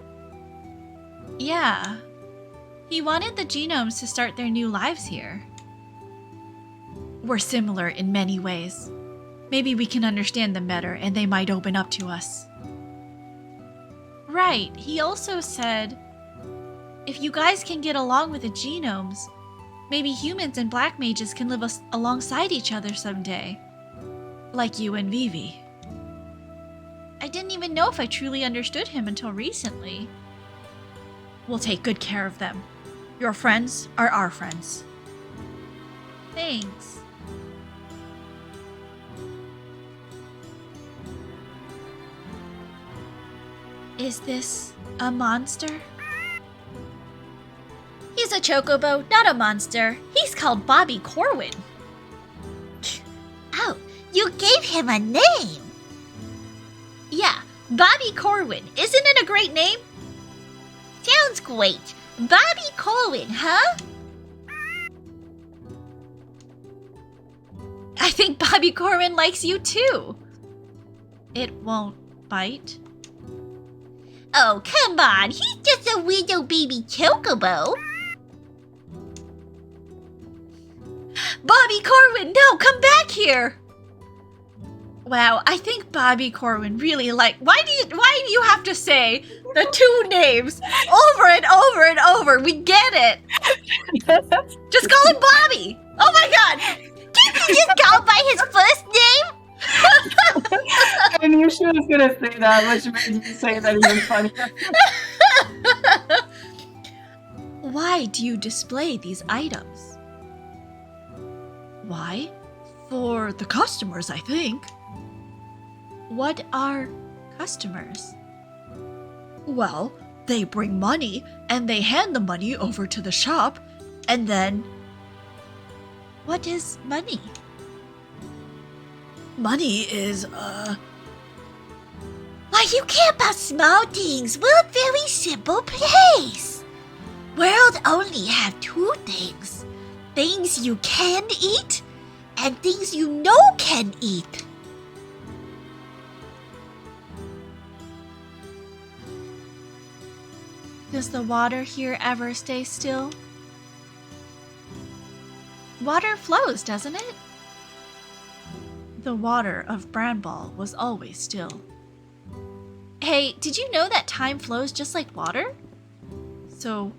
Yeah. He wanted the Genomes to start their new lives here. We're similar in many ways. Maybe we can understand them better and they might open up to us. Right, he also said, if you guys can get along with the Genomes, maybe humans and black mages can live alongside each other someday. Like you and Vivi. I didn't even know if I truly understood him until recently. We'll take good care of them. Your friends are our friends. Thanks. Is this a monster? He's a chocobo, not a monster. He's called Bobby Corwin. Oh, you gave him a name. Yeah, Bobby Corwin. Isn't it a great name? Sounds great. Bobby Corwin, huh? I think Bobby Corwin likes you too. It won't bite. Oh, come on. He's just a little baby chocobo. Bobby Corwin, no, come back here. Wow, I think Bobby Corwin really why do you have to say the two names over and over and over? We get it. Just call him Bobby. Oh my god. Can't you just go by his first name? I knew she was gonna say that, which made you say that even funnier. Why do you display these items? Why? For the customers, I think. What are customers? Well, they bring money and they hand the money over to the shop and then... What is money? Money is, Why, you care about small things. We're a very simple place. World only have two things. Things you can eat and things you know can eat. Does the water here ever stay still? Water flows, doesn't it? The water of Bramble was always still. Hey, did you know that time flows just like water? So,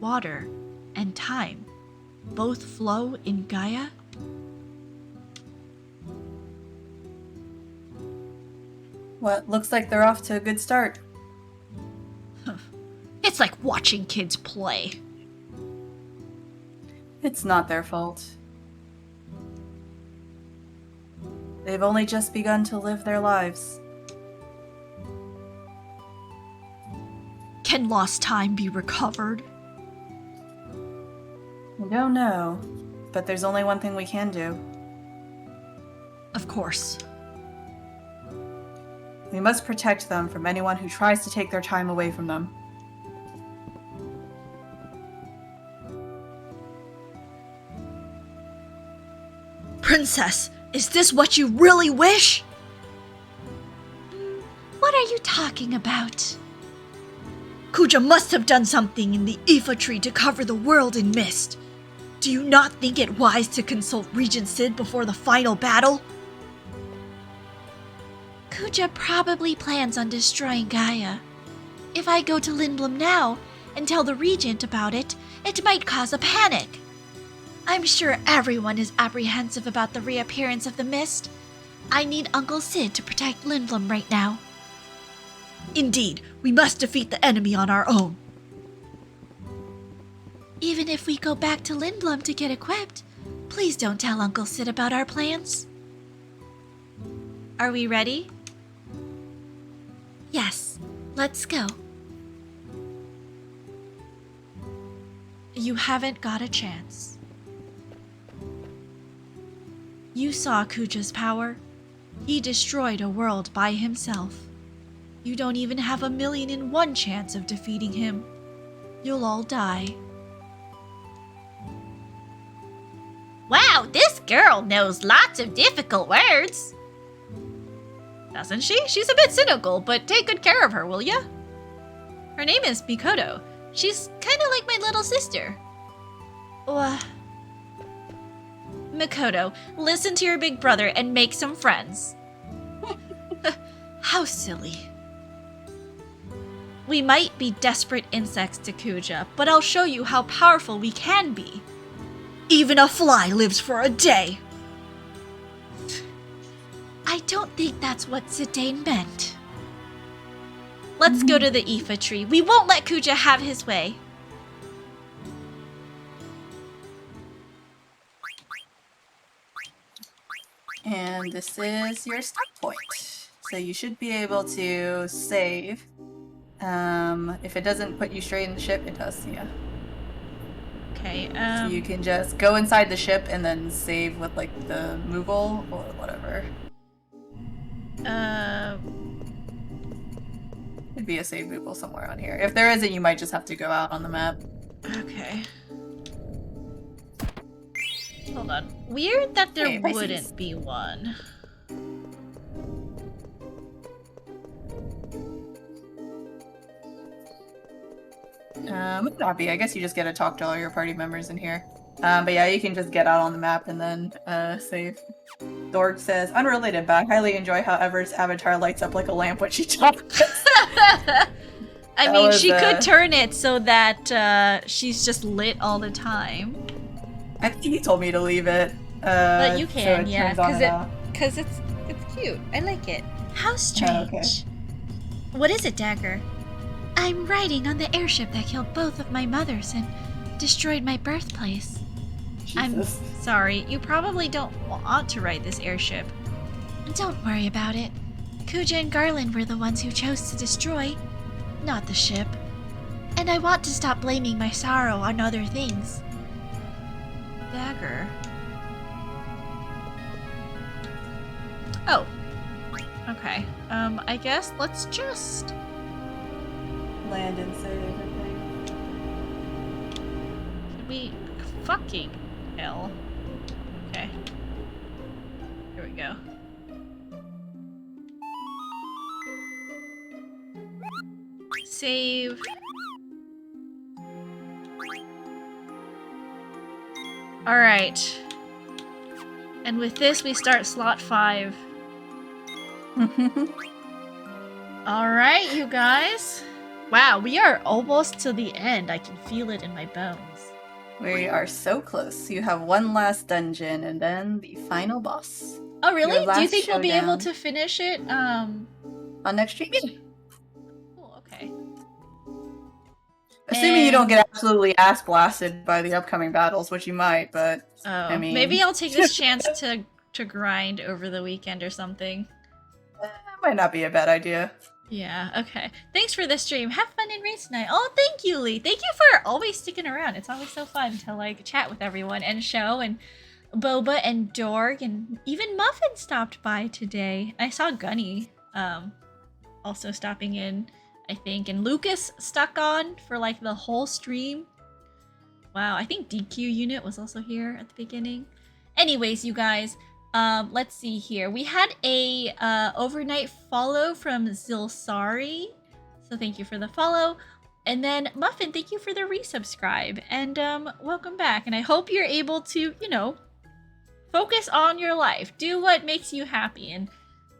water and time both flow in Gaia? Well, looks like they're off to a good start. It's like watching kids play. It's not their fault. They've only just begun to live their lives. Can lost time be recovered? I don't know, but there's only one thing we can do. Of course. We must protect them from anyone who tries to take their time away from them. Princess, is this what you really wish? What are you talking about? Kuja must have done something in the Aoife tree to cover the world in mist. Do you not think it wise to consult Regent Sid before the final battle? Kuja probably plans on destroying Gaia. If I go to Lindblom now and tell the Regent about it, it might cause a panic. I'm sure everyone is apprehensive about the reappearance of the mist. I need Uncle Sid to protect Lindblom right now. Indeed, we must defeat the enemy on our own. Even if we go back to Lindblom to get equipped, please don't tell Uncle Sid about our plans. Are we ready? Yes, let's go. You haven't got a chance. You saw Kuja's power. He destroyed a world by himself. You don't even have 1,000,001 chance of defeating him. You'll all die. Wow, this girl knows lots of difficult words. Doesn't she? She's a bit cynical, but take good care of her, will ya? Her name is Mikoto. She's kind of like my little sister. Mikoto, listen to your big brother and make some friends. How silly. We might be desperate insects to Kuja, but I'll show you how powerful we can be. Even a fly lives for a day. I don't think that's what Zidane meant. Let's go to the Ifa tree. We won't let Kuja have his way. And this is your start point. So you should be able to save. If it doesn't put you straight in the ship, it does, yeah. Okay, So you can just go inside the ship and then save with, like, the Moogle or whatever. It'd be a save Moogle somewhere on here. If there isn't, you might just have to go out on the map. Okay. Hold on. Weird that there Hey, Pisces. wouldn't be one. Would not be. I guess you just get to talk to all your party members in here. But yeah, you can just get out on the map and then save. Dorg says, unrelated, but I highly enjoy how Ever's avatar lights up like a lamp when she talks. I mean, she could turn it so that she's just lit all the time. I think he told me to leave it. But you so can, it yeah, turns on and off. because it's cute. I like it. How strange. Oh, okay. What is it, Dagger? I'm riding on the airship that killed both of my mothers and destroyed my birthplace. I'm Jesus. sorry. You probably don't want to ride this airship. Don't worry about it. Kuja and Garland were the ones who chose to destroy, not the ship. And I want to stop blaming my sorrow on other things. Dagger. Oh. Okay. I guess let's just... Land and save, I think. Should we... Fucking hell. Okay. Here we go. Save. Alright. And with this, we start slot 5. Alright, you guys. Wow, we are almost to the end. I can feel it in my bones. We are so close. You have one last dungeon and then the final boss. Oh, really? Your Do you last think we'll be able showdown. to finish it? On next stream? Yeah. Cool, okay. Assuming you don't get absolutely ass blasted by the upcoming battles, which you might, but Oh, I mean... maybe I'll take this chance to grind over the weekend or something. That might not be a bad idea. Yeah, okay. Thanks for the stream. Have fun in race tonight. Oh, thank you, Lee. Thank you for always sticking around. It's always so fun to, like, chat with everyone and show, and Boba and Dorg and even Muffin stopped by today. I saw Gunny also stopping in, I think, and Lucas stuck on for, like, the whole stream. Wow, I think DQ Unit was also here at the beginning. Anyways, you guys, let's see here. We had a overnight follow from Zilsari, so thank you for the follow. And then Muffin, thank you for the resubscribe, and welcome back. And I hope you're able to, you know, focus on your life. Do what makes you happy. And,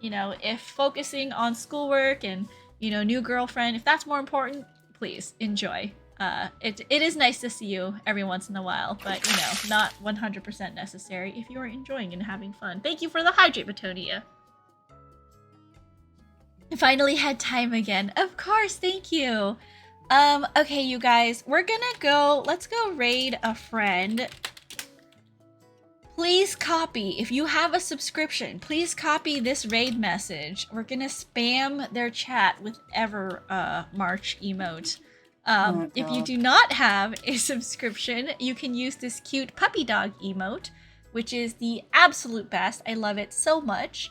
you know, if focusing on schoolwork and, you know, new girlfriend, if that's more important, please enjoy. it is nice to see you every once in a while, but you know, not 100% necessary if you are enjoying and having fun. Thank you for the hydrate, Batonia. I finally had time again. Of course, thank you. Okay, you guys, we're gonna go. Let's go raid a friend. Please copy, if you have a subscription, please copy this raid message. We're gonna spam their chat with March emote. If you do not have a subscription, you can use this cute puppy dog emote, which is the absolute best. I love it so much.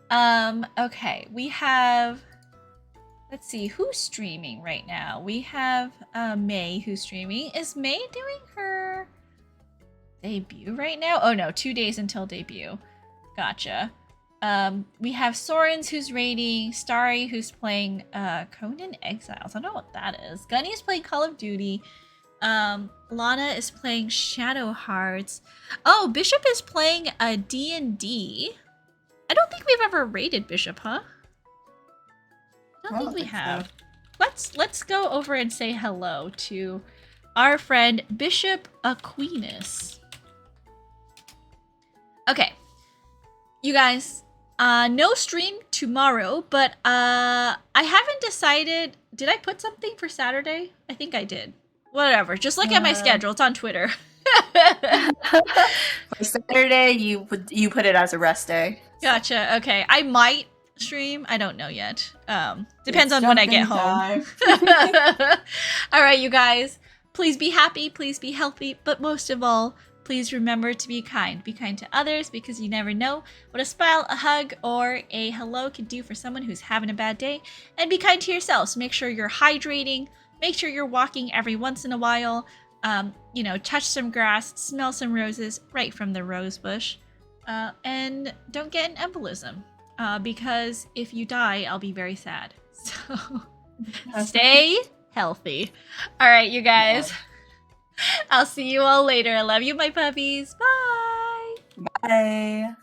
Okay, we have, let's see, who's streaming right now? We have May who's streaming. Is May doing her debut right now? Oh no, 2 days until debut. Gotcha. We have Sorens who's raiding, Starry who's playing Conan Exiles. I don't know what that is. Gunny's playing Call of Duty. Lana is playing Shadow Hearts. Oh, Bishop is playing a D&D. I don't think we've ever raided Bishop, huh? I don't think we have. So. Let's go over and say hello to our friend Bishop Aquinas. Okay, you guys, no stream tomorrow, but I haven't decided. Did I put something for Saturday? I think I did. Whatever, just look at my schedule. It's on Twitter. For Saturday, you put it as a rest day. Gotcha. Okay, I might stream. I don't know yet. Depends on when I get home. All right, you guys. Please be happy. Please be healthy. But most of all, please remember to be kind. Be kind to others because you never know what a smile, a hug, or a hello can do for someone who's having a bad day. And be kind to yourselves. Make sure you're hydrating. Make sure you're walking every once in a while. You know, touch some grass, smell some roses right from the rose bush. And don't get an embolism. Because if you die, I'll be very sad. So stay healthy. All right, you guys. I'll see you all later. I love you, my puppies. Bye. Bye.